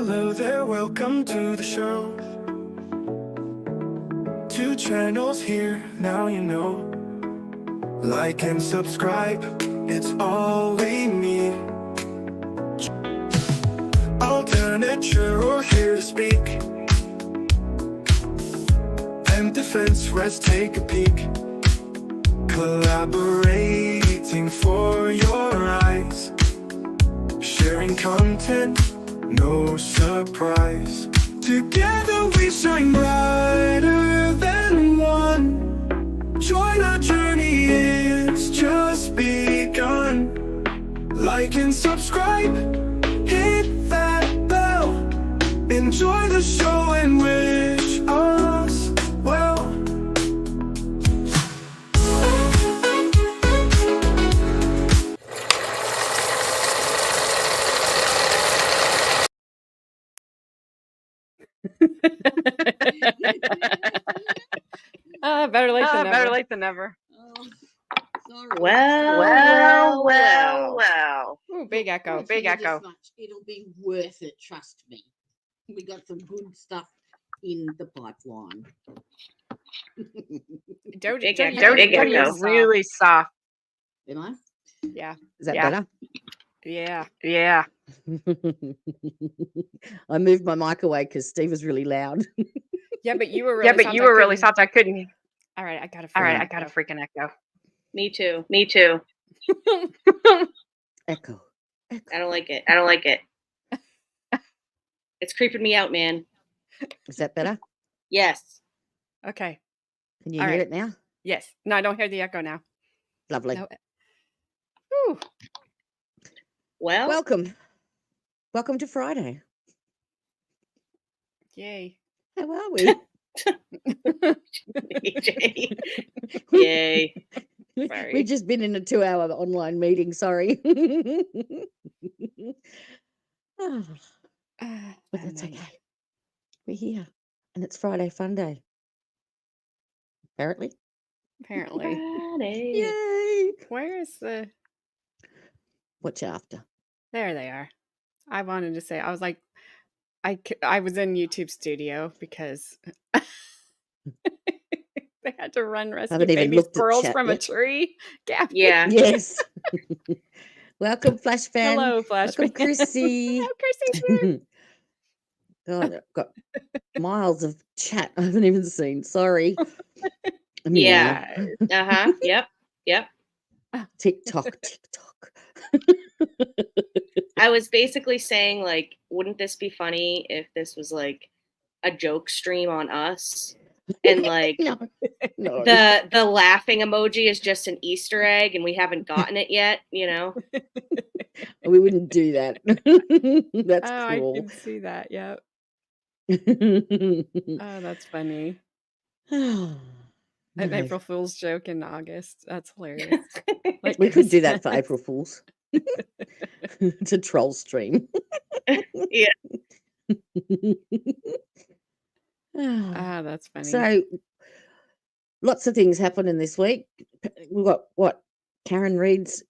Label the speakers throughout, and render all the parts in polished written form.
Speaker 1: Hello there, welcome to the show. 2 channels here, now you know. Like and subscribe, it's all we need. Alternate Juror here to speak. And defense, let's take a peek. Collaborating for your eyes. Sharing content, no surprise. Together we shine brighter than one. Join our journey, it's just begun. Like and subscribe, hit that bell. Enjoy the show and wish us well.
Speaker 2: Better late than never.
Speaker 3: Better late than never.
Speaker 4: Oh, sorry.
Speaker 3: Well.
Speaker 2: Ooh, big echo.
Speaker 4: I'll
Speaker 3: Big
Speaker 4: tell you this
Speaker 3: echo.
Speaker 4: much, it'll be worth it, trust me. We got some good stuff in the pipeline.
Speaker 2: Don't
Speaker 3: Big
Speaker 2: don't
Speaker 3: echo.
Speaker 2: use-
Speaker 3: Big
Speaker 2: don't use
Speaker 3: echo.
Speaker 2: soft.
Speaker 3: Really soft.
Speaker 4: Am I?
Speaker 2: Yeah.
Speaker 5: Is that
Speaker 3: Yeah.
Speaker 5: better?
Speaker 2: Yeah.
Speaker 3: Yeah.
Speaker 5: I moved my mic away because Steve was really loud.
Speaker 2: Yeah, but you were really
Speaker 3: Yeah, but
Speaker 2: soft.
Speaker 3: you
Speaker 2: I
Speaker 3: were really
Speaker 2: couldn't-
Speaker 3: soft. I couldn't.
Speaker 2: All right, I got a
Speaker 3: All right, I got a freaking echo. Me too. Me too.
Speaker 5: Echo.
Speaker 6: I don't like it. It's creeping me out, man.
Speaker 5: Is that better?
Speaker 6: Yes.
Speaker 2: Okay.
Speaker 5: Can you
Speaker 2: All
Speaker 5: hear
Speaker 2: right.
Speaker 5: it now?
Speaker 2: Yes. No, I don't hear the echo now.
Speaker 5: Lovely.
Speaker 2: No. Whew.
Speaker 6: Well,
Speaker 5: Welcome. Welcome to Friday.
Speaker 2: Yay.
Speaker 5: How are we?
Speaker 6: AJ. Yay. Sorry.
Speaker 5: We've just been in a 2-hour online meeting. Sorry. Oh, but that's
Speaker 2: Fun day.
Speaker 5: okay. We're here. And it's Friday Fun Day. Apparently.
Speaker 2: Apparently.
Speaker 6: Friday.
Speaker 5: Yay.
Speaker 2: Where is the...
Speaker 5: Watch after.
Speaker 2: There they are. I wanted to say, I was like, I was in YouTube Studio because they had to run rescue
Speaker 5: Haven't even
Speaker 2: baby
Speaker 5: looked at
Speaker 2: squirrels
Speaker 5: chat
Speaker 2: from a
Speaker 5: yet.
Speaker 2: tree. Gabby.
Speaker 6: Yeah.
Speaker 5: Yes. Welcome, Flash fan.
Speaker 2: Hello, Flash.
Speaker 5: Welcome, Chrissy.
Speaker 2: Oh, Chrissy's here.
Speaker 5: God, I've got miles of chat I haven't even seen. Sorry.
Speaker 6: Yeah.
Speaker 5: Meow.
Speaker 6: Yep.
Speaker 5: TikTok.
Speaker 6: I was basically saying, like, wouldn't this be funny if this was like a joke stream on us? And like
Speaker 5: No.
Speaker 6: the laughing emoji is just an Easter egg and we haven't gotten it yet, you know?
Speaker 5: We wouldn't do that. That's
Speaker 2: Oh, I
Speaker 5: cruel.
Speaker 2: can see that. Yep. Oh, that's funny. An
Speaker 5: No.
Speaker 2: April Fool's joke in August. That's hilarious. Like,
Speaker 5: We could do that for April Fools. It's a troll stream.
Speaker 6: Yeah.
Speaker 2: Ah, that's funny.
Speaker 5: So, lots of things happening this week. We've got Karen Reid's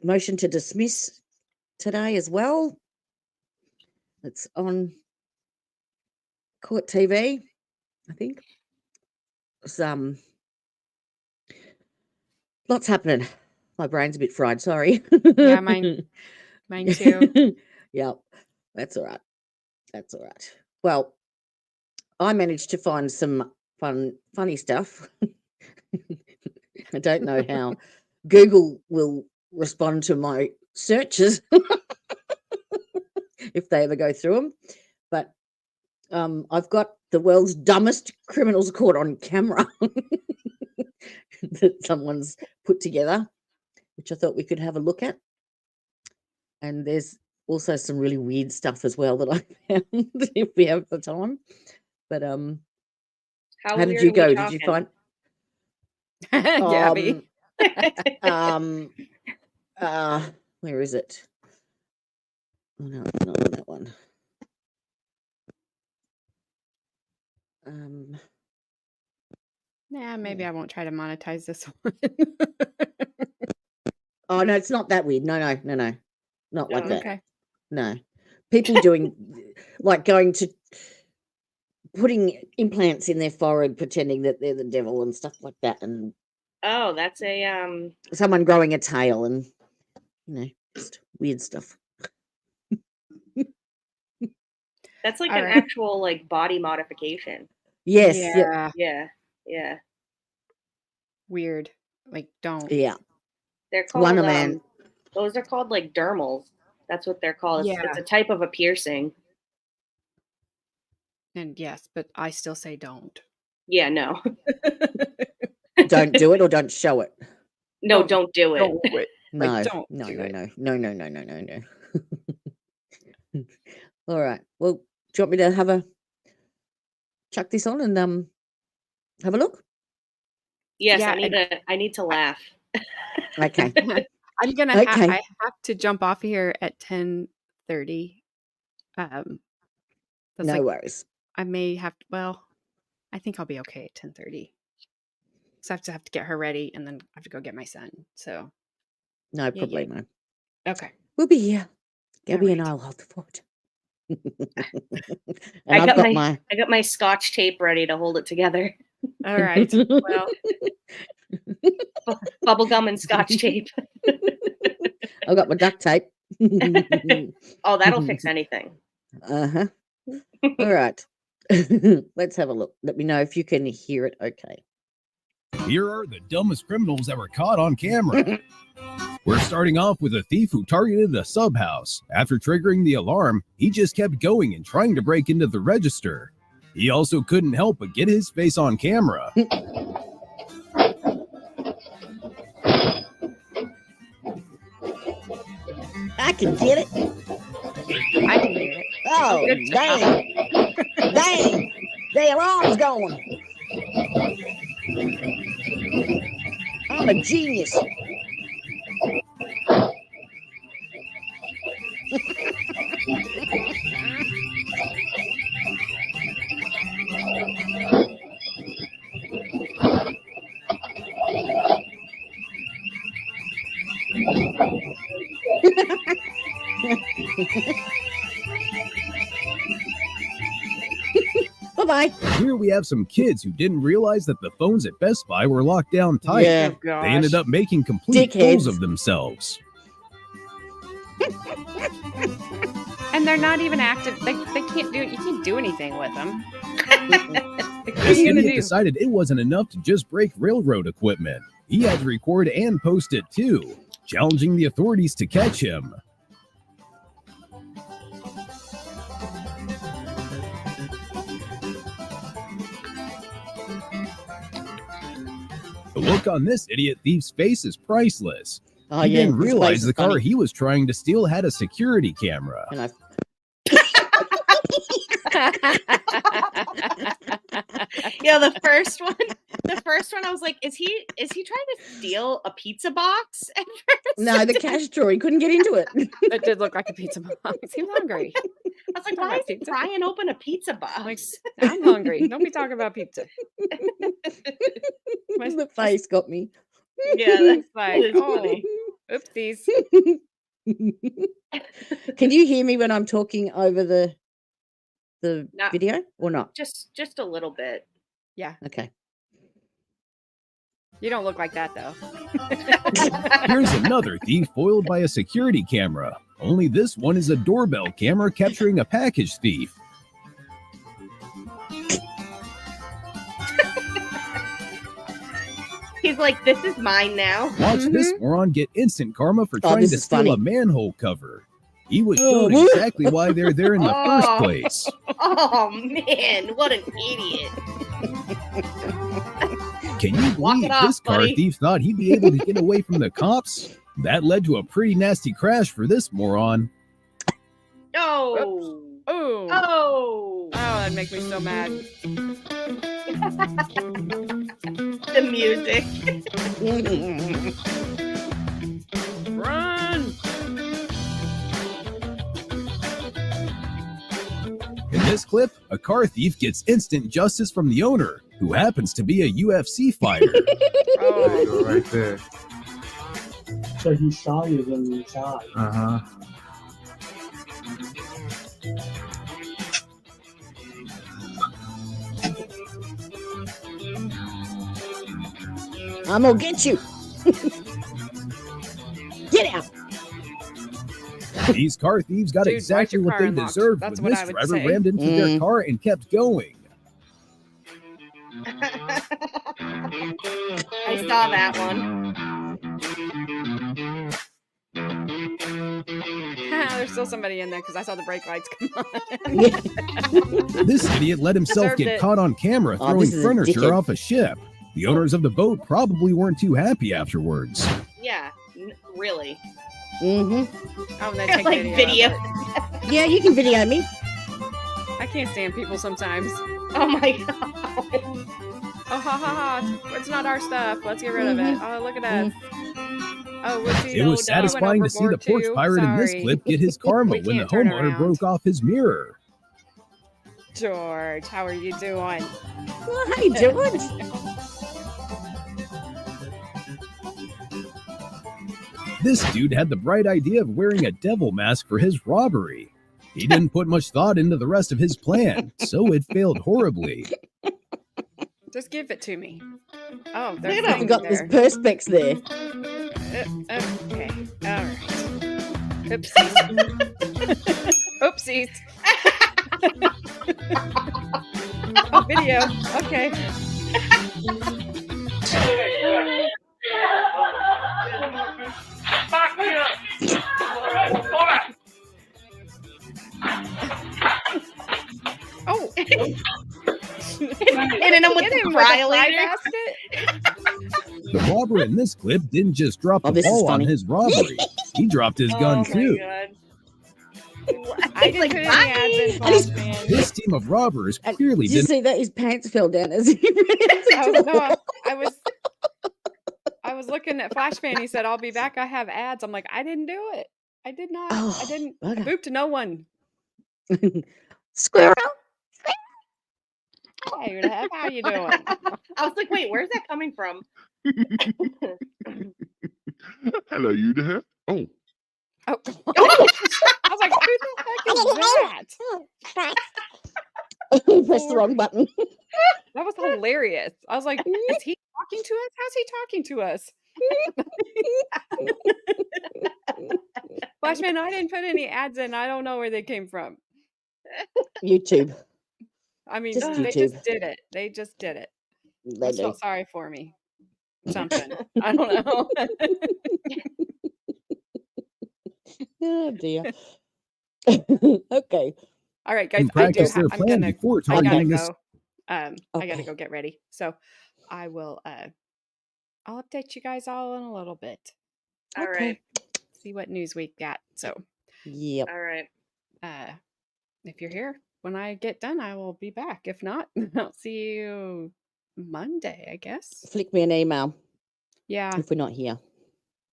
Speaker 5: motion to dismiss today as well. It's on Court TV, I think. It's, lots happening. My brain's a bit fried, sorry.
Speaker 2: Yeah, mine too.
Speaker 5: Yep, that's all right. That's all right. Well, I managed to find some funny stuff. I don't know how Google will respond to my searches if they ever go through them. But I've got the world's dumbest criminals caught on camera that someone's put together, which I thought we could have a look at. And there's also some really weird stuff as well that I found if we have the time. But how did
Speaker 6: weird
Speaker 5: you
Speaker 6: are
Speaker 5: go?
Speaker 6: we
Speaker 5: Did you
Speaker 6: talking?
Speaker 5: find
Speaker 2: Gabby.
Speaker 5: where is it? Oh no, it's not on that one.
Speaker 2: Nah, maybe I won't try to monetize this one.
Speaker 5: Oh no, it's not that weird. No, not like that.
Speaker 2: Okay.
Speaker 5: No, People doing like going to putting implants in their forehead, pretending that they're the devil and stuff like that, and
Speaker 6: Oh, that's a
Speaker 5: someone growing a tail and just weird stuff.
Speaker 6: that's like
Speaker 2: All
Speaker 6: an
Speaker 2: right.
Speaker 6: actual like body modification.
Speaker 5: Yes.
Speaker 2: Yeah.
Speaker 6: Yeah.
Speaker 2: Weird. Like, don't.
Speaker 5: Yeah.
Speaker 6: They're
Speaker 5: It's one
Speaker 6: called
Speaker 5: a man.
Speaker 6: those are called like dermals. That's what they're called.
Speaker 2: Yeah.
Speaker 6: It's a type of a piercing.
Speaker 2: And yes, but I still say don't.
Speaker 6: Yeah, no.
Speaker 5: Don't do it or don't show it.
Speaker 6: No, don't do it.
Speaker 2: Don't do it.
Speaker 5: No,
Speaker 2: Like, don't
Speaker 5: no,
Speaker 2: do
Speaker 5: no,
Speaker 2: it.
Speaker 5: no. All right. Well, do you want me to chuck this on and have a look?
Speaker 6: Yes,
Speaker 2: Yeah,
Speaker 6: I need to laugh.
Speaker 5: Okay.
Speaker 2: I'm gonna
Speaker 5: Okay.
Speaker 2: I have to jump off here at 10:30. That's
Speaker 5: No
Speaker 2: like
Speaker 5: worries.
Speaker 2: I may have well, I think I'll be okay at 10:30. So I have to get her ready and then I have to go get my son. So
Speaker 5: No
Speaker 2: yeah.
Speaker 5: problemo.
Speaker 2: Okay.
Speaker 5: We'll be here. Gabby and
Speaker 2: Alright.
Speaker 5: I'll hold the fort. And
Speaker 6: I
Speaker 5: I've
Speaker 6: got
Speaker 5: got
Speaker 6: I got my scotch tape ready to hold it together.
Speaker 2: All right. Well,
Speaker 6: Bubblegum and scotch tape.
Speaker 5: I've got my duct tape.
Speaker 6: Oh, that'll fix anything.
Speaker 5: Uh-huh. All right. Let's have a look. Let me know if you can hear it okay.
Speaker 7: Here are the dumbest criminals that were caught on camera. We're starting off with a thief who targeted a sub house. After triggering the alarm, he just kept going and trying to break into the register. He also couldn't help but get his face on camera.
Speaker 5: I can get it.
Speaker 2: I can hear it.
Speaker 5: Oh,
Speaker 2: Good job.
Speaker 5: dang. Dang. The alarm's going. I'm a genius. Bye-bye.
Speaker 7: Here we have some kids who didn't realize that the phones at Best Buy were locked down tight.
Speaker 5: Yeah.
Speaker 2: Oh, gosh.
Speaker 7: They ended up making complete fools
Speaker 5: Dickheads.
Speaker 7: of themselves.
Speaker 2: And they're not even active. They can't do it. You can't do anything with them. Like, what are
Speaker 7: This
Speaker 2: you gonna
Speaker 7: idiot
Speaker 2: do?
Speaker 7: decided it wasn't enough to just break railroad equipment. He had to record and post it too, challenging the authorities to catch him. The look on this idiot thief's face is priceless.
Speaker 5: Oh,
Speaker 7: He
Speaker 5: yeah.
Speaker 7: didn't
Speaker 5: his face
Speaker 7: realize
Speaker 5: is
Speaker 7: the car
Speaker 5: funny.
Speaker 7: he was trying to steal had a security camera.
Speaker 5: And I
Speaker 6: Yeah, the first one I was like, is he trying to steal a pizza box at first?
Speaker 5: No, the cash drawer. He couldn't get into it.
Speaker 2: That did look like a pizza box. He was hungry.
Speaker 6: I was like, why is he
Speaker 2: Pizza?
Speaker 6: prying open a pizza box?
Speaker 2: Like, I'm hungry. Don't be talking about pizza. My-
Speaker 5: The face got me.
Speaker 6: Yeah, that's
Speaker 2: It's like,
Speaker 6: It's
Speaker 2: oh,
Speaker 6: funny.
Speaker 2: oopsies.
Speaker 5: Can you hear me when I'm talking over the
Speaker 6: Not-
Speaker 5: video or not?
Speaker 6: just a little bit.
Speaker 2: Yeah,
Speaker 5: Okay.
Speaker 2: you don't look like that though.
Speaker 7: Here's another thief foiled by a security camera. Only this one is a doorbell camera capturing a package thief.
Speaker 6: He's like, this is mine now.
Speaker 7: Watch this moron get instant karma for trying
Speaker 5: this
Speaker 7: to
Speaker 5: is
Speaker 7: steal
Speaker 5: funny.
Speaker 7: a manhole cover. He was
Speaker 5: Oh,
Speaker 7: shown
Speaker 5: what?
Speaker 7: exactly why they're there in the first
Speaker 6: Oh.
Speaker 7: place.
Speaker 6: Oh man, what an idiot.
Speaker 7: Can you
Speaker 6: Walk
Speaker 7: believe
Speaker 6: it off,
Speaker 7: this car
Speaker 6: buddy.
Speaker 7: thief thought he'd be able to get away from the cops? That led to a pretty nasty crash for this moron.
Speaker 6: Oh.
Speaker 2: Oh,
Speaker 6: Oh.
Speaker 2: that'd make me so mad.
Speaker 6: The music.
Speaker 2: Run!
Speaker 7: In this clip, a car thief gets instant justice from the owner, who happens to be a UFC fighter.
Speaker 2: Oh,
Speaker 8: Go right there.
Speaker 9: So he saw you when you died.
Speaker 8: Uh huh.
Speaker 5: I'm gonna get you. Get out.
Speaker 7: These car thieves got
Speaker 2: Dude, why'd
Speaker 7: exactly
Speaker 2: your
Speaker 7: what
Speaker 2: car
Speaker 7: they
Speaker 2: unlocked?
Speaker 7: deserved
Speaker 2: That's
Speaker 7: when
Speaker 2: what
Speaker 7: this
Speaker 2: I would
Speaker 7: driver
Speaker 2: say.
Speaker 7: rammed into their car and kept going.
Speaker 6: I saw that one.
Speaker 2: There's still somebody in there because I saw the brake lights come on.
Speaker 7: This idiot let himself
Speaker 2: Deserved
Speaker 7: get
Speaker 2: it.
Speaker 7: caught on camera
Speaker 5: Oh,
Speaker 7: throwing
Speaker 5: this is a
Speaker 7: furniture
Speaker 5: dickhead.
Speaker 7: off a ship. The owners of the boat probably weren't too happy afterwards.
Speaker 6: Yeah, really.
Speaker 5: Mm-hmm.
Speaker 2: Oh, and then take
Speaker 6: Like video.
Speaker 2: of it.
Speaker 5: Yeah, you can video me.
Speaker 2: I can't stand people sometimes.
Speaker 6: Oh my god.
Speaker 2: Oh, ha ha ha. It's not our stuff. Let's get rid of it. Oh, look at us. Oh, whoopsie.
Speaker 7: It was satisfying to see the porch pirate in this clip get his karma
Speaker 2: We
Speaker 7: when the
Speaker 2: can't turn
Speaker 7: homeowner
Speaker 2: around.
Speaker 7: broke off his mirror.
Speaker 2: George, how are you doing?
Speaker 5: Well, how you doing?
Speaker 7: This dude had the bright idea of wearing a devil mask for his robbery. He didn't put much thought into the rest of his plan, so it failed horribly.
Speaker 2: Just give it to me. Oh,
Speaker 6: Look
Speaker 2: there's
Speaker 6: at him.
Speaker 5: I've
Speaker 2: things
Speaker 5: got this
Speaker 2: there.
Speaker 5: perspex there.
Speaker 2: Okay. All right. Oopsies. Oopsies. Oh, video. Okay. Oh.
Speaker 6: Hitting him with
Speaker 2: Hit
Speaker 6: the
Speaker 2: him
Speaker 6: fry
Speaker 2: with a fry
Speaker 6: later.
Speaker 2: basket.
Speaker 7: The robber in this clip didn't just drop
Speaker 5: Oh,
Speaker 7: the
Speaker 5: this is
Speaker 7: ball on
Speaker 5: funny.
Speaker 7: his robbery. He dropped his gun
Speaker 6: Oh
Speaker 7: too.
Speaker 6: my god.
Speaker 2: I didn't
Speaker 6: Like,
Speaker 2: put
Speaker 6: bye.
Speaker 2: any ads in
Speaker 5: And he's-
Speaker 2: Flash, man.
Speaker 7: This team of robbers
Speaker 5: And
Speaker 7: clearly
Speaker 5: did you
Speaker 7: didn't.
Speaker 5: see that his pants fell down as he ran
Speaker 2: Oh,
Speaker 5: into the
Speaker 2: no,
Speaker 5: wall?
Speaker 2: I was looking at Flashman. He said, "I'll be back. I have ads." I'm like, I didn't do it. I did not. I
Speaker 5: Oh,
Speaker 2: didn't. I
Speaker 5: bugger.
Speaker 2: booped to no one.
Speaker 5: Squirrel.
Speaker 2: Hey, Deb, how you doing?
Speaker 6: I was like, wait, where's that coming from?
Speaker 8: Hello, you there? Oh,
Speaker 2: Oh, I was like, who the heck is that?
Speaker 5: He pressed the wrong button.
Speaker 2: That was hilarious. I was like, is he talking to us? How's he talking to us? Flashman, I didn't put any ads in. I don't know where they came from.
Speaker 5: YouTube.
Speaker 2: I mean,
Speaker 5: Just
Speaker 2: they
Speaker 5: YouTube.
Speaker 2: just did it. They just did it.
Speaker 5: They
Speaker 2: Just
Speaker 5: do.
Speaker 2: felt sorry for me. Something. I don't know.
Speaker 5: Oh dear. Okay.
Speaker 2: All right, guys.
Speaker 7: and
Speaker 2: I do.
Speaker 7: practice their
Speaker 2: I'm
Speaker 7: plan
Speaker 2: gonna.
Speaker 7: before
Speaker 2: I gotta
Speaker 7: targeting this.
Speaker 2: go. I gotta
Speaker 5: Okay.
Speaker 2: go get ready. So, I will. I'll update you guys all in a little bit.
Speaker 6: All
Speaker 5: Okay.
Speaker 6: right.
Speaker 2: See what news we got. So,
Speaker 5: Yep.
Speaker 6: All right.
Speaker 2: if you're here when I get done, I will be back. If not, I'll see you Monday, I guess.
Speaker 5: Flick me an email
Speaker 2: Yeah,
Speaker 5: if we're not here.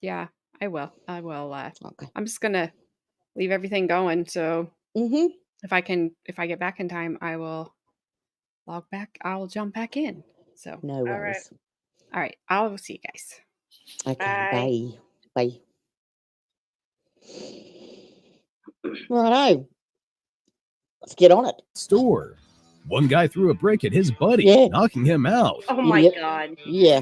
Speaker 2: yeah, I will. I will.
Speaker 5: Okay.
Speaker 2: I'm just gonna leave everything going. So
Speaker 5: Mm-hmm.
Speaker 2: if I get back in time, I will log back. I'll jump back in. So,
Speaker 5: No
Speaker 6: right.
Speaker 5: worries.
Speaker 2: all right, I'll see you guys.
Speaker 5: Okay. Bye. Righto. Let's get on it.
Speaker 7: store. One guy threw a brick at his buddy,
Speaker 5: Yeah.
Speaker 7: knocking him out.
Speaker 6: Oh my
Speaker 5: Idiot.
Speaker 6: god.
Speaker 5: Yeah.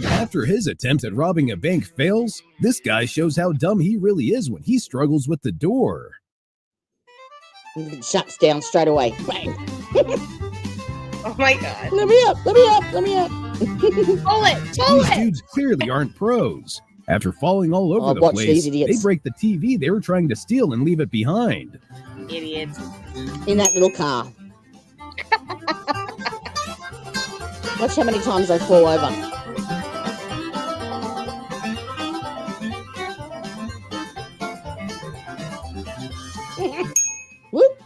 Speaker 7: After his attempt at robbing a bank fails, this guy shows how dumb he really is when he struggles with the door.
Speaker 5: It shuts down straight away. Bang.
Speaker 6: Oh my god.
Speaker 5: Let me up. Let me up. Let me up.
Speaker 6: Pull it. Pull
Speaker 7: These
Speaker 6: it.
Speaker 7: dudes clearly aren't pros. After falling all over
Speaker 5: Oh,
Speaker 7: the
Speaker 5: watch
Speaker 7: place,
Speaker 5: these
Speaker 7: they
Speaker 5: idiots.
Speaker 7: break the TV they were trying to steal and leave it behind.
Speaker 6: Idiots.
Speaker 5: In that little car. Watch how many times they fall over. Whoop.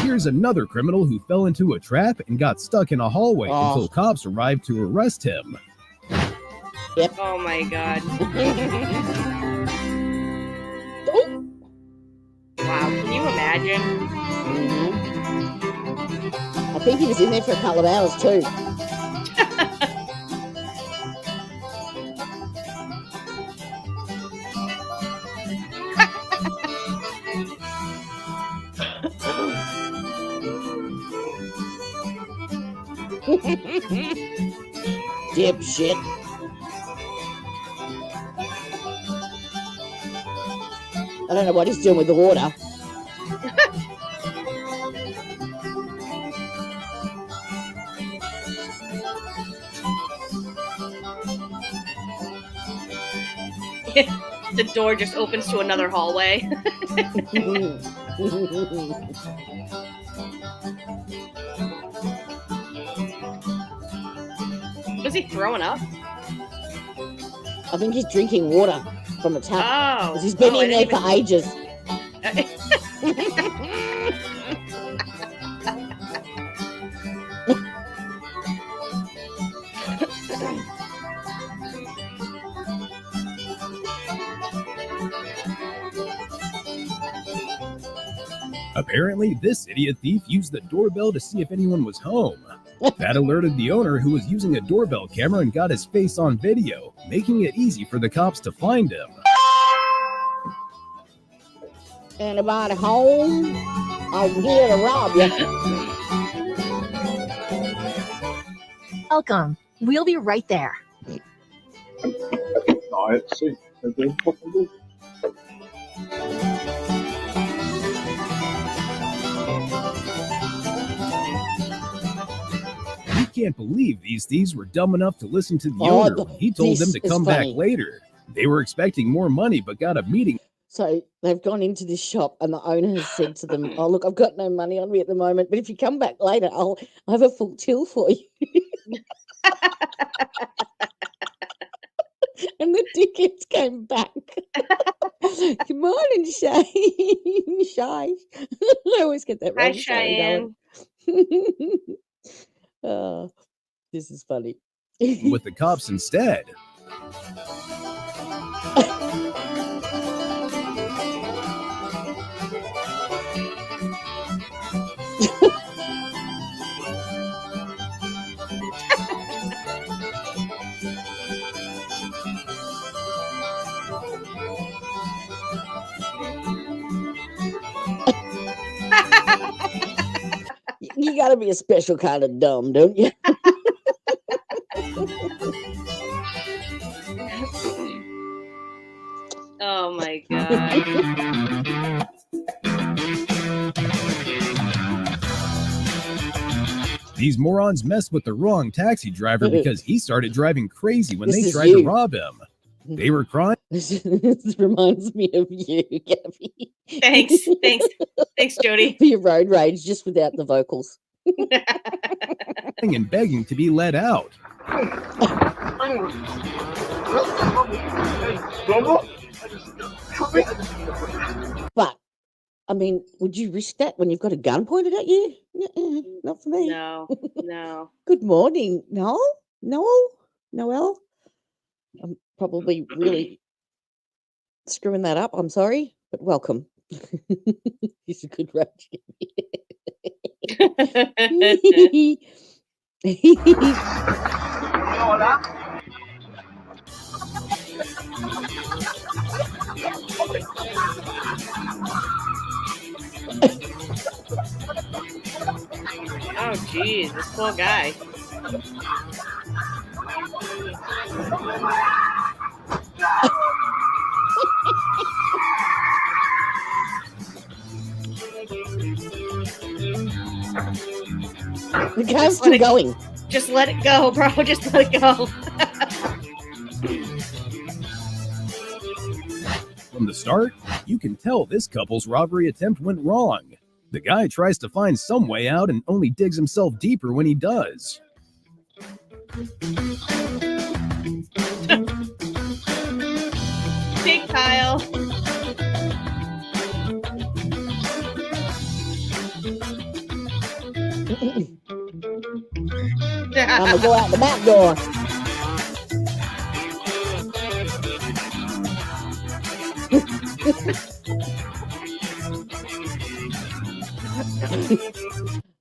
Speaker 7: Here's another criminal who fell into a trap and got stuck in a hallway
Speaker 5: Oh.
Speaker 7: until cops arrived to arrest him.
Speaker 6: Oh my god. Wow. Can you imagine?
Speaker 5: I think he was in there for a couple of hours too. Dipshit. I don't know what he's doing with the water.
Speaker 6: The door just opens to another hallway. Was he throwing up?
Speaker 5: I think he's drinking water from a tap.
Speaker 6: Oh.
Speaker 5: 'Cause he's been
Speaker 6: Oh, I
Speaker 5: in there
Speaker 6: didn't
Speaker 5: for ages.
Speaker 7: Apparently, this idiot thief used the doorbell to see if anyone was home. That alerted the owner, who was using a doorbell camera, and got his face on video, making it easy for the cops to find him.
Speaker 5: Anybody home? I'm here to rob you.
Speaker 9: Welcome. We'll be right there.
Speaker 7: He can't believe these thieves were dumb enough to listen to the
Speaker 5: Oh,
Speaker 7: owner when he told them
Speaker 5: this
Speaker 7: to
Speaker 5: is
Speaker 7: come back
Speaker 5: funny.
Speaker 7: later. They were expecting more money, but got a meeting.
Speaker 5: So they've gone into this shop and the owner has said to them, "Oh, look, I've got no money on me at the moment, but if you come back later, I'll have a full till for you." And the dickheads came back. Good morning, Shane. Shy. I always get that
Speaker 6: Hi,
Speaker 5: wrong. Sorry,
Speaker 6: Cheyenne.
Speaker 5: Darren. Oh, this is funny.
Speaker 7: with the cops instead.
Speaker 5: You got to be a special kind of dumb, don't you?
Speaker 6: Oh my god.
Speaker 7: These morons messed with the wrong taxi driver because he started driving crazy when
Speaker 5: This
Speaker 7: they
Speaker 5: is
Speaker 7: tried
Speaker 5: you.
Speaker 7: to rob him. They were crying.
Speaker 5: This reminds me of you, Gabby.
Speaker 6: Thanks, Jody.
Speaker 5: For your road rage, just without the vocals.
Speaker 7: and begging to be let out.
Speaker 5: But, I mean, would you risk that when you've got a gun pointed at you? Not for me.
Speaker 6: No.
Speaker 5: Good morning, Noel? Noel? I'm probably really screwing that up. I'm sorry, but welcome. He's a good rage.
Speaker 6: Oh, geez, this poor guy.
Speaker 5: The car's still going.
Speaker 6: Just let it go, bro. Just let it go.
Speaker 7: From the start, you can tell this couple's robbery attempt went wrong. The guy tries to find some way out and only digs himself deeper when he does.
Speaker 6: Big Kyle.
Speaker 5: I'm gonna go out the back door.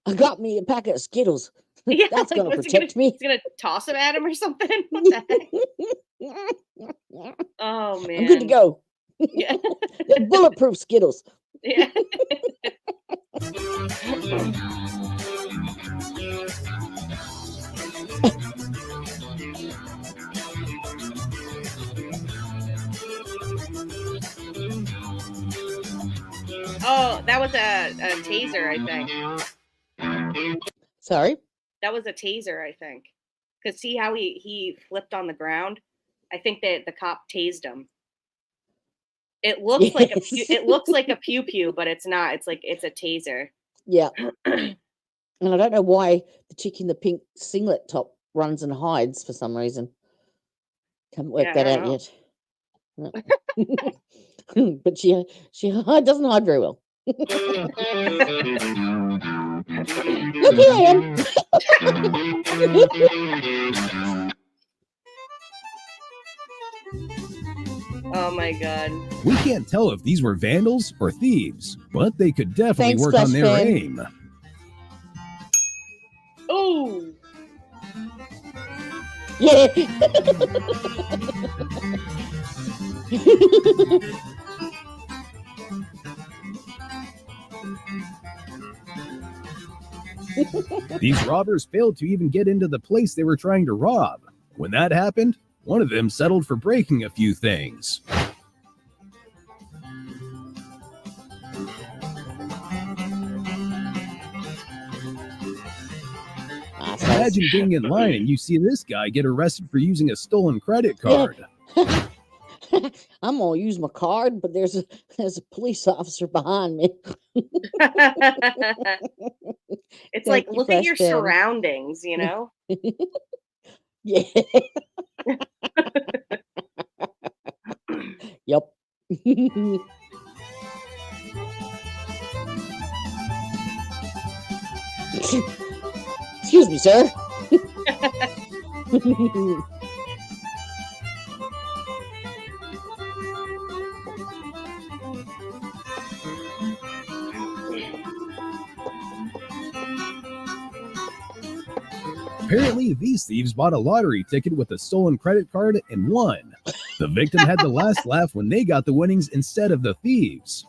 Speaker 5: I got me a packet of Skittles.
Speaker 6: Yeah,
Speaker 5: That's
Speaker 6: like,
Speaker 5: gonna
Speaker 6: what's he
Speaker 5: protect me.
Speaker 6: He's gonna toss him at him or something. What the heck? Oh man,
Speaker 5: I'm good to go.
Speaker 6: Yeah.
Speaker 5: They're bulletproof Skittles.
Speaker 6: Yeah. Oh, that was a taser, I think.
Speaker 5: Sorry.
Speaker 6: That was a taser, I think. Because see how he flipped on the ground? I think that the cop tased him. It looks like it looks like a pew pew, but it's not. It's like it's a taser.
Speaker 5: Yeah. And I don't know why the chick in the pink singlet top runs and hides for some reason. Can't work that out yet. No. But she doesn't hide very well. Look, here I am.
Speaker 6: Oh my god.
Speaker 7: We can't tell if these were vandals or thieves, but they could definitely
Speaker 5: Thanks,
Speaker 7: work on their
Speaker 5: Splash Fan.
Speaker 7: aim.
Speaker 6: Oh.
Speaker 5: Yeah.
Speaker 7: These robbers failed to even get into the place they were trying to rob. When that happened, one of them settled for breaking a few things. Imagine being in line and you see this guy get arrested for using a stolen credit card.
Speaker 5: I'm gonna use my card, but there's a police officer behind me.
Speaker 6: It's
Speaker 5: Thank
Speaker 6: like
Speaker 5: you,
Speaker 6: look at
Speaker 5: Fresh
Speaker 6: your
Speaker 5: Fan.
Speaker 6: surroundings, you know?
Speaker 5: Yeah. Yep. Excuse me, sir.
Speaker 7: Apparently, these thieves bought a lottery ticket with a stolen credit card and won. The victim had the last laugh when they got the winnings instead of the thieves.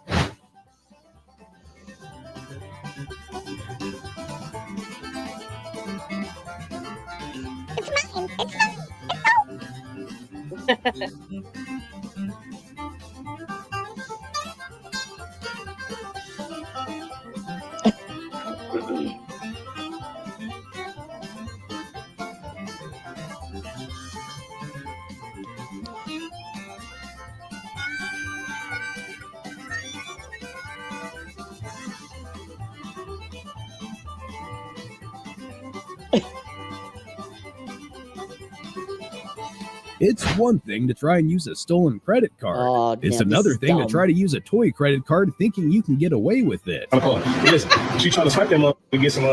Speaker 7: It's one thing to try and use a stolen credit card.
Speaker 5: Oh,
Speaker 7: It's
Speaker 5: now this
Speaker 7: another
Speaker 5: is
Speaker 7: thing to
Speaker 5: dumb.
Speaker 7: try to use a toy credit card thinking you can get away with it.
Speaker 9: Listen, she trying to swipe them up to get some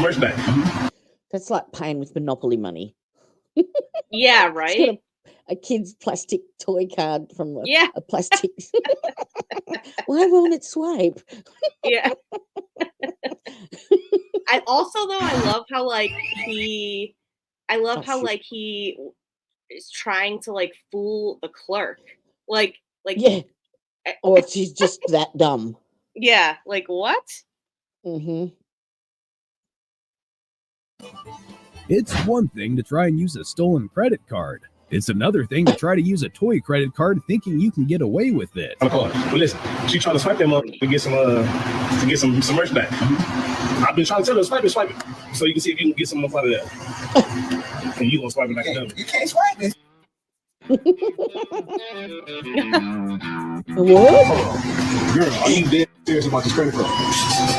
Speaker 9: merch back.
Speaker 5: That's like paying with Monopoly money.
Speaker 6: Yeah,
Speaker 5: It's got
Speaker 6: right?
Speaker 5: a kid's plastic toy card from
Speaker 6: Yeah.
Speaker 5: a plastic. Why won't it swipe?
Speaker 6: Yeah. I also though I love how like he is trying to like fool the clerk. Like
Speaker 5: Yeah. Or if she's just that dumb.
Speaker 6: yeah, like what?
Speaker 5: Mm-hmm.
Speaker 7: It's one thing to try and use a stolen credit card. It's another thing to try to use a toy credit card thinking you can get away with it.
Speaker 9: Listen, she trying to swipe them up to get some merch back. I've been trying to tell her swipe it, so you can see if you can get some more out of that. And you gonna swipe it like a
Speaker 10: You can't swipe it.
Speaker 5: What?
Speaker 9: Girl, are you dead serious about this credit card?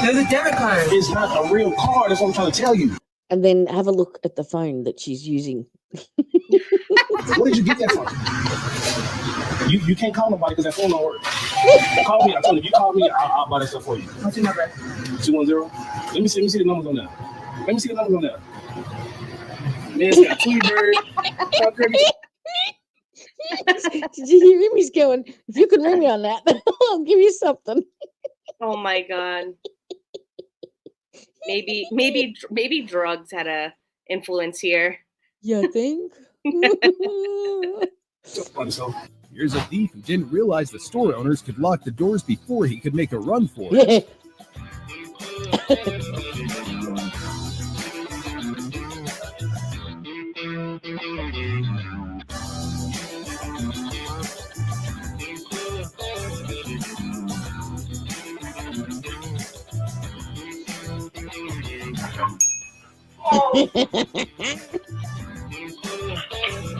Speaker 10: There's a debit card.
Speaker 9: It's not a real card. That's what I'm trying to tell you.
Speaker 5: And then have a look at the phone that she's using.
Speaker 9: Where did you get that from? You can't call nobody because that phone don't work. Call me. I told you, if you call me, I'll buy that stuff for you.
Speaker 10: What's your number?
Speaker 9: 210. Let me see the numbers on that. Let me see the numbers on that. Man, it's got Tweety Bird.
Speaker 5: Did you hear him? He's going, if you can ring me on that, I'll give you something.
Speaker 6: Oh my god. Maybe drugs had a influence here.
Speaker 5: You think?
Speaker 7: Here's a thief who didn't realize the store owners could lock the doors before he could make a run for it.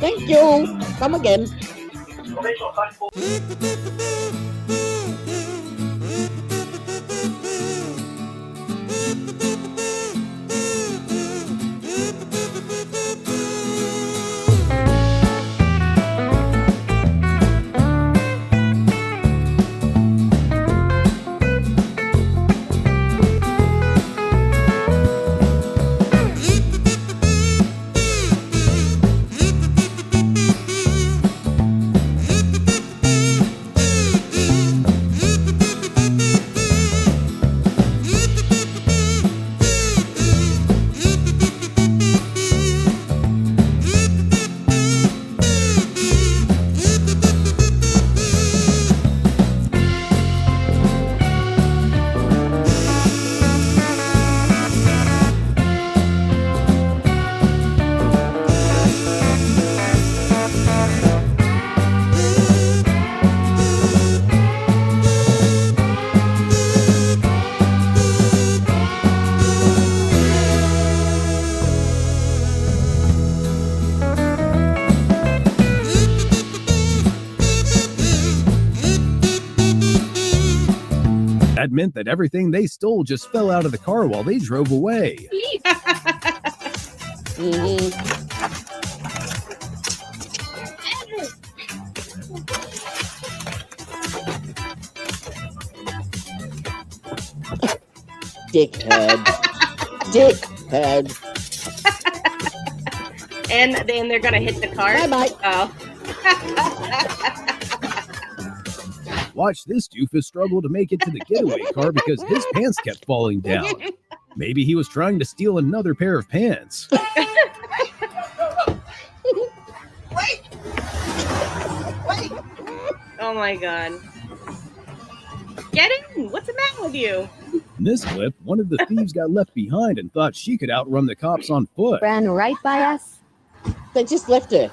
Speaker 5: Thank you. Come again.
Speaker 7: That meant that everything they stole just fell out of the car while they drove away.
Speaker 5: Dickhead. Dickhead.
Speaker 6: And then they're gonna hit the car.
Speaker 5: Bye-bye.
Speaker 6: Oh.
Speaker 7: Watch this doofus struggle to make it to the getaway car because his pants kept falling down. Maybe he was trying to steal another pair of pants.
Speaker 6: Oh my god. Get in! What's the matter with you?
Speaker 7: In this clip, one of the thieves got left behind and thought she could outrun the cops on foot.
Speaker 11: Ran right by us.
Speaker 5: They just left her.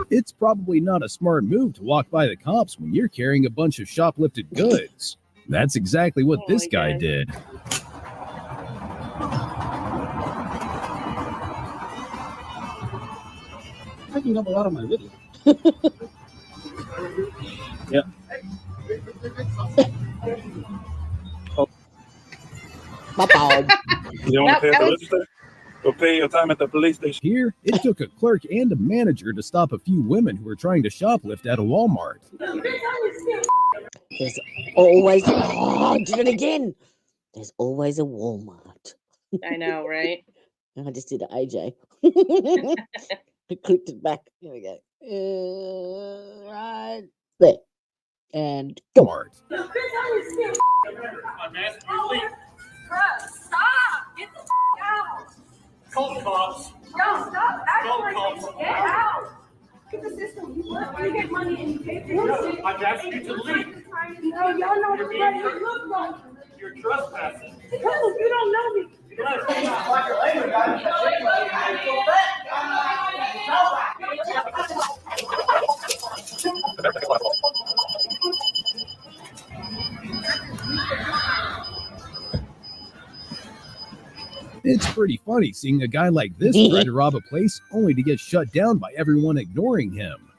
Speaker 7: It's probably not a smart move to walk by the cops when you're carrying a bunch of shoplifted goods. That's exactly what this guy did.
Speaker 9: Picking up a lot of my videos. Yeah. You don't want to pay at the register? Go pay your time at the police station.
Speaker 7: Here, it took a clerk and a manager to stop a few women who were trying to shoplift at a Walmart.
Speaker 5: There's always, oh, I did it again. There's always a Walmart.
Speaker 6: I know, right?
Speaker 5: I just did it, AJ. I clicked it back. Here we go. Right there. And go.
Speaker 7: Walmart.
Speaker 12: Stop! Get the out! Call the cops. No, stop! Call the cops. Get out! Get the system. You work, you get money, and you pay for it. I've asked you to leave. No, y'all know what you look like. You're trespassing. Because you don't know me.
Speaker 7: It's pretty funny seeing a guy like this try to rob a place only to get shut down by everyone ignoring him.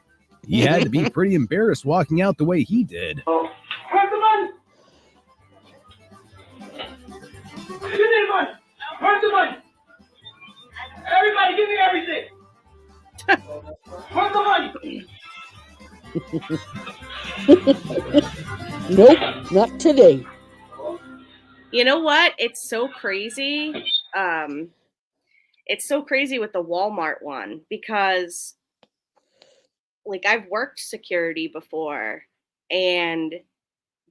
Speaker 7: He had to be pretty embarrassed walking out the way he did.
Speaker 12: Where's the money? Give me the money. Where's the money? Everybody, give me everything. Where's the money?
Speaker 5: Nope, not today.
Speaker 6: You know what? It's so crazy. It's so crazy with the Walmart one because, like, I've worked security before, and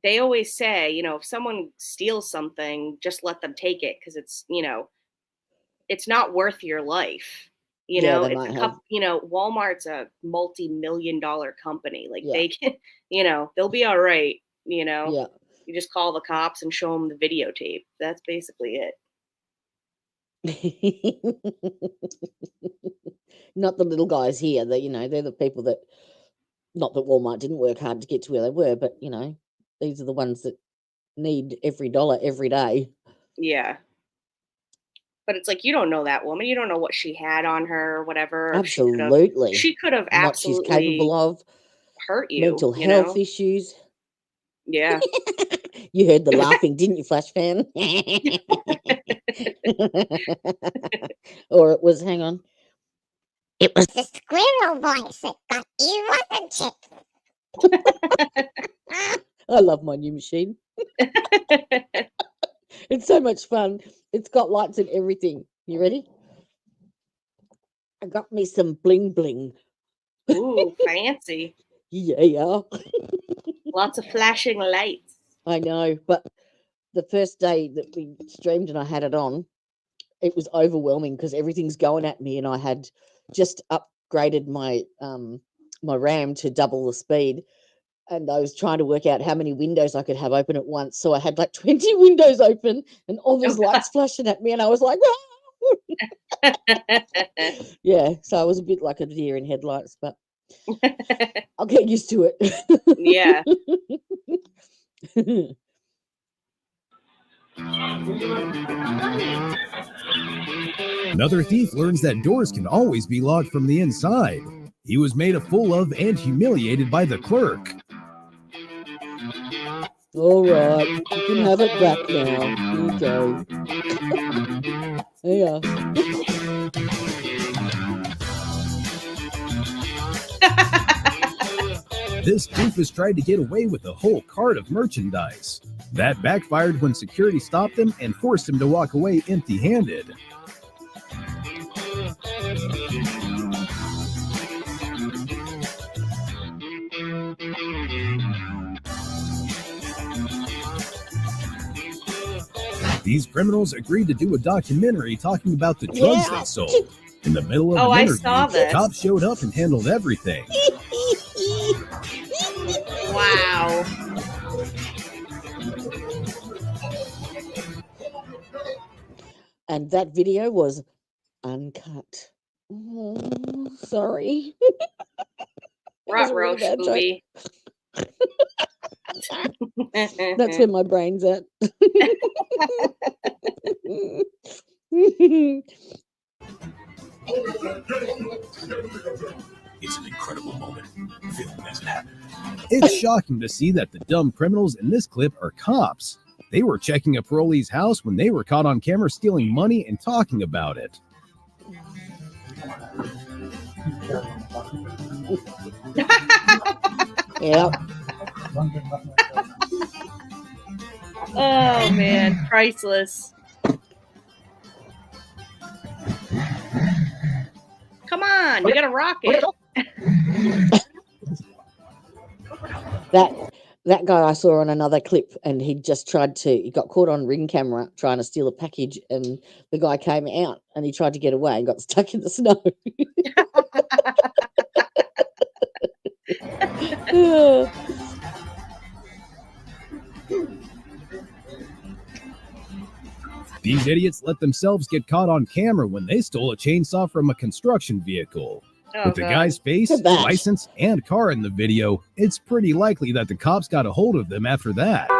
Speaker 6: they always say, you know, if someone steals something, just let them take it because it's, you know, it's not worth your life. You know, it's a you know, Walmart's a multi-million-dollar company. Like they can, you know, they'll be all right. You know.
Speaker 5: Yeah.
Speaker 6: You just call the cops and show them the videotape. That's basically it.
Speaker 5: Not the little guys here. That, you know, they're the people that Not that Walmart didn't work hard to get to where they were, but you know, these are the ones that need every dollar every day.
Speaker 6: Yeah. But it's like you don't know that woman. You don't know what she had on her or whatever. Or
Speaker 5: Absolutely.
Speaker 6: She could have
Speaker 5: And what she's
Speaker 6: absolutely
Speaker 5: capable of.
Speaker 6: hurt you.
Speaker 5: Mental
Speaker 6: you
Speaker 5: health
Speaker 6: know?
Speaker 5: issues.
Speaker 6: Yeah.
Speaker 5: You heard the laughing, didn't you, Flash fan? Or it was, hang on. It was
Speaker 11: The squirrel voice that got you, wasn't it?
Speaker 5: I love my new machine. It's so much fun. It's got lights and everything. You ready? I got me some bling bling.
Speaker 6: Ooh, fancy.
Speaker 5: Yeah.
Speaker 6: Lots of flashing lights.
Speaker 5: I know, but the first day that we streamed and I had it on, it was overwhelming because everything's going at me, and I had just upgraded my my RAM to double the speed, and I was trying to work out how many windows I could have open at once. So I had like 20 windows open and all these lights flashing at me, and I was like, ah! Yeah. So I was a bit like a deer in headlights, but I'll get used to it.
Speaker 6: Yeah.
Speaker 7: Another thief learns that doors can always be locked from the inside. He was made a fool of and humiliated by the clerk.
Speaker 5: All right, you can have it back now. Here you go.
Speaker 7: This doofus tried to get away with a whole cart of merchandise. That backfired when security stopped him and forced him to walk away empty-handed. These criminals agreed to do a documentary talking about the drugs they sold. In the middle of an interview, the cops showed up and handled everything.
Speaker 6: Wow.
Speaker 5: And that video was uncut. Oh, sorry.
Speaker 6: Ruh-roh, Scooby.
Speaker 5: That's where my brain's at.
Speaker 7: It's an incredible moment. Film as it happened. It's shocking to see that the dumb criminals in this clip are cops. They were checking a parolee's house when they were caught on camera stealing money and talking about it.
Speaker 5: Yep.
Speaker 6: Oh man, priceless. Come on, you gotta rock it.
Speaker 5: That guy I saw on another clip, and he got caught on Ring camera trying to steal a package, and the guy came out and he tried to get away and got stuck in the snow.
Speaker 7: These idiots let themselves get caught on camera when they stole a chainsaw from a construction vehicle.
Speaker 6: Oh,
Speaker 7: With the guy's face, license, and car in the video, it's pretty likely that the cops got a hold of them after that.
Speaker 12: They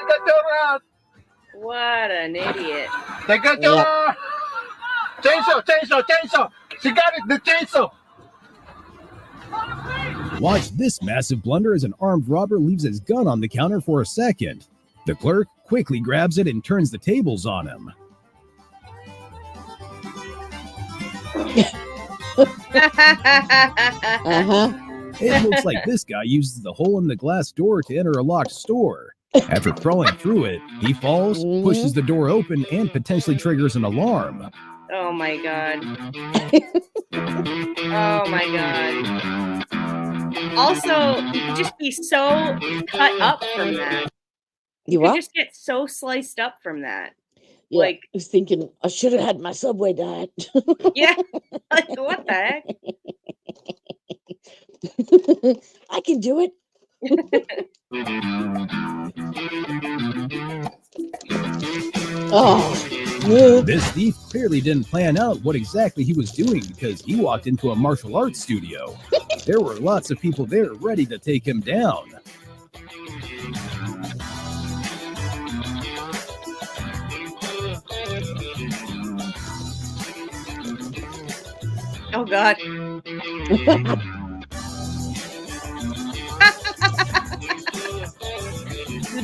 Speaker 12: got the around.
Speaker 6: What an idiot.
Speaker 12: They got the chainsaw. She got it, the chainsaw.
Speaker 7: Watch this massive blunder as an armed robber leaves his gun on the counter for a second. The clerk quickly grabs it and turns the tables on him. It looks like this guy uses the hole in the glass door to enter a locked store. After crawling through it, he falls, pushes the door open, and potentially triggers an alarm.
Speaker 6: Oh my god. Oh my god. Also, you could just be so cut up from that.
Speaker 5: You
Speaker 6: could
Speaker 5: what?
Speaker 6: just get so sliced up from that.
Speaker 5: Yeah,
Speaker 6: Like,
Speaker 5: I was thinking I should have had my Subway diet.
Speaker 6: yeah. Like, what the heck?
Speaker 5: I can do it. Oh,
Speaker 7: This thief clearly didn't plan out what exactly he was doing because he walked into a martial arts studio. There were lots of people there ready to take him down.
Speaker 6: Oh God.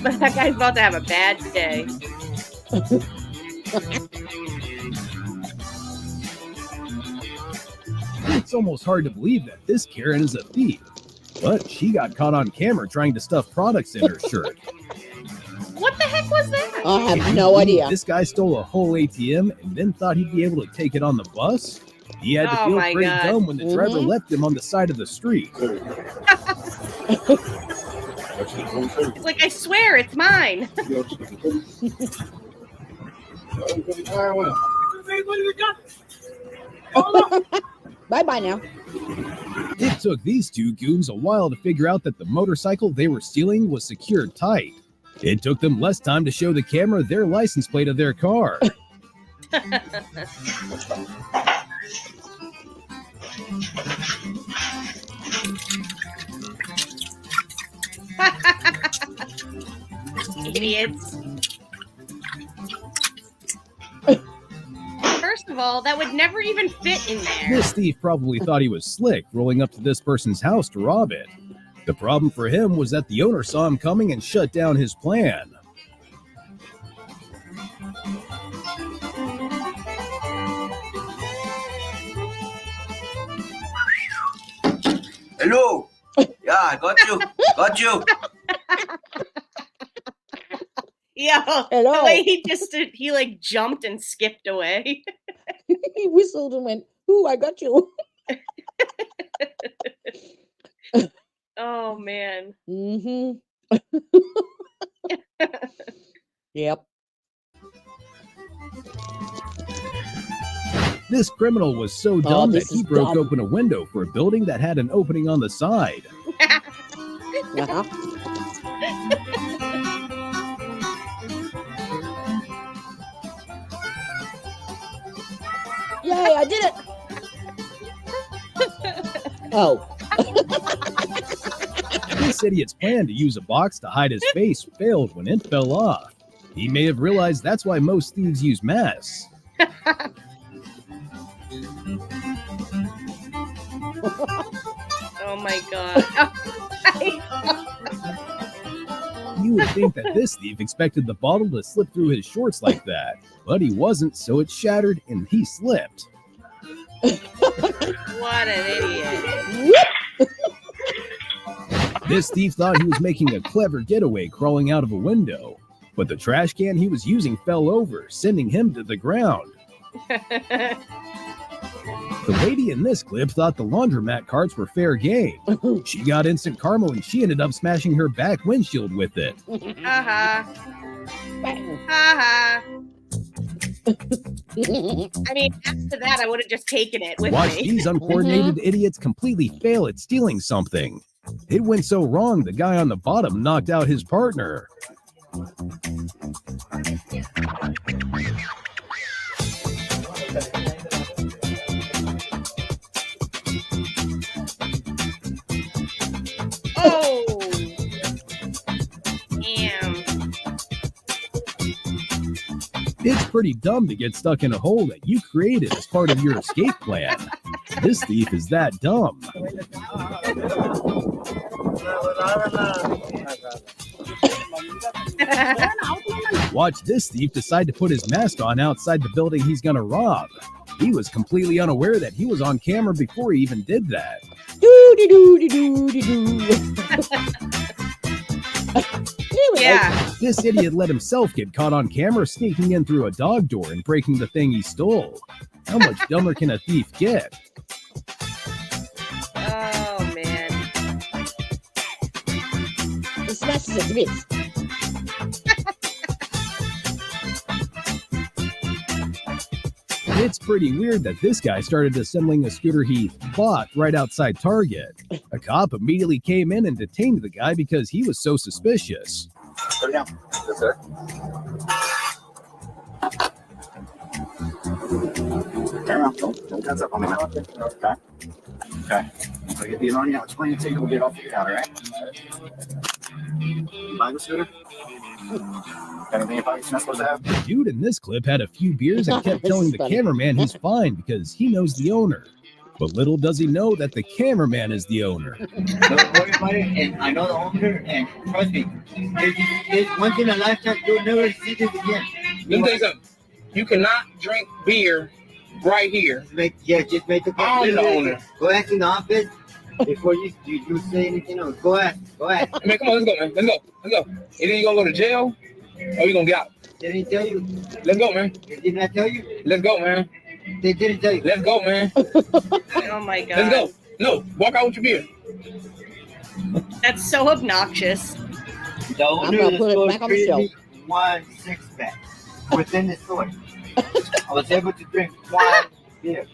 Speaker 6: But that guy's about to have a bad day.
Speaker 7: It's almost hard to believe that this Karen is a thief, but she got caught on camera trying to stuff products in her shirt.
Speaker 6: What the heck was that?
Speaker 5: I have no idea.
Speaker 7: This guy stole a whole ATM and then thought he'd be able to take it on the bus. He had to
Speaker 6: Oh
Speaker 7: feel
Speaker 6: my
Speaker 7: pretty
Speaker 6: God.
Speaker 7: dumb when the driver left him on the side of the street.
Speaker 6: It's like, I swear, it's mine.
Speaker 5: Bye-bye now.
Speaker 7: It took these two goons a while to figure out that the motorcycle they were stealing was secured tight. It took them less time to show the camera their license plate of their car.
Speaker 6: Idiots. First of all, that would never even fit in there.
Speaker 7: This thief probably thought he was slick, rolling up to this person's house to rob it. The problem for him was that the owner saw him coming and shut down his plan.
Speaker 13: Hello. Yeah, I got you. Got you.
Speaker 6: Yeah,
Speaker 5: Hello.
Speaker 6: the way he just did, he like jumped and skipped away.
Speaker 5: He whistled and went, "Ooh, I got you."
Speaker 6: Oh man.
Speaker 5: Mm-hmm. Yep.
Speaker 7: This criminal was so dumb that
Speaker 5: this
Speaker 7: he
Speaker 5: is
Speaker 7: broke
Speaker 5: dumb.
Speaker 7: open a window for a building that had an opening on the side.
Speaker 5: Uh-huh. Yay, I did it. Oh.
Speaker 7: This idiot's plan to use a box to hide his face failed when it fell off. He may have realized that's why most thieves use masks.
Speaker 6: Oh my God.
Speaker 7: You would think that this thief expected the bottle to slip through his shorts like that, but he wasn't, so it shattered and he slipped.
Speaker 6: What an idiot.
Speaker 7: This thief thought he was making a clever getaway crawling out of a window, but the trash can he was using fell over, sending him to the ground. The lady in this clip thought the laundromat carts were fair game. She got instant karma when she ended up smashing her back windshield with it.
Speaker 6: Haha. Haha. I mean, after that, I would have just taken it with
Speaker 7: Watch
Speaker 6: me.
Speaker 7: these uncoordinated idiots completely fail at stealing something. It went so wrong, the guy on the bottom knocked out his partner.
Speaker 6: Oh. Damn.
Speaker 7: It's pretty dumb to get stuck in a hole that you created as part of your escape plan. This thief is that dumb. Watch this thief decide to put his mask on outside the building he's gonna rob. He was completely unaware that he was on camera before he even did that.
Speaker 6: Yeah.
Speaker 7: This idiot let himself get caught on camera sneaking in through a dog door and breaking the thing he stole. How much dumber can a thief get?
Speaker 6: Oh man.
Speaker 5: He smashes it to bits.
Speaker 7: It's pretty weird that this guy started assembling a scooter he bought right outside Target. A cop immediately came in and detained the guy because he was so suspicious.
Speaker 14: Put it down. Yes, sir. Turn around. Don't hands up on me now. Okay. Okay. I'll get these on you. I'll explain it to you. We'll get off the counter, right? Buying the scooter? Anything about you're not supposed to have?
Speaker 7: The dude in this clip had a few beers and kept telling the cameraman he's fine because he knows the owner. But little does he know that the cameraman is the owner.
Speaker 15: Don't worry about it, and I know the owner, and trust me, it's once in a lifetime, you'll never see this again.
Speaker 9: Let me tell you something. You cannot drink beer right here.
Speaker 15: Just make the
Speaker 9: I'm the owner.
Speaker 15: Go ask in the office before you say anything else. Go ask.
Speaker 9: Man, come on, let's go, man. Let's go. Either you gonna go to jail or you gonna get out.
Speaker 15: They didn't tell you.
Speaker 9: Let's go, man.
Speaker 15: They did not tell you.
Speaker 9: Let's go, man.
Speaker 15: They didn't tell you.
Speaker 9: Let's go, man.
Speaker 6: Oh my god.
Speaker 9: Let's go. No, walk out with your beer.
Speaker 6: That's so obnoxious.
Speaker 15: The
Speaker 5: I'm
Speaker 15: owner
Speaker 5: gonna
Speaker 15: of the
Speaker 5: put it
Speaker 15: store
Speaker 5: back on the
Speaker 15: treated
Speaker 5: shelf.
Speaker 15: me 1 6-pack within the store. I was able to drink 1 beer.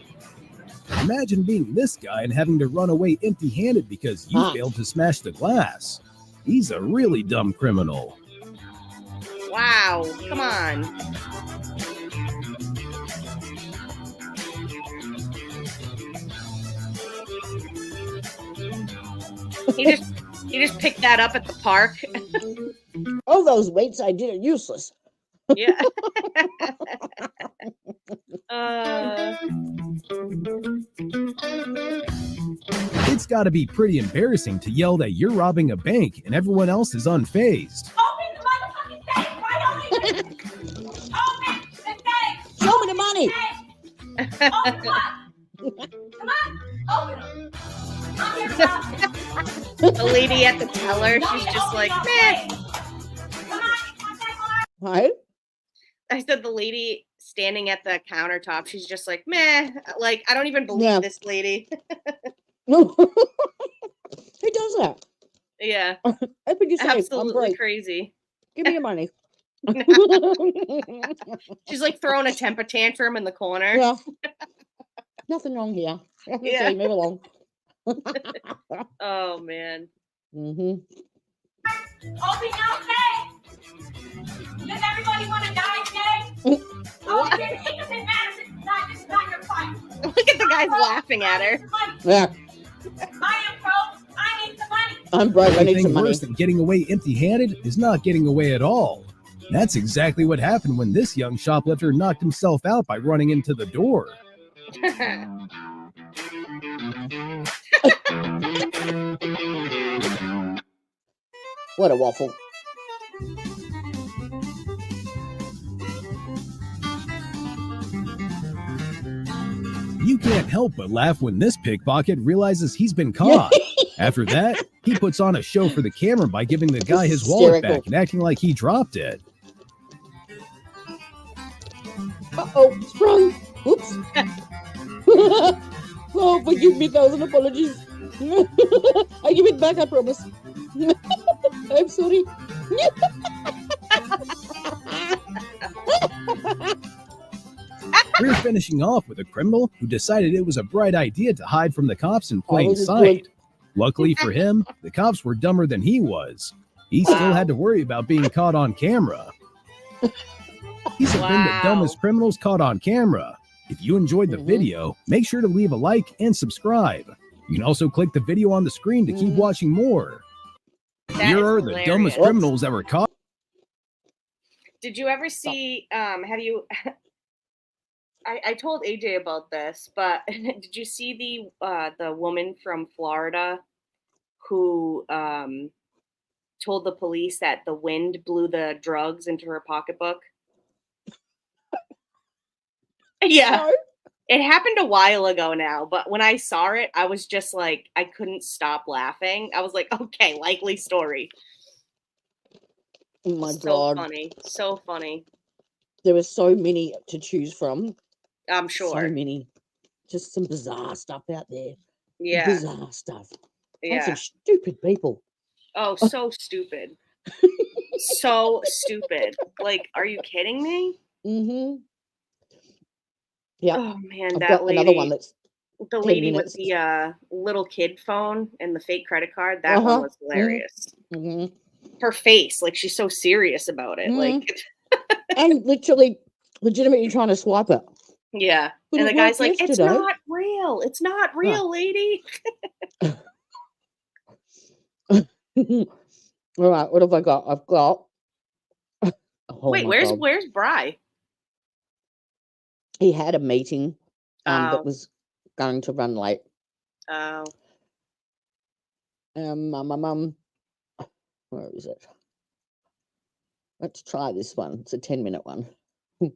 Speaker 7: Imagine being this guy and having to run away empty-handed because you failed to smash the glass. He's a really dumb criminal.
Speaker 6: Wow. Come on. He just picked that up at the park.
Speaker 5: All those weights I did are useless.
Speaker 6: Yeah.
Speaker 7: It's got to be pretty embarrassing to yell that you're robbing a bank and everyone else is unfazed.
Speaker 12: Open the motherfucking safe! Why don't you? Open the safe!
Speaker 5: Show me the money.
Speaker 12: Open what? Come on, open them. I'm here to rob you.
Speaker 6: The lady at the teller, she's just like, meh.
Speaker 5: What?
Speaker 6: I said the lady standing at the countertop, she's just like, meh. Like, I don't even believe this lady.
Speaker 5: No. Who does that?
Speaker 6: Yeah.
Speaker 5: Open your safe. I'm
Speaker 6: Absolutely
Speaker 5: broke.
Speaker 6: crazy.
Speaker 5: Give me your money.
Speaker 6: She's like throwing a temper tantrum in the corner.
Speaker 5: Yeah. Nothing wrong here.
Speaker 6: Yeah.
Speaker 5: Okay, move along.
Speaker 6: Oh man.
Speaker 5: Mm-hmm.
Speaker 12: Open your safe! Does everybody want to die today? Oh, you're innocent, Madison. This is not your fight.
Speaker 6: Look at the guys laughing at her.
Speaker 5: Yeah.
Speaker 12: I am broke. I need some money.
Speaker 5: I'm broke. I need
Speaker 7: Anything
Speaker 5: some money.
Speaker 7: worse than getting away empty-handed is not getting away at all. That's exactly what happened when this young shoplifter knocked himself out by running into the door.
Speaker 5: What a waffle.
Speaker 7: You can't help but laugh when this pickpocket realizes he's been caught. After that, he puts on a show for the camera by giving the guy his wallet back and acting like he dropped it.
Speaker 5: Uh-oh, sprung. Oops. Oh, forgive me, 1,000 apologies. I give it back, I promise. I'm sorry.
Speaker 7: We're finishing off with a criminal who decided it was a bright idea to hide from the cops in plain
Speaker 5: this is
Speaker 7: sight. Luckily for him, the cops were dumber than he was. He still had to worry about being caught on camera. He's been the dumbest criminals caught on camera. If you enjoyed the video, make sure to leave a like and subscribe. You can also click the video on the screen to keep watching more. Here are the dumbest criminals that were caught.
Speaker 6: Did you ever see, have you, I told AJ about this, but did you see the woman from Florida who told the police that the wind blew the drugs into her pocketbook? Yeah. It happened a while ago now, but when I saw it, I was just like, I couldn't stop laughing. I was like, okay, likely story.
Speaker 5: Oh my
Speaker 6: So
Speaker 5: God.
Speaker 6: funny. So funny.
Speaker 5: There were so many to choose from.
Speaker 6: I'm sure.
Speaker 5: So many. Just some bizarre stuff out there.
Speaker 6: Yeah.
Speaker 5: Bizarre stuff.
Speaker 6: Yeah.
Speaker 5: Some stupid people.
Speaker 6: Oh, so stupid. So stupid. Like, are you kidding me?
Speaker 5: Mm-hmm. Yeah.
Speaker 6: Oh man,
Speaker 5: I've
Speaker 6: that
Speaker 5: got
Speaker 6: lady.
Speaker 5: another one that's
Speaker 6: the
Speaker 5: 10
Speaker 6: lady
Speaker 5: minutes.
Speaker 6: with the little kid phone and the fake credit card. That one was hilarious.
Speaker 5: Mm-hmm.
Speaker 6: Her face, like she's so serious about it. Like,
Speaker 5: And legitimately trying to swipe it.
Speaker 6: yeah.
Speaker 5: But
Speaker 6: And
Speaker 5: it
Speaker 6: the guy's
Speaker 5: worked
Speaker 6: like, "It's
Speaker 5: yesterday."
Speaker 6: not real. It's not real, lady."
Speaker 5: All right, what have I got? I've got. Oh
Speaker 6: Wait,
Speaker 5: my
Speaker 6: where's
Speaker 5: God.
Speaker 6: Bry?
Speaker 5: He had a meeting, but
Speaker 6: Oh.
Speaker 5: was going to run late.
Speaker 6: Oh.
Speaker 5: Where is it? Let's try this one. It's a 10-minute one. If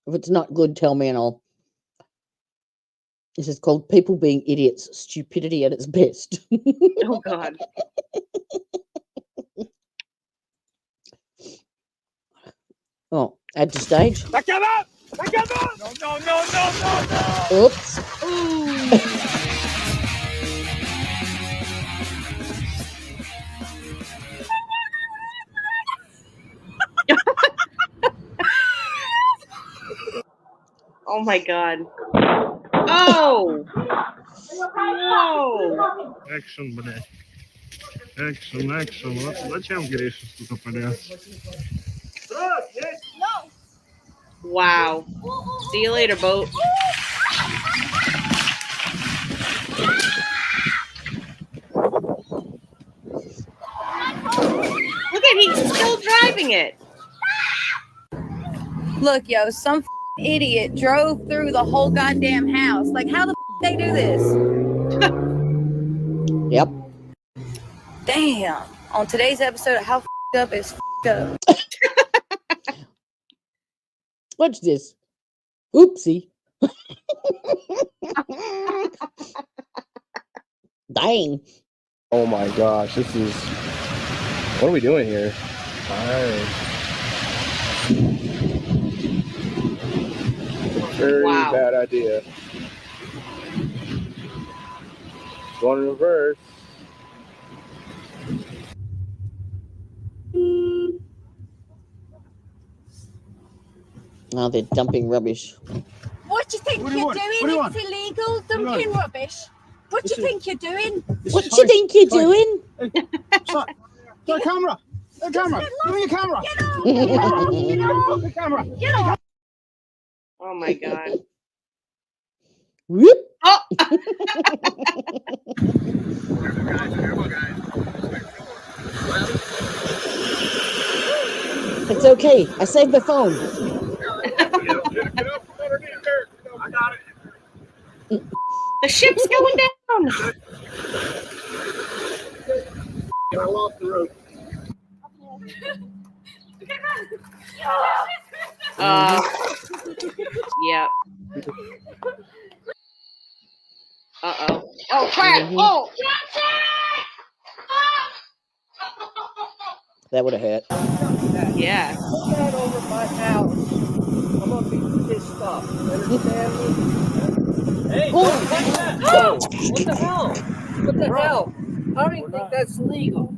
Speaker 5: it's not good, tell me and I'll. This is called People Being Idiots, Stupidity at its Best.
Speaker 6: Oh God.
Speaker 5: Oh, add to stage.
Speaker 12: La cámara! La cámara! No, no, no, no, no, no!
Speaker 5: Oops.
Speaker 6: Oh my God. Oh. Whoa.
Speaker 8: Action, блядь. Action, action. Зачем грешишь, сука, поля?
Speaker 6: Wow. See you later, boat. Look at, he's still driving it.
Speaker 16: Look, yo, some idiot drove through the whole goddamn house. Like, how the they do this?
Speaker 5: Yep.
Speaker 16: Damn. On today's episode of How Up is Up.
Speaker 5: What's this? Oopsie. Dang.
Speaker 17: Oh my gosh, this is. What are we doing here? Very
Speaker 6: Wow.
Speaker 17: bad idea. Going in reverse.
Speaker 5: Now they're dumping rubbish.
Speaker 16: What do you think
Speaker 12: What do you
Speaker 16: you're
Speaker 12: want?
Speaker 16: doing?
Speaker 12: What do you
Speaker 16: It's illegal dumping rubbish. What do you think you're doing?
Speaker 5: What do you think you're doing?
Speaker 12: Stop. The camera! The camera! Give me your camera!
Speaker 16: Get off!
Speaker 12: Get off the camera!
Speaker 16: Get off!
Speaker 6: Oh my God.
Speaker 5: Whoop.
Speaker 6: Oh.
Speaker 5: It's okay. I saved my phone.
Speaker 12: I got it.
Speaker 6: The ship's going down.
Speaker 12: I lost the rope.
Speaker 6: Yep. Uh-oh. Oh, crap. Oh.
Speaker 5: That would have hurt.
Speaker 6: Yeah.
Speaker 15: Put that over my house. I'm gonna be pissed off. Understand me? Hey, don't touch that! Whoa! What the hell? What the hell? How do you think that's legal?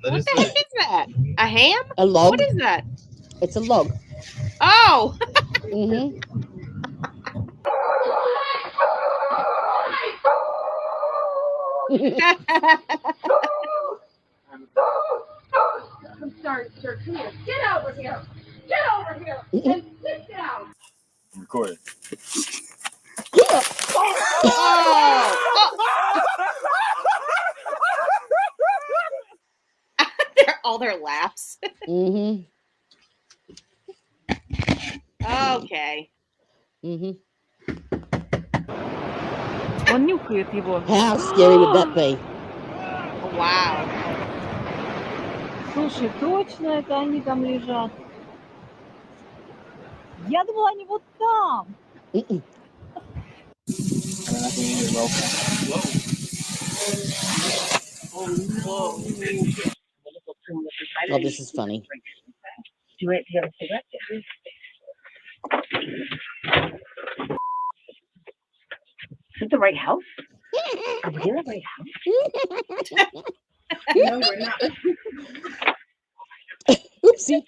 Speaker 6: What the heck is that? A ham?
Speaker 5: A log.
Speaker 6: What is that?
Speaker 5: It's a log.
Speaker 6: Oh.
Speaker 5: Mm-hmm.
Speaker 12: I'm sorry, sir. Come here. Get over here. Get over here. And sit down.
Speaker 14: Recording.
Speaker 6: All their laughs.
Speaker 5: Mm-hmm.
Speaker 6: Okay.
Speaker 5: Mm-hmm.
Speaker 18: Он нюхает его.
Speaker 5: How scary would that be?
Speaker 6: Wow.
Speaker 18: Слушай, точно это они там лежат. Я думала, они вот там.
Speaker 5: Oh, this is funny.
Speaker 18: Do you have a cigarette? Is it the right house? Are we in the right house?
Speaker 12: No, we're not.
Speaker 5: Oopsie.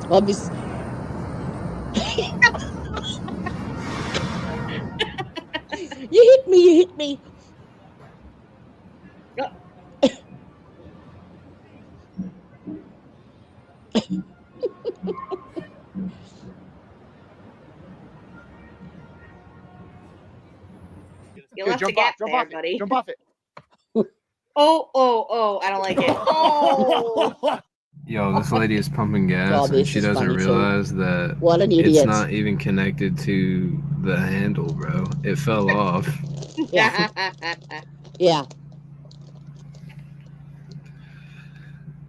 Speaker 5: Well, this. You hit me, you hit me.
Speaker 6: to get
Speaker 17: jump
Speaker 6: there,
Speaker 17: off
Speaker 6: buddy.
Speaker 17: it. Jump off it.
Speaker 6: Oh, I don't like it. Oh.
Speaker 19: Yo, this lady is pumping gas and
Speaker 5: this
Speaker 19: she
Speaker 5: is
Speaker 19: doesn't
Speaker 5: funny too.
Speaker 19: realize that
Speaker 5: What an
Speaker 19: it's
Speaker 5: idiot.
Speaker 19: not even connected to the handle, bro. It fell off.
Speaker 5: Yeah. Yeah.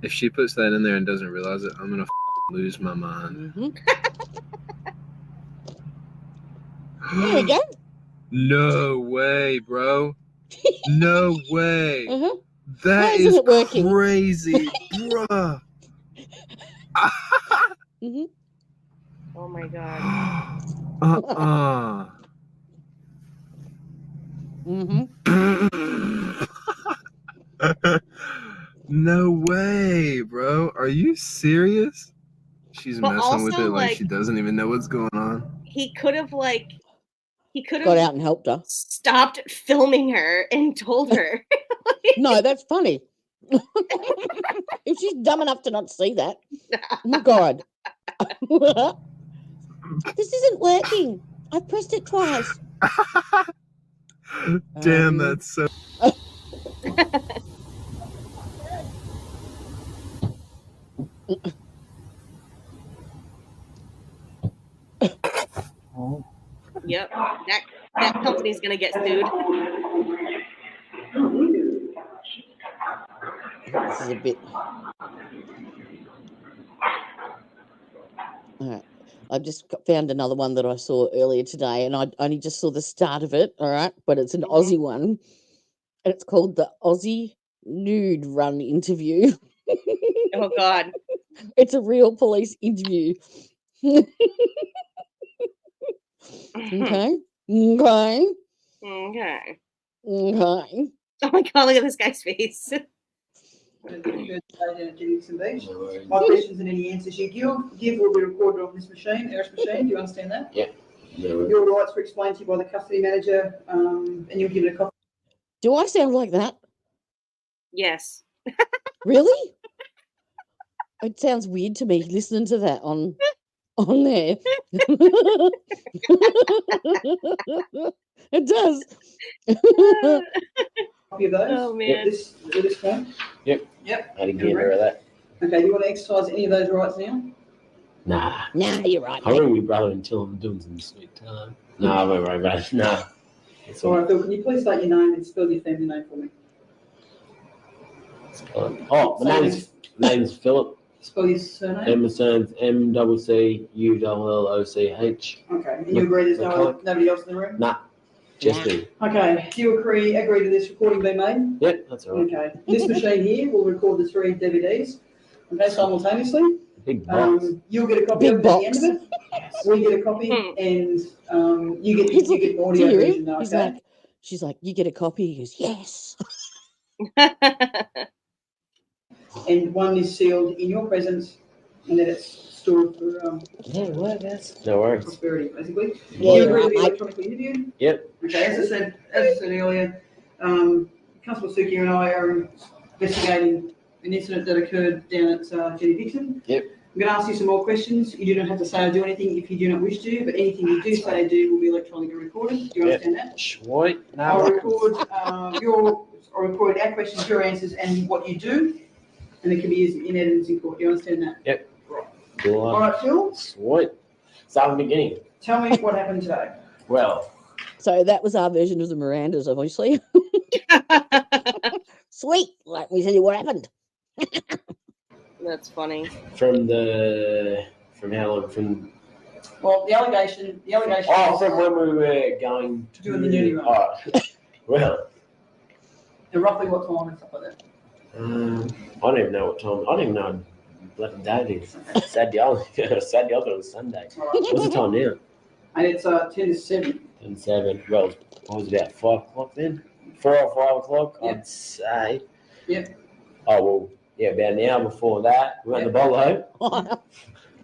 Speaker 19: If she puts that in there and doesn't realize it, I'm gonna lose my mind.
Speaker 5: There we go.
Speaker 19: No way, bro. No way. That
Speaker 5: Why isn't
Speaker 19: is
Speaker 5: it working?
Speaker 19: crazy, bruh.
Speaker 6: Oh my god.
Speaker 19: No way, bro. Are you serious? She's
Speaker 6: But
Speaker 19: messing with
Speaker 6: also,
Speaker 19: it like
Speaker 6: like,
Speaker 19: she doesn't even know what's going on.
Speaker 6: he could have
Speaker 5: Got out and helped her.
Speaker 6: stopped filming her and told her.
Speaker 5: No, that's funny. If she's dumb enough to not see that, oh my god. This isn't working. I pressed it twice.
Speaker 19: Damn, that's so.
Speaker 6: Yep, that company's gonna get sued.
Speaker 5: This is a bit. All right. I've just found another one that I saw earlier today, and I only just saw the start of it. All right, but it's an Aussie one, and it's called the Aussie Nude Run Interview.
Speaker 6: Oh God!
Speaker 5: It's a real police interview. Okay. Okay.
Speaker 6: Okay.
Speaker 5: Okay.
Speaker 6: Oh my God! Look at this guy's face.
Speaker 20: My questions and any answers you give will be recorded on this machine, Eris machine. Do you understand that?
Speaker 21: Yeah.
Speaker 20: Your rights were explained to you by the custody manager, and you'll give it a copy.
Speaker 5: Do I sound like that?
Speaker 6: Yes.
Speaker 5: Really? It sounds weird to me listening to that on there. It does.
Speaker 20: Copy of those.
Speaker 6: Oh man.
Speaker 20: This form.
Speaker 21: Yep.
Speaker 20: Yep.
Speaker 21: How to get rid of that?
Speaker 20: Okay. You want to exercise any of those rights now?
Speaker 21: Nah.
Speaker 5: Nah, you're right.
Speaker 21: I'll ring my brother until I'm doing some sweet time. Nah, I won't worry about it. Nah. It's
Speaker 20: All right, Phil. Can you please state your name and spell your family name for me?
Speaker 21: Oh, my name's Philip.
Speaker 20: Spell your surname.
Speaker 21: And my son's MCCULLOCH.
Speaker 20: Okay. And you agree there's nobody else in the room?
Speaker 21: Nah. Just me.
Speaker 20: Okay. Do you agree to this recording being made?
Speaker 21: Yep, that's all right.
Speaker 20: Okay. This machine here will record the 3 DVDs. Okay, simultaneously.
Speaker 21: Big box.
Speaker 20: You'll get a copy of it at the end of it. We get a copy, and you get an audio version now. Okay.
Speaker 5: She's like, you get a copy. He goes, yes.
Speaker 20: And one is sealed in your presence, and then it's stored for
Speaker 21: yeah, well, that's no worries.
Speaker 20: prosperity, basically.
Speaker 5: Yeah,
Speaker 20: You agree to
Speaker 5: right,
Speaker 20: be
Speaker 5: mate.
Speaker 20: electronically interviewed?
Speaker 21: Yep.
Speaker 20: Okay, as I said earlier, Constable Suki and I are investigating an incident that occurred down at Jenny Dixon.
Speaker 21: Yep.
Speaker 20: I'm going to ask you some more questions. You do not have to say or do anything if you do not wish to, but anything you do say or do will be electronically recorded. Do you understand that?
Speaker 21: Sweet.
Speaker 20: I'll record I'll record our questions, your answers, and what you do, and it can be used in evidence in court. Do you understand that?
Speaker 21: Yep. Cool.
Speaker 20: All right, Phil.
Speaker 21: Sweet. Start from the beginning.
Speaker 20: Tell me what happened today.
Speaker 21: Well.
Speaker 5: So that was our version of the Mirandas, obviously. Sweet. Let me tell you what happened.
Speaker 6: That's funny.
Speaker 21: From how long?
Speaker 20: Well, the allegation.
Speaker 21: Oh, from when we were going to
Speaker 20: doing the nudie run.
Speaker 21: Oh, well.
Speaker 20: And roughly what time and stuff like that.
Speaker 21: I don't even know what time. I don't even know what day it is. Saturday. I thought it was Sunday. What's the time now?
Speaker 20: And it's 10 to 7.
Speaker 21: 10 to 7. Well, it was about 5 o'clock then. 4 or 5 o'clock,
Speaker 20: Yep.
Speaker 21: I'd say.
Speaker 20: Yep.
Speaker 21: Oh, well, yeah, about an hour before that, we went to Bolo.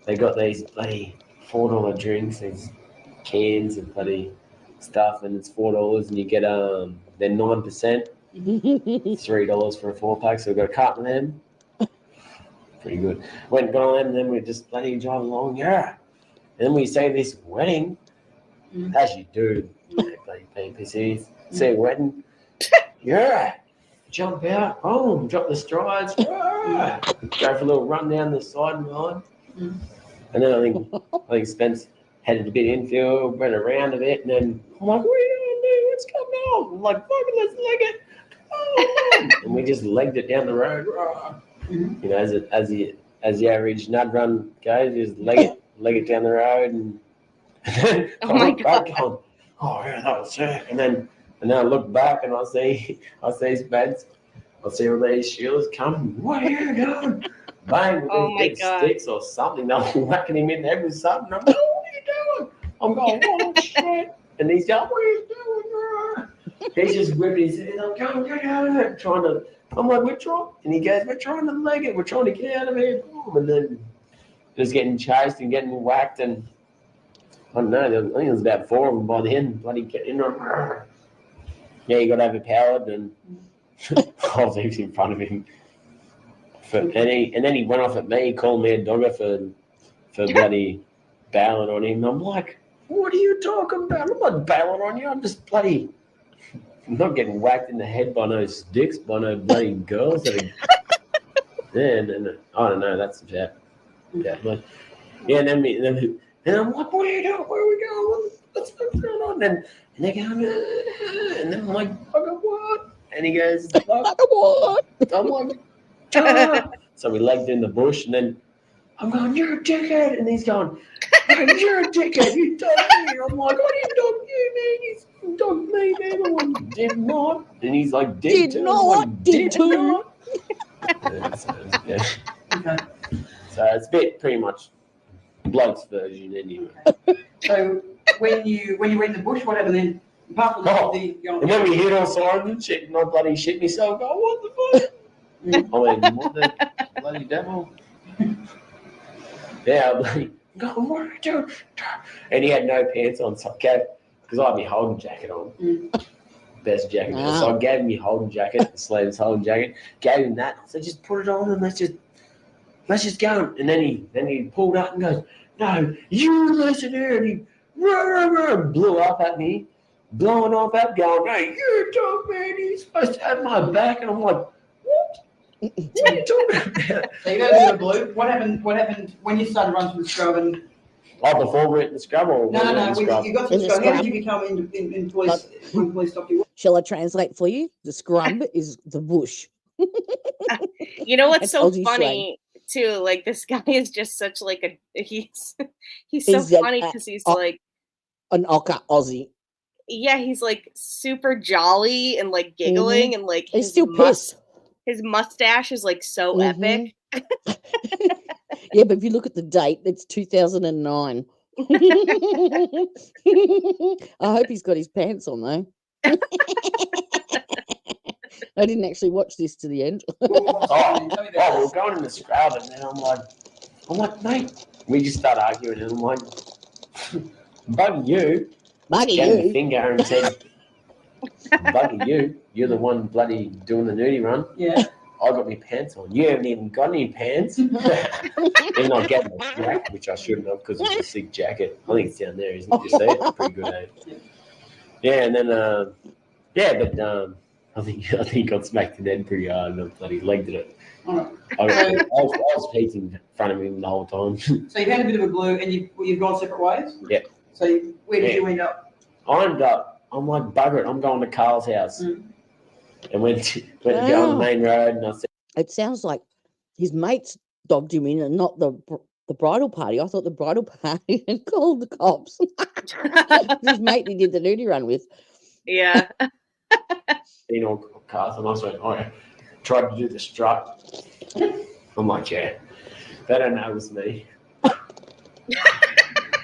Speaker 21: They got these bloody $4 drinks, these cans and bloody stuff, and it's $4, and you get they're 9%. $3 for a 4-pack, so we got a carton of them. Pretty good. Went and got on them, and then we just bloody drive along, yeah. And then we say this wedding, as you do, bloody PPCs. See a wedding. Yeah. Jump out. Boom. Drop the strides. Go for a little run down the side and line. And then I think Spence headed a bit infield, went around a bit, and then I'm like, what are you doing, dude? What's going on? I'm like, fuck it, let's leg it. Oh, and we just legged it down the road. You know, as the average nud run goes, just leg it down the road, and then I look back on, oh yeah, that was sick. And then I look back and I see Spence, I see all these shields coming. Where are you going? Bang with these big sticks or something. They were whacking him in the head with something. I'm like, what are you doing? I'm going, oh shit. And he's going, what are you doing? He's just whipping his head. I'm going, get out of it. I'm like, we're trying. And he goes, we're trying to leg it. We're trying to get out of here. Boom. And then just getting chased and getting whacked. And I don't know. I think there was about 4 of them by the end. Bloody getting there. Yeah, he got overpowered. And I was in front of him. And then he went off at me, called me a dogger for bloody bailing on him. I'm like, what are you talking about? I'm not bailing on you. I'm just bloody not getting whacked in the head by no sticks, by no bloody girls. Yeah, and I don't know. That's about. Yeah, and then I'm like, what are you doing? Where are we going? What's going on? And they're going, and then I'm like, bugger what? And he goes, bugger what? I'm like. So we legged in the bush, and then I'm going, you're a dickhead. And he's going, you're a dickhead. You dogged me. I'm like, I didn't dog you, man. You dogged me, man. I like, did not. And he's like, did not. Like, did not. Yeah. So it's a bit pretty much bloke's version anyway.
Speaker 20: So when you were in the bush, what happened then? Apart from
Speaker 21: and then we hit all sides and shit, and I bloody shit myself. Going, what the fuck? I mean, what the bloody devil? Yeah, I'm like, what are you doing? And he had no pants on, so I gave, because I had my Holden jacket on. Best jacket. Wow. So I gave him my Holden jacket, the sleeveless Holden jacket, gave him that. I said, just put it on and let's just go. And then he pulled up and goes, no, you listen here. And he blew up at me, blowing off at going, hey, you're a dog, man. He's supposed to have my back. And I'm like, what? What are you talking about?
Speaker 20: So you got a bit of blue. What happened when you started running to the scrub? And
Speaker 21: before we went to the scrub, or
Speaker 20: no. When you got to the scrub, how did you become in police? When police stopped you?
Speaker 5: Shall I translate for you? The scrub is the bush.
Speaker 6: You know what's
Speaker 5: That's
Speaker 6: so
Speaker 5: Aussie
Speaker 6: funny too? Like this guy is just such like a he's so funny because he's like
Speaker 5: an Ocker Aussie.
Speaker 6: Yeah, he's like super jolly and like giggling and like
Speaker 5: he's still pissed.
Speaker 6: His mustache is like so epic.
Speaker 5: Yeah, but if you look at the date, it's 2009. I hope he's got his pants on though. I didn't actually watch this to the end.
Speaker 21: We're going in the scrub, and then I'm like, mate, we just start arguing, and I'm like, bugger you. Gave the finger and said, bugger you. You're the one bloody doing the nudie run.
Speaker 20: Yeah.
Speaker 21: I got my pants on. You haven't even got any pants. Then I gave him a jacket, which I shouldn't have because it's a sick jacket. I think it's down there, isn't it? You see it? It's pretty good, eh? Yeah, and then, I think he got smacked in the head pretty hard and I bloody legged it.
Speaker 20: Right.
Speaker 21: I was peeking in front of him the whole time.
Speaker 20: So you've had a bit of a blue and you've gone separate ways?
Speaker 21: Yeah.
Speaker 20: So where did you end up?
Speaker 21: I ended up, I'm like, bugger it, I'm going to Carl's house. And went to go on the main road, and I said,
Speaker 5: it sounds like his mates dogged him in and not the bridal party. I thought the bridal party had called the cops. His mate he did the nudie run with.
Speaker 6: Yeah.
Speaker 21: You know, cars, and I was like, tried to do the strut. I'm like, yeah, they don't know it was me.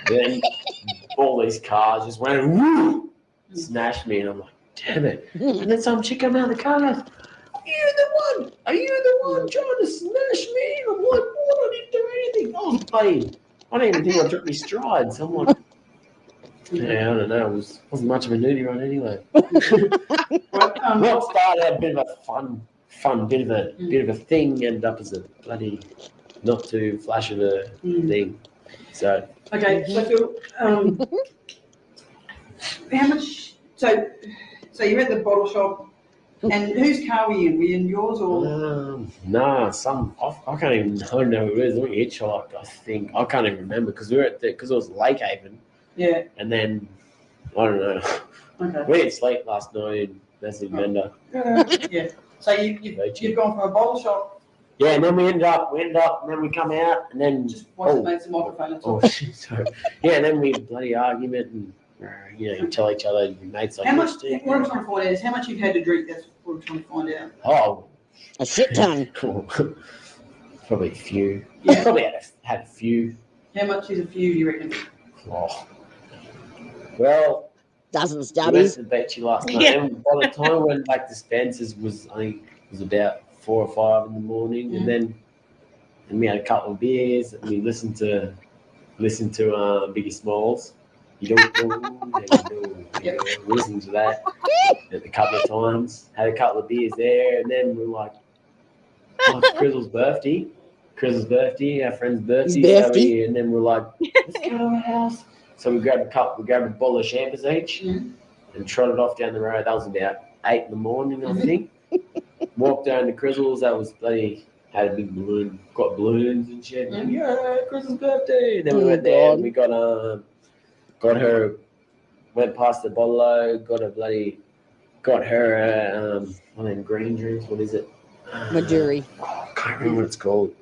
Speaker 21: Then all these cars just went woo, smashed me, and I'm like, damn it. And then some chick come out of the car and goes, Are you the one trying to smash me? I'm like, what? I didn't do anything. I didn't even think I took my strides. I'm like, yeah, I don't know. It wasn't much of a nudie run anyway. What started out a bit of a fun bit of a thing, ended up as a bloody not too flash of a thing. So
Speaker 20: okay, so Phil, how much? So So you're at the bottle shop, and whose car were you in? Were you in yours or?
Speaker 21: Nah, I can't even know who it is. I think hitchhiked. I think I can't even remember because we were at because it was Lake Haven.
Speaker 20: Yeah.
Speaker 21: And then I don't know.
Speaker 20: Okay.
Speaker 21: We didn't sleep last night. That's the vendor.
Speaker 20: Yeah. So you've gone from a bottle shop.
Speaker 21: Yeah, and then we ended up, and then we come out, and then
Speaker 20: Once it makes the microphone. That's all.
Speaker 21: shit, sorry. Yeah, and then we bloody argument, and you tell each other your mates like
Speaker 20: How much?
Speaker 21: this.
Speaker 20: What I'm trying to find out is how much you've had to drink. That's what I'm trying to find out.
Speaker 21: Oh,
Speaker 5: a shit ton.
Speaker 21: Probably a few.
Speaker 20: Yeah.
Speaker 21: Probably had a few.
Speaker 20: How much is a few? You reckon?
Speaker 21: Oh. Well,
Speaker 5: dozens,
Speaker 21: we went
Speaker 5: dubbies.
Speaker 21: to the beach last night,
Speaker 5: Yeah.
Speaker 21: and by the time we went back to Spencer's I think it was about 4 or 5 in the morning, and then we had a couple of beers, and we listened to Biggie Smalls. You don't listen to that a couple of times. Had a couple of beers there, and then we're like, oh, it's Crizzle's birthday. Our friend's birthday. And then we're like, let's go to our house. So we grabbed a bottle of champers each and trotted off down the road. That was about 8 in the morning, I think. Walked down to Crizzle's. That was bloody, had a big balloon, got balloons and shit. And yeah, Crizzle's birthday. And then we went there and we got her, went past the bottle, got her one of them green drinks. What is it?
Speaker 5: Maduri.
Speaker 21: I can't remember what it's called.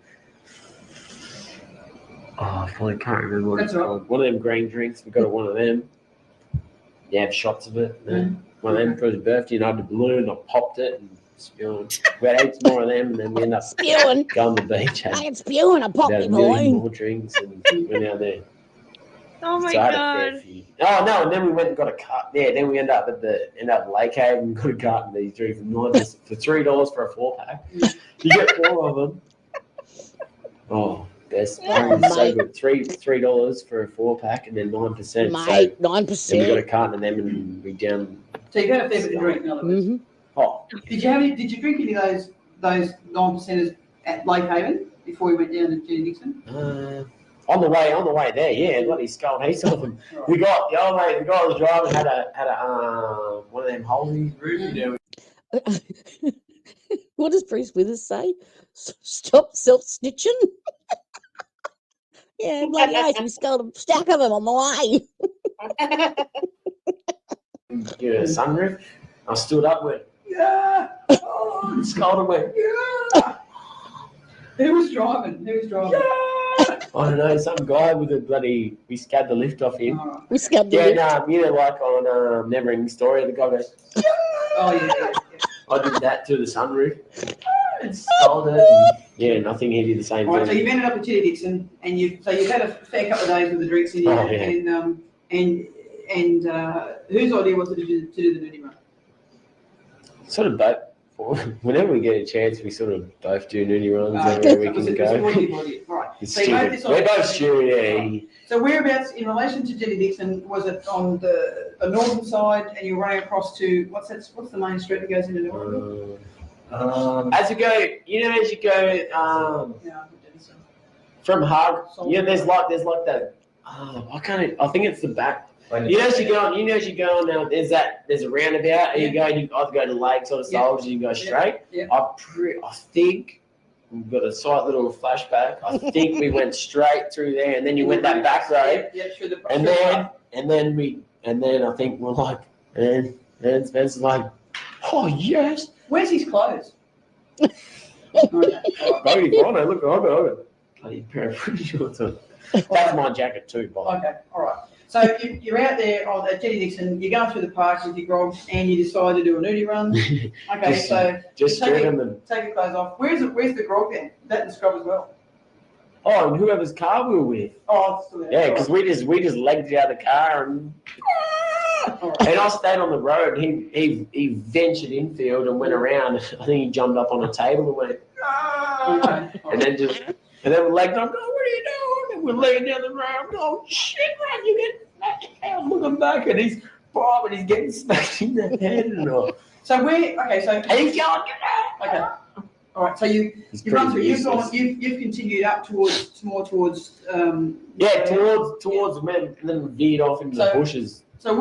Speaker 21: Oh, I can't remember what it's called. One of them green drinks. We got her one of them. Yeah, have shots of it. One of them for his birthday, and I had the balloon. I popped it and spewing. We had 8 more of them, and then we ended up
Speaker 5: spewing.
Speaker 21: Going to the beach.
Speaker 5: I ain't spewing. I popped
Speaker 21: Had
Speaker 5: me
Speaker 21: a million
Speaker 5: boy.
Speaker 21: more drinks and went out there.
Speaker 6: Oh my
Speaker 21: So I had a
Speaker 6: god.
Speaker 21: fair few. Oh no! And then we went and got a cart. Yeah, then we ended up at Lake Haven and got a carton of these drinks for $3 for a 4-pack. You get 4 of them. Oh, best.
Speaker 5: Oh,
Speaker 21: So
Speaker 5: mate.
Speaker 21: good. $3 for a 4-pack and then 9%.
Speaker 5: Mate,
Speaker 21: so
Speaker 5: 9%.
Speaker 21: Then we got a carton of them and we down.
Speaker 20: So you've had a fair bit of drink, in other words.
Speaker 21: Oh,
Speaker 20: Did you drink any of those 9%ers at Lake Haven before you went down to Jenny Dixon?
Speaker 21: on the way there, yeah, bloody skull heaps of them. We got the old mate, the guy who was driving had a one of them holes in his roof. You know.
Speaker 5: What does Bruce Withers say? Stop self-snitching. Yeah, bloody oath, we sculled a stack of them on the way.
Speaker 21: Get a sunroof. I stood up with oh, scolded and went, yeah.
Speaker 20: Who was driving? Yeah.
Speaker 21: I don't know, some guy with a bloody, we scabbed the lift off him.
Speaker 5: We scabbed the lift.
Speaker 21: Yeah, you know, like on Never Ending Story, the guy goes,
Speaker 20: Oh, yeah.
Speaker 21: I did that to the sunroof and scolded it. And, nothing, he did the same
Speaker 20: All right, so
Speaker 21: thing.
Speaker 20: you've ended up at Jenny Dixon, and you've had a fair couple of days with the drinks in you, and whose idea was it to do the nudie run?
Speaker 21: Sort of both. Whenever we get a chance, we sort of both do nudie runs everywhere we can go.
Speaker 20: Right.
Speaker 21: It's
Speaker 20: So you made
Speaker 21: stupid.
Speaker 20: this
Speaker 21: We're
Speaker 20: on-
Speaker 21: both stupid, yeah.
Speaker 20: So whereabouts in relation to Jenny Dixon was it on the northern side, and you're running across to what's the main street that goes into Northern?
Speaker 21: As you go, from Hug, there's like that. I think it's the back. As you go on, there's a roundabout, and you either go to Lakes or the Soldiers, you go straight.
Speaker 20: Yeah.
Speaker 21: I think we've got a slight little flashback. I think we went straight through there, and then you went that back road, and then I think we're like, and Spencer's like, oh yes.
Speaker 20: Where's his clothes?
Speaker 21: Look, I got bloody pair of pretty shorts on. That's my jacket too, by
Speaker 20: Okay, all right. So you're out there at Jenny Dixon, you're going through the park with your grog, and you decide to do a nudie run. Okay,
Speaker 21: just
Speaker 20: take
Speaker 21: get 'em and
Speaker 20: your clothes off. Where's the grog then? That in the scrub as well.
Speaker 21: oh, and whoever's car we were with.
Speaker 20: Oh, it's still there.
Speaker 21: Yeah, because we just legged it out of the car and I stayed on the road. He ventured infield and went around. I think he jumped up on a table and went, and then we're legged up. What are you doing? And we're laying down the road. I'm going, shit, man, you get smacked. I'm looking back and he's getting smacked in the head and all.
Speaker 20: So he's going, get out. Okay. All right, so you run through. You've continued up towards towards
Speaker 21: and then veered off into the bushes.
Speaker 20: So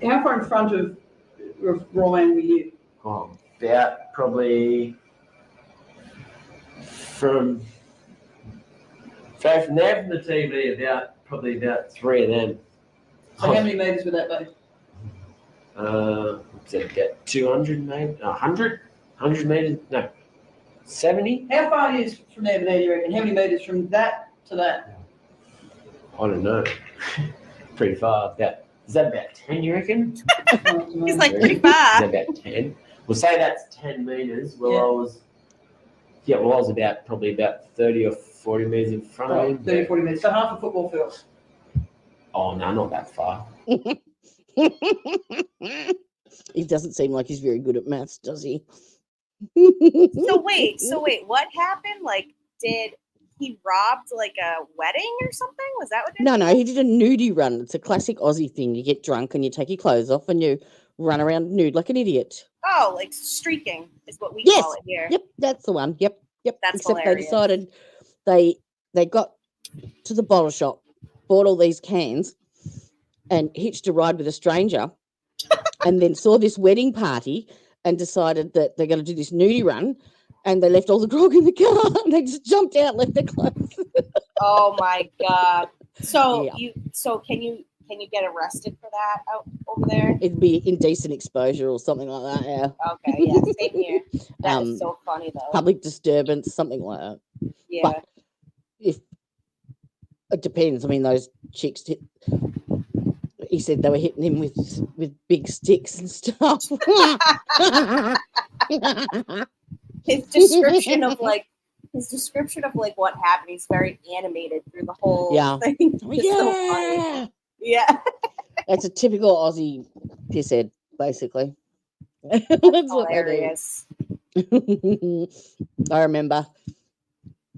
Speaker 20: How far in front of Rowan were you?
Speaker 21: Oh, about probably from there from the TV, about 3 of them.
Speaker 20: So how many metres would that be?
Speaker 21: What's it, about 200 maybe? 100 metres? No, 70?
Speaker 20: How far is from there to there, do you reckon? How many metres from that to that?
Speaker 21: I don't know. Pretty far. Is that about 10, you reckon?
Speaker 6: He's like, pretty
Speaker 21: Is
Speaker 6: far.
Speaker 21: that about 10? We'll say that's 10 metres. Well, I was probably about 30 or 40 metres in front of him.
Speaker 20: 30, 40 metres. So half a football field.
Speaker 21: Oh, no, not that far.
Speaker 5: He doesn't seem like he's very good at maths, does he?
Speaker 6: So wait, what happened? Like, did he robbed like a wedding or something? Was that what it
Speaker 5: No, he did a nudie run. It's a classic Aussie thing. You get drunk and you take your clothes off and you run around nude like an idiot.
Speaker 6: Oh, like streaking is what we
Speaker 5: Yes.
Speaker 6: call it here.
Speaker 5: Yep, that's the one. Yep.
Speaker 6: That's
Speaker 5: Except
Speaker 6: hilarious.
Speaker 5: they decided they got to the bottle shop, bought all these cans, and hitched a ride with a stranger, and then saw this wedding party and decided that they're going to do this nudie run, and they left all the grog in the car and they just jumped out, left their clothes.
Speaker 6: Oh my god! So
Speaker 5: Yeah.
Speaker 6: can you get arrested for that out over there?
Speaker 5: It'd be indecent exposure or something like that. Yeah.
Speaker 6: Okay, yeah, same here. That is so funny though.
Speaker 5: Public disturbance, something like that.
Speaker 6: Yeah.
Speaker 5: But if it depends, I mean, those chicks. He said they were hitting him with big sticks and stuff.
Speaker 6: His description of what happened, he's very animated through the whole thing. It's so funny. Yeah.
Speaker 5: That's a typical Aussie pisshead, basically. That's what they do.
Speaker 6: Hilarious.
Speaker 5: I remember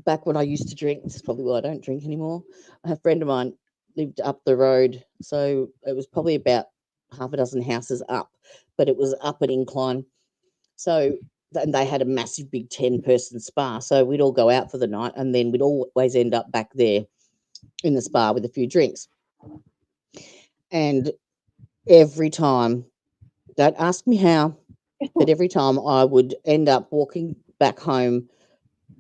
Speaker 5: back when I used to drink, this is probably why I don't drink anymore. A friend of mine lived up the road, so it was probably about half a dozen houses up, but it was up an incline. So, and they had a massive big 10-person spa, so we'd all go out for the night and then we'd always end up back there in the spa with a few drinks. And every time, don't ask me how, but every time I would end up walking back home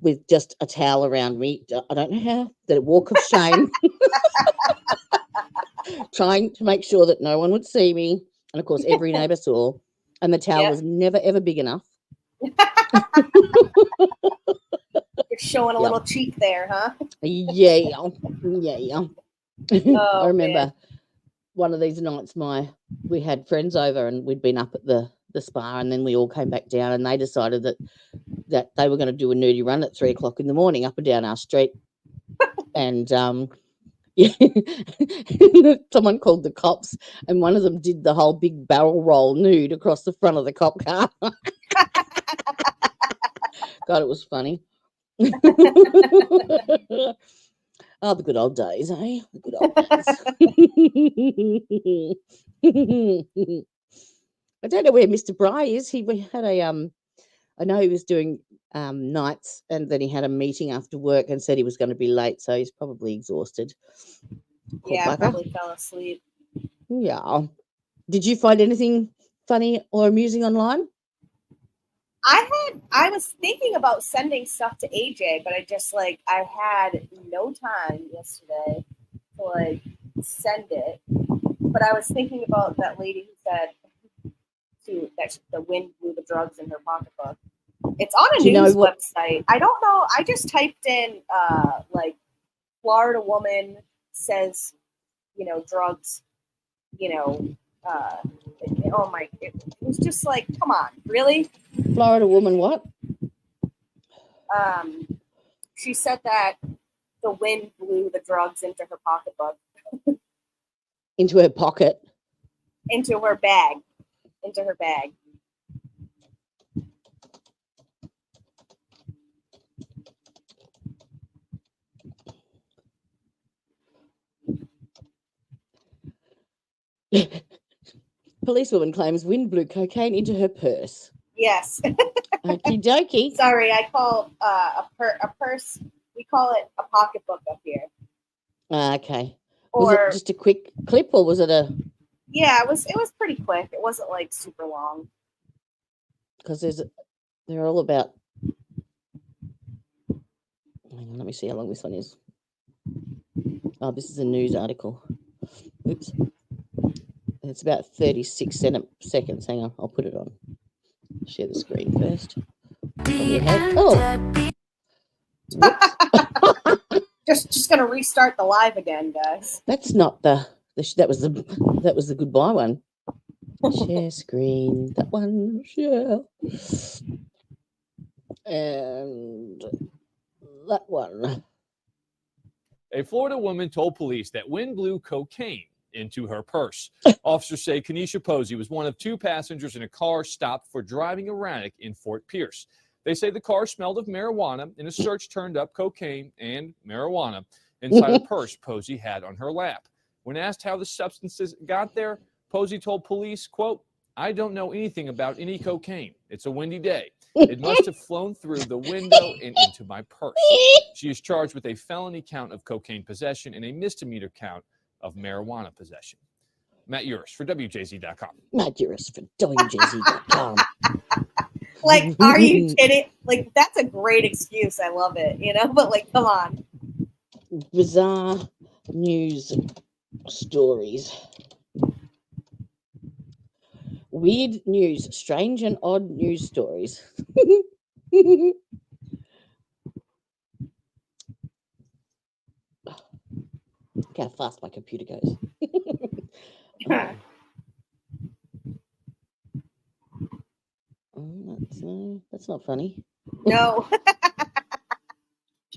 Speaker 5: with just a towel around me. I don't know how, that walk of shame, trying to make sure that no one would see me. And of course, every neighbour saw, and the towel was never, ever big enough.
Speaker 6: You're showing a little cheek there, huh?
Speaker 5: Yeah. I remember
Speaker 6: man.
Speaker 5: one of these nights we had friends over and we'd been up at the spa, and then we all came back down and they decided that they were going to do a nudie run at 3 o'clock in the morning up and down our street. And someone called the cops, and one of them did the whole big barrel roll nude across the front of the cop car. God, it was funny. Oh, the good old days, eh? The good old days. I don't know where Mr. Bry is. We had I know he was doing nights, and then he had a meeting after work and said he was going to be late, so he's probably exhausted. Poor
Speaker 6: Yeah,
Speaker 5: bugger.
Speaker 6: probably fell asleep.
Speaker 5: Yeah. Did you find anything funny or amusing online?
Speaker 6: I was thinking about sending stuff to AJ, but I had no time yesterday to send it. But I was thinking about that lady who said that the wind blew the drugs in her pocketbook. It's on a news website. I don't know. I just typed in Florida woman says, drugs, oh my, it was just like, come on, really?
Speaker 5: Florida woman what?
Speaker 6: She said that the wind blew the drugs into her pocketbook.
Speaker 5: Into her pocket?
Speaker 6: Into her bag. Into her bag.
Speaker 5: Policewoman claims wind blew cocaine into her purse.
Speaker 6: Yes.
Speaker 5: Okie dokie.
Speaker 6: Sorry, I call a purse. We call it a pocketbook up here.
Speaker 5: Okay. Was it just a quick clip, or was it a
Speaker 6: Yeah, it was pretty quick. It wasn't like super long.
Speaker 5: Because they're all about. Hang on, let me see how long this one is. Oh, this is a news article. Oops. It's about 36 seconds. Hang on, I'll put it on. Share the screen first. Oh.
Speaker 6: Just gonna restart the live again, guys.
Speaker 5: That's not that was the goodbye one. Share screen. That one. Share. And that one.
Speaker 1: A Florida woman told police that wind blew cocaine into her purse. Officers say Kenesha Posey was one of 2 passengers in a car stopped for driving erratic in Fort Pierce. They say the car smelled of marijuana, and a search turned up cocaine and marijuana inside a purse Posey had on her lap. When asked how the substances got there, Posey told police, quote, "I don't know anything about any cocaine. It's a windy day. It must have flown through the window and into my purse." She is charged with a felony count of cocaine possession and a misdemeanor count of marijuana possession. Matt Uris for WJZ.com.
Speaker 5: Matt Uris for WJZ.com.
Speaker 6: Like, are you kidding? Like, that's a great excuse. I love it, but like, come on.
Speaker 5: Bizarre news stories. Weird news, strange and odd news stories. Look how fast my computer goes. That's not funny.
Speaker 6: No.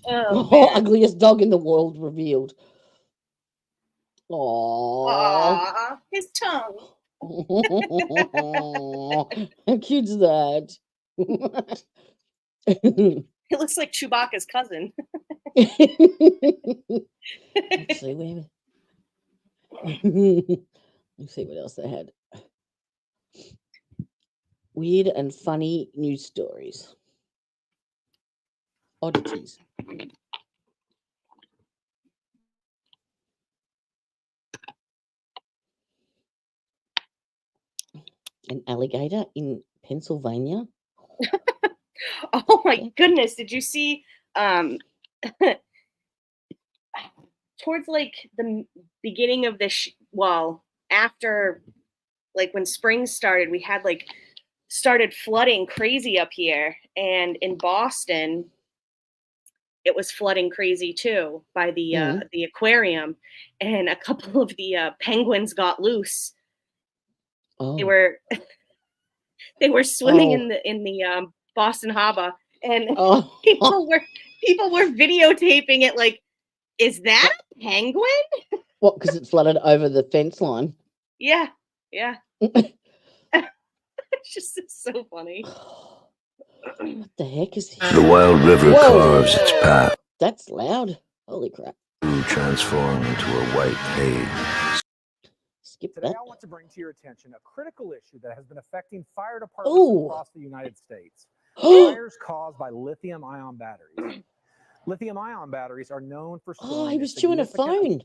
Speaker 5: Ugliest dog in the world revealed. Aww.
Speaker 6: His tongue.
Speaker 5: How cute's that?
Speaker 6: It looks like Chewbacca's cousin.
Speaker 5: Let's see, let's see what else they had. Weird and funny news stories. Oddities. An alligator in Pennsylvania.
Speaker 6: Oh my goodness. Did you see towards like the beginning of this after like when spring started, we had like started flooding crazy up here, and in Boston it was flooding crazy too by the aquarium, and a couple of the penguins got loose. They were swimming in the Boston Harbor, and people were videotaping it. Like, is that a penguin?
Speaker 5: What? Because it flooded over the fence line.
Speaker 6: Yeah. It's so funny.
Speaker 5: What the heck is this?
Speaker 22: The wild river carves its path.
Speaker 5: That's loud. Holy crap.
Speaker 22: Transform into a white haze.
Speaker 5: Skip
Speaker 23: Today,
Speaker 5: that.
Speaker 23: I want to bring to your attention a critical issue that has been affecting fire departments across the United States. Fires caused by lithium-ion batteries. Lithium-ion batteries are known for storing
Speaker 5: He was chewing a phone.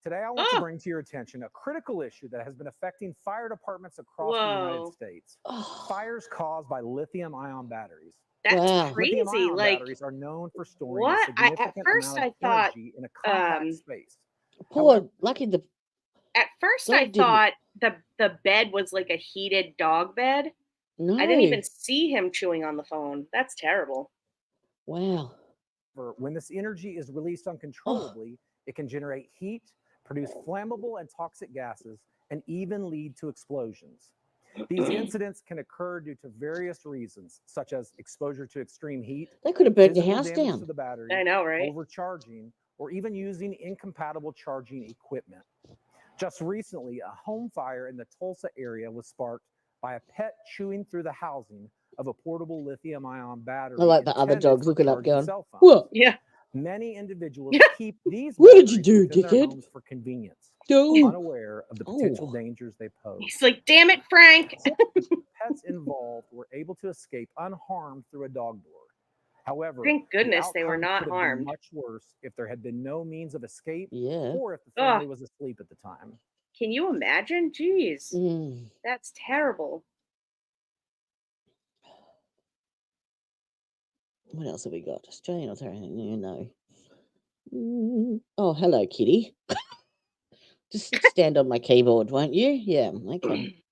Speaker 23: Today, I want to bring to your attention a critical issue that has been affecting fire departments across the United States. Fires caused by lithium-ion batteries.
Speaker 6: That's crazy.
Speaker 23: Lithium-ion
Speaker 6: Like,
Speaker 23: batteries are known for storing
Speaker 6: what?
Speaker 23: a significant
Speaker 6: At first
Speaker 23: amount of
Speaker 6: I thought,
Speaker 23: energy in a compact space.
Speaker 5: Poor Lucky the.
Speaker 6: At first,
Speaker 5: Dog
Speaker 6: I
Speaker 5: didn't-
Speaker 6: thought the bed was like a heated dog bed.
Speaker 5: No.
Speaker 6: I didn't even see him chewing on the phone. That's terrible.
Speaker 5: Wow.
Speaker 23: When this energy is released uncontrollably, it can generate heat, produce flammable and toxic gases, and even lead to explosions. These incidents can occur due to various reasons, such as exposure to extreme heat.
Speaker 5: They could have burned your
Speaker 23: physical
Speaker 5: house
Speaker 23: damage
Speaker 5: down.
Speaker 23: to the battery,
Speaker 6: I know, right?
Speaker 23: overcharging, or even using incompatible charging equipment. Just recently, a home fire in the Tulsa area was sparked by a pet chewing through the housing of a portable lithium-ion battery.
Speaker 5: I like the other
Speaker 23: intended
Speaker 5: dogs
Speaker 23: for
Speaker 5: looking up
Speaker 23: charging
Speaker 5: going,
Speaker 23: cell phones.
Speaker 5: "What?
Speaker 6: Yeah.
Speaker 23: Many individuals keep these
Speaker 5: What did you
Speaker 23: batteries
Speaker 5: do,
Speaker 23: within their
Speaker 5: dickhead?
Speaker 23: homes for convenience,
Speaker 5: No.
Speaker 23: unaware of the potential dangers they pose.
Speaker 6: He's like, damn it, Frank.
Speaker 23: Pets involved were able to escape unharmed through a dog door. However,
Speaker 6: Thank
Speaker 23: the
Speaker 6: goodness they were
Speaker 23: outcome
Speaker 6: not
Speaker 23: could have been
Speaker 6: harmed.
Speaker 23: much worse if there had been no means of escape
Speaker 5: Yeah.
Speaker 23: or if the family was asleep at the time.
Speaker 6: Can you imagine? Jeez,
Speaker 5: Mm.
Speaker 6: that's terrible.
Speaker 5: What else have we got? Australian Authority, you know. Oh, hello, kitty. Just stand on my keyboard, won't you? Yeah, okay.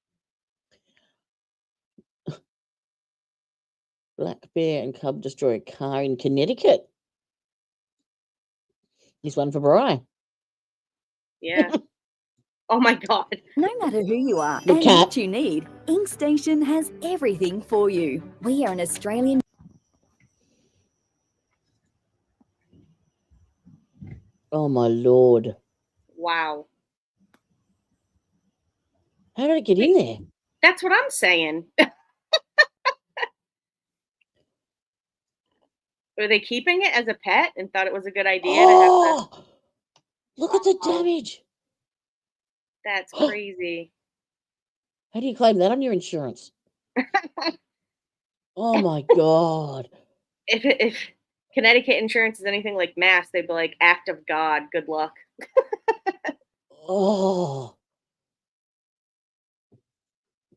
Speaker 5: Black bear and cub destroy a car in Connecticut. Here's one for Bry.
Speaker 6: Yeah. Oh my God.
Speaker 2: No matter who you are
Speaker 5: The
Speaker 2: and
Speaker 5: cat.
Speaker 2: what you need, InkStation has everything for you. We are an Australian.
Speaker 5: Oh my lord.
Speaker 6: Wow.
Speaker 5: How did it get in there?
Speaker 6: That's what I'm saying. Were they keeping it as a pet and thought it was a good idea to have
Speaker 5: Oh, look at the damage.
Speaker 6: That's crazy.
Speaker 5: How do you claim that on your insurance? Oh my god.
Speaker 6: If Connecticut insurance is anything like Mass, they'd be like, act of God, good luck.
Speaker 5: Oh.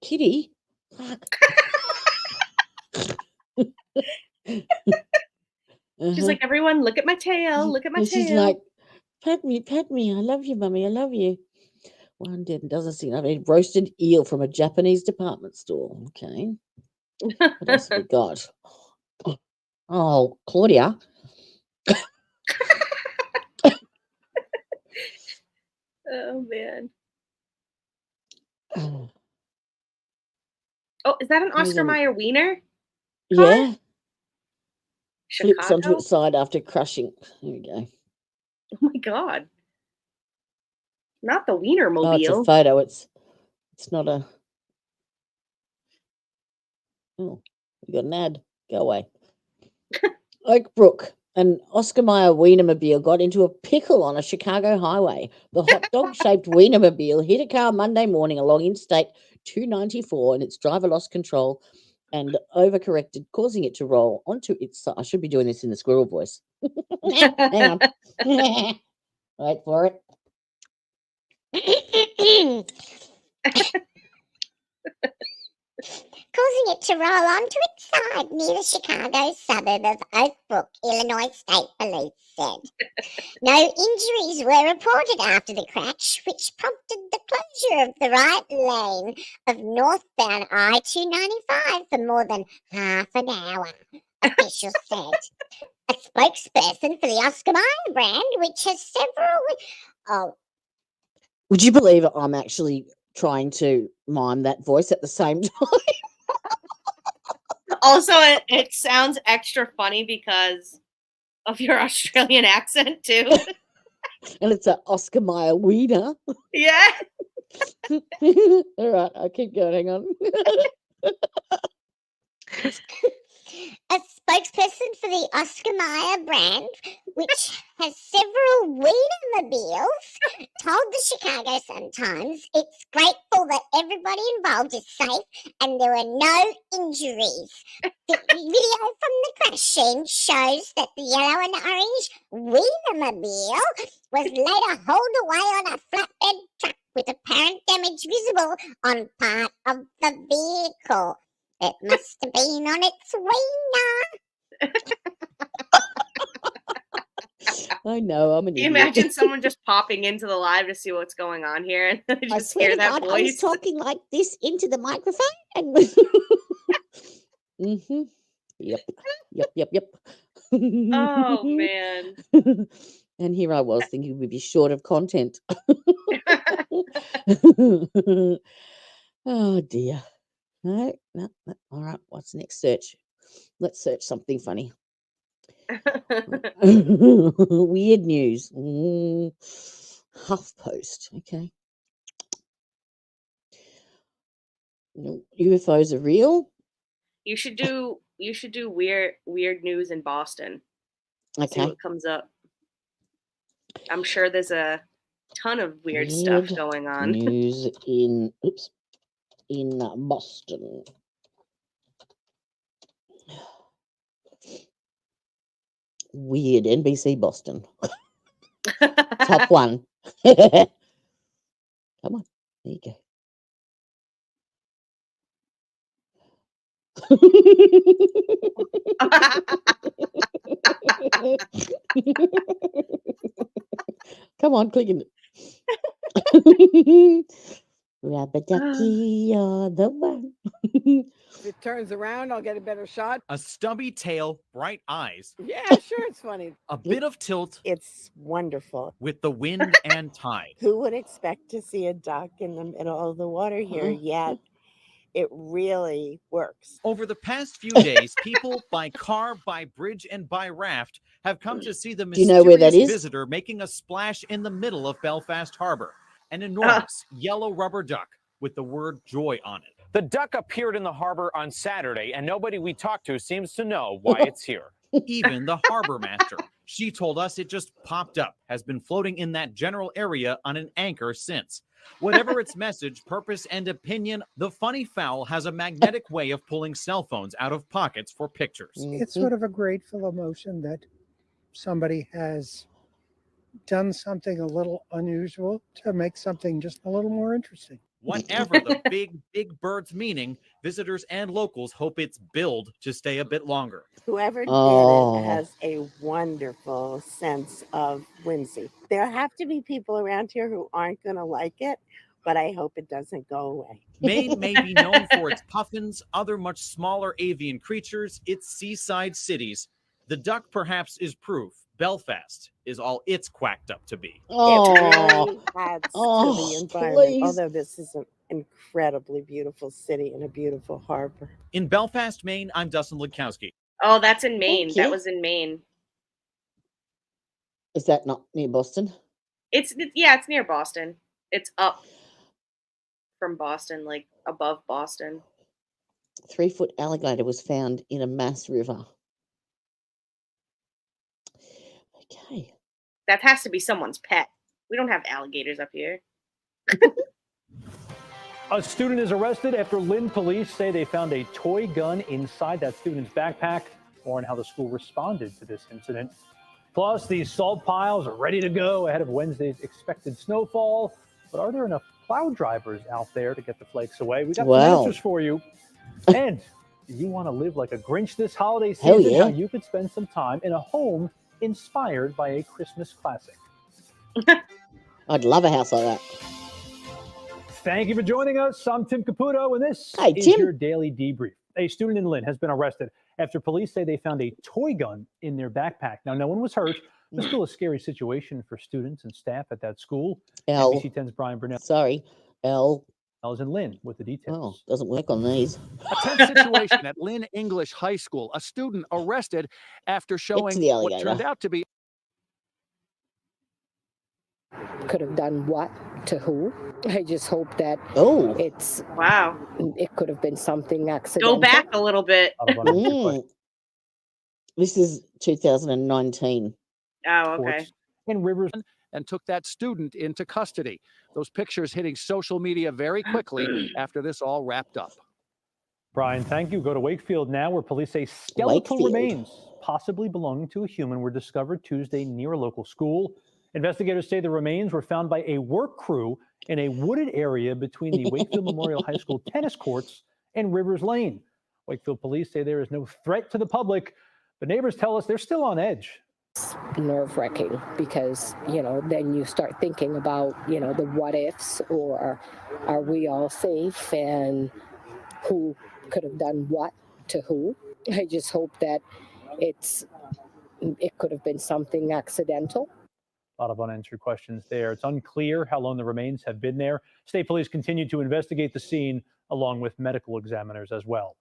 Speaker 5: Kitty. Fuck.
Speaker 6: She's like, everyone, look at my tail, look at my
Speaker 5: And
Speaker 6: tail.
Speaker 5: she's like, pat me, I love you, mummy, I love you. One doesn't seem to have roasted eel from a Japanese department store. Okay. What else have we got? Oh, Claudia.
Speaker 6: Oh man. Oh, is that an Oscar Mayer wiener?
Speaker 5: Yeah. Flips
Speaker 6: Chicago?
Speaker 5: onto its side after crushing. Here we go.
Speaker 6: Oh my god. Not the wiener mobile.
Speaker 5: Oh, it's a photo. It's not a. Oh, we got an ad. Go away. Oak Brook, an Oscar Mayer Wienermobile got into a pickle on a Chicago highway. The hot dog-shaped Wienermobile hit a car Monday morning along Interstate 294, and its driver lost control and overcorrected, causing it to roll onto its side. I should be doing this in the squirrel voice. Hang on. Wait for it.
Speaker 11: Causing it to roll onto its side near the Chicago suburb of Oak Brook, Illinois State Police said. No injuries were reported after the crash, which prompted the closure of the right lane of northbound I-295 for more than half an hour, officials said. A spokesperson for the Oscar Mayer brand, which has several... Oh,
Speaker 5: Would you believe it? I'm actually trying to mime that voice at the same time.
Speaker 6: Also, it sounds extra funny because of your Australian accent too.
Speaker 5: And it's an Oscar Mayer wiener.
Speaker 6: Yeah.
Speaker 5: All right, I'll keep going. Hang on.
Speaker 11: a spokesperson for the Oscar Mayer brand, which has several Wienermobiles, told the Chicago Sun-Times it's grateful that everybody involved is safe and there were no injuries. The video from the crash scene shows that the yellow and orange Wienermobile was later hauled away on a flatbed truck with apparent damage visible on part of the vehicle. It must have been on its wiener.
Speaker 5: I know, I'm an
Speaker 6: Can you
Speaker 5: idiot.
Speaker 6: imagine someone just popping into the live to see what's going on here and they
Speaker 5: I
Speaker 6: just
Speaker 5: swear
Speaker 6: hear
Speaker 5: to
Speaker 6: that
Speaker 5: God, I was
Speaker 6: voice?
Speaker 5: talking like this into the microphone. And mm-hmm. Yep.
Speaker 6: Oh man.
Speaker 5: And here I was thinking we'd be short of content. Oh dear. No. All right, what's the next search? Let's search something funny. Weird news. HuffPost. Okay. UFOs are real.
Speaker 6: You should do weird news in Boston. See
Speaker 5: Okay.
Speaker 6: what comes up. I'm sure there's a ton of weird stuff going on.
Speaker 5: News in Boston. Weird NBC Boston. Top one. Come on. There you go. Come on, click it. Rubber ducky, you're the one.
Speaker 3: If it turns around, I'll get a better shot.
Speaker 4: A stubby tail, bright eyes,
Speaker 3: Yeah, sure, it's funny.
Speaker 4: a bit of tilt
Speaker 10: It's wonderful.
Speaker 4: with the wind and tide.
Speaker 10: Who would expect to see a duck in the middle of the water here? Yet it really works.
Speaker 4: Over the past few days, people by car, by bridge, and by raft have come to see the
Speaker 5: Do you know where that
Speaker 4: mysterious
Speaker 5: is?
Speaker 4: visitor making a splash in the middle of Belfast Harbor. An enormous yellow rubber duck with the word joy on it.
Speaker 24: The duck appeared in the harbor on Saturday, and nobody we talked to seems to know why it's here.
Speaker 4: Even the harbor master. She told us it just popped up, has been floating in that general area on an anchor since. Whatever its message, purpose, and opinion, the funny fowl has a magnetic way of pulling cell phones out of pockets for pictures.
Speaker 25: It's sort of a grateful emotion that somebody has done something a little unusual to make something just a little more interesting.
Speaker 4: Whatever the big bird's meaning, visitors and locals hope it's billed to stay a bit longer.
Speaker 10: Whoever did it has a wonderful sense of whimsy. There have to be people around here who aren't going to like it, but I hope it doesn't go away.
Speaker 4: Maine may be known for its puffins, other much smaller avian creatures, its seaside cities. The duck perhaps is proof Belfast is all it's quacked up to be.
Speaker 10: It really adds to the environment,
Speaker 5: please.
Speaker 10: although this is an incredibly beautiful city and a beautiful harbor.
Speaker 4: In Belfast, Maine, I'm Dustin Ludkowski.
Speaker 6: Oh, that's in Maine.
Speaker 5: Thank you.
Speaker 6: That was in Maine.
Speaker 5: Is that not near Boston?
Speaker 6: It's near Boston. It's up from Boston, like above Boston.
Speaker 5: 3-foot alligator was found in a Mass River. Okay.
Speaker 6: That has to be someone's pet. We don't have alligators up here.
Speaker 23: A student is arrested after Lynn police say they found a toy gun inside that student's backpack. More on how the school responded to this incident. Plus, these salt piles are ready to go ahead of Wednesday's expected snowfall. But are there enough plow drivers out there to get the flakes away? We got some answers for you. And do you want to live like a Grinch this holiday
Speaker 5: Hell
Speaker 23: season?
Speaker 5: yeah.
Speaker 23: How you could spend some time in a home inspired by a Christmas classic.
Speaker 5: I'd love a house like that.
Speaker 23: Thank you for joining us. I'm Tim Caputo, and this is
Speaker 5: Tim.
Speaker 23: your daily debrief. A student in Lynn has been arrested after police say they found a toy gun in their backpack. Now, no one was hurt, but still a scary situation for students and staff at that school.
Speaker 5: L.
Speaker 23: NBC 10's Brian Burnett.
Speaker 5: Sorry, L.
Speaker 23: Is in Lynn with the details.
Speaker 5: Oh, doesn't work on these.
Speaker 26: A tense situation at Lynn English High School. A student arrested after showing
Speaker 5: the
Speaker 26: what
Speaker 5: alligator.
Speaker 26: turned out to be.
Speaker 27: Could have done what to who? I just hope that it's
Speaker 6: wow.
Speaker 27: It could have been something accidental.
Speaker 6: Go back a little bit.
Speaker 5: This is 2019.
Speaker 6: Oh, okay.
Speaker 26: In Rivers and took that student into custody. Those pictures hitting social media very quickly after this all wrapped up.
Speaker 23: Brian, thank you. Go to Wakefield now, where police say skeletal
Speaker 5: Wakefield.
Speaker 23: remains, possibly belonging to a human, were discovered Tuesday near a local school. Investigators say the remains were found by a work crew in a wooded area between the Wakefield Memorial High School tennis courts and Rivers Lane. Wakefield police say there is no threat to the public, but neighbors tell us they're still on edge.
Speaker 27: Nerve-wracking because, then you start thinking about, the what ifs, or are we all safe, and who could have done what to who. I just hope that it could have been something accidental.
Speaker 23: A lot of unanswered questions there. It's unclear how long the remains have been there. State police continue to investigate the scene along with medical examiners as well.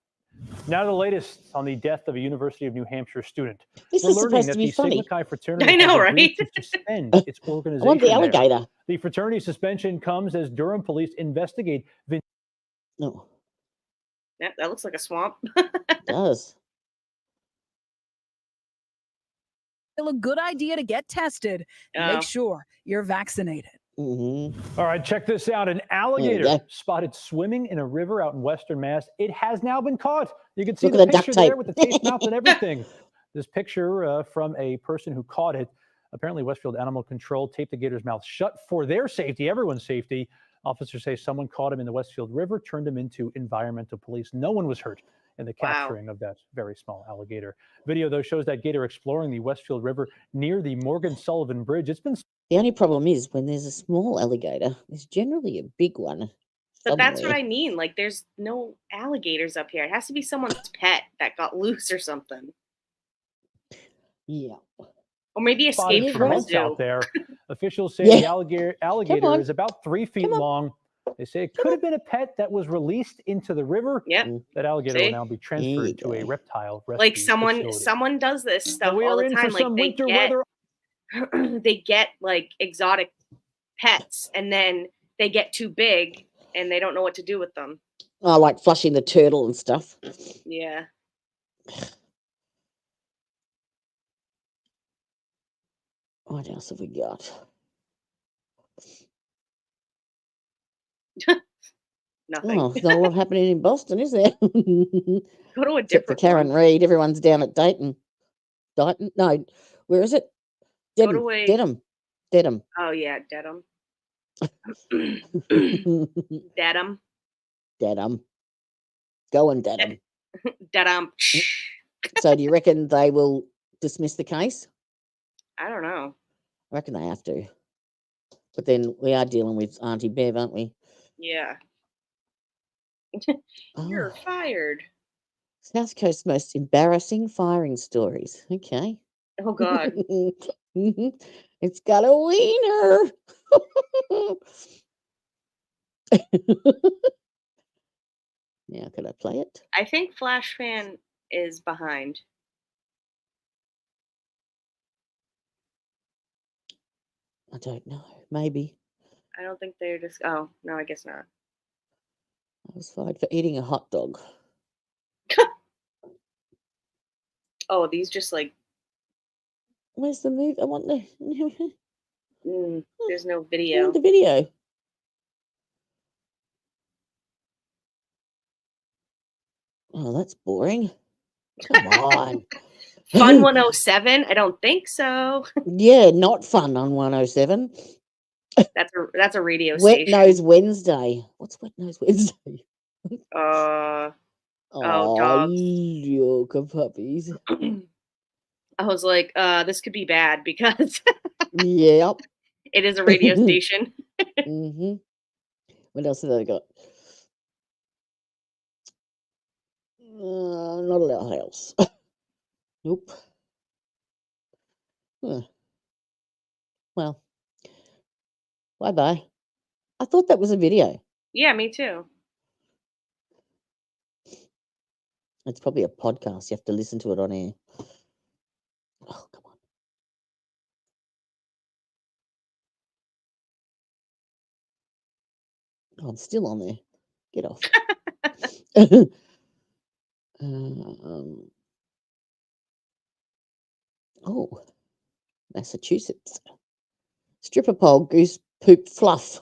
Speaker 23: Now to the latest on the death of a University of New Hampshire student.
Speaker 5: This
Speaker 23: We're
Speaker 5: is
Speaker 23: learning
Speaker 5: supposed
Speaker 23: that
Speaker 5: to be
Speaker 23: the
Speaker 5: funny.
Speaker 23: Sigma Chi fraternity
Speaker 6: I know,
Speaker 23: has agreed
Speaker 6: right?
Speaker 23: to suspend its organization.
Speaker 5: I want the
Speaker 23: there.
Speaker 5: alligator.
Speaker 23: The fraternity suspension comes as Durham police investigate.
Speaker 5: No,
Speaker 6: Yeah, that looks like a swamp.
Speaker 5: it does.
Speaker 28: Still a good idea to get tested and
Speaker 6: Oh.
Speaker 28: make sure you're vaccinated.
Speaker 23: All right, check this out. An alligator spotted swimming in a river out in Western Mass. It has now been caught. You can see
Speaker 5: Look
Speaker 23: the
Speaker 5: at the duct
Speaker 23: picture there
Speaker 5: tape.
Speaker 23: with the tape mouth and everything. This picture from a person who caught it. Apparently, Westfield Animal Control taped the gator's mouth shut for their safety, everyone's safety.
Speaker 7: Officers say someone caught him in the Westfield River, turned him into environmental police. No one was hurt in the capturing of that very small alligator. Video, though, shows that gator exploring the Westfield River near the Morgan Sullivan Bridge. It's been...
Speaker 5: The only problem is when there's a small alligator, there's generally a big one.
Speaker 6: But that's what
Speaker 5: somewhere.
Speaker 6: I mean. Like, there's no alligators up here. It has to be someone's pet that got loose or something.
Speaker 5: Yeah.
Speaker 6: Or maybe
Speaker 7: Spotted
Speaker 6: escaped
Speaker 7: for
Speaker 6: from a
Speaker 7: months out
Speaker 6: zoo.
Speaker 7: there. Officials say
Speaker 5: Yeah.
Speaker 7: the alligator is about 3 feet long. They say it could have been a pet that was released into the river.
Speaker 6: Yep.
Speaker 7: That alligator
Speaker 6: See?
Speaker 7: will now be transferred to a reptile rescue
Speaker 6: Like someone
Speaker 7: facility.
Speaker 6: does this stuff
Speaker 7: we
Speaker 6: all
Speaker 7: are
Speaker 6: the
Speaker 7: in
Speaker 6: time.
Speaker 7: for
Speaker 6: Like
Speaker 7: some
Speaker 6: they
Speaker 7: winter
Speaker 6: get
Speaker 7: weather.
Speaker 6: they get like exotic pets and then they get too big and they don't know what to do with them.
Speaker 5: Oh, like flushing the turtle and stuff.
Speaker 6: Yeah.
Speaker 5: What else have we got?
Speaker 6: Nothing.
Speaker 5: Oh, there's not a lot happening in Boston, is there?
Speaker 6: Go to a
Speaker 5: Except for
Speaker 6: different
Speaker 5: Karen
Speaker 6: one.
Speaker 5: Reid. Everyone's down at Dayton. Dayton? No, where is it?
Speaker 6: Go
Speaker 5: Dedham.
Speaker 6: to a-
Speaker 5: Dedham. Dedham.
Speaker 6: Oh yeah, Dedham. Dedham.
Speaker 5: Dedham. Go and Dedham.
Speaker 6: Dedham.
Speaker 5: So do you reckon they will dismiss the case?
Speaker 6: I don't know.
Speaker 5: I reckon they have to. But then we are dealing with Auntie Bev, aren't we?
Speaker 6: Yeah. You're fired.
Speaker 5: South Coast's most embarrassing firing stories. Okay.
Speaker 6: Oh God.
Speaker 5: It's got a wiener. Now, could I play it?
Speaker 6: I think Flash Fan is behind.
Speaker 5: I don't know. Maybe.
Speaker 6: I don't think they're just. Oh no, I guess not.
Speaker 5: I was fired for eating a hot dog.
Speaker 6: Oh, these just like.
Speaker 5: Where's the move? I want the.
Speaker 6: There's no
Speaker 5: I
Speaker 6: video.
Speaker 5: want the video. Oh, that's boring. Come on.
Speaker 6: Fun 107? I don't think so.
Speaker 5: Yeah, not fun on 107.
Speaker 6: That's a radio
Speaker 5: Wet
Speaker 6: station.
Speaker 5: Nose Wednesday. What's Wet Nose Wednesday?
Speaker 6: Oh,
Speaker 5: Oh,
Speaker 6: dogs.
Speaker 5: look, puppies.
Speaker 6: I was like, this could be bad because
Speaker 5: Yep.
Speaker 6: it is a radio station.
Speaker 5: Mm-hmm. What else have they got? Not a lot else. Nope. Huh. Well, bye-bye. I thought that was a video.
Speaker 6: Yeah, me too.
Speaker 5: It's probably a podcast. You have to listen to it on air. Oh, come on. Oh, I'm still on there. Get off. Oh, Massachusetts. Stripper pole goose poop fluff.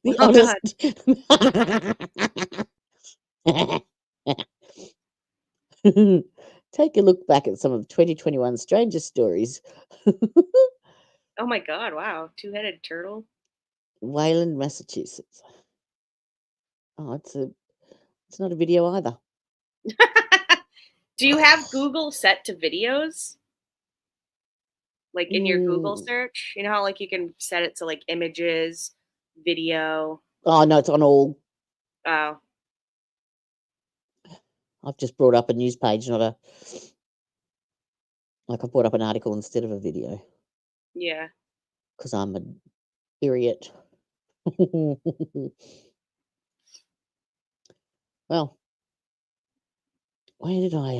Speaker 5: The honest. Take a look back at some of 2021 strangest stories.
Speaker 6: Oh my God! Wow, two-headed turtle.
Speaker 5: Wayland, Massachusetts. Oh, it's not a video either.
Speaker 6: Do you have Google set to videos? Like in your Google search? You know how like you can set it to like images, video.
Speaker 5: Oh no, it's on all.
Speaker 6: Oh.
Speaker 5: I've just brought up a news page, not a. Like I brought up an article instead of a video.
Speaker 6: Yeah.
Speaker 5: Because I'm an idiot. Well, where did I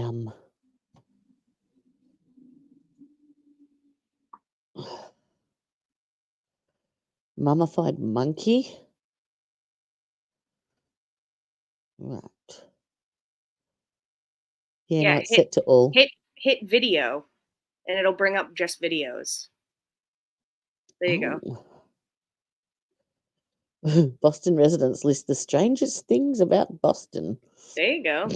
Speaker 5: mummified monkey? Right. Yeah, no, it's set to all.
Speaker 6: Hit video, and it'll bring up just videos. There you go.
Speaker 5: Boston residents list the strangest things about Boston.
Speaker 6: There you go.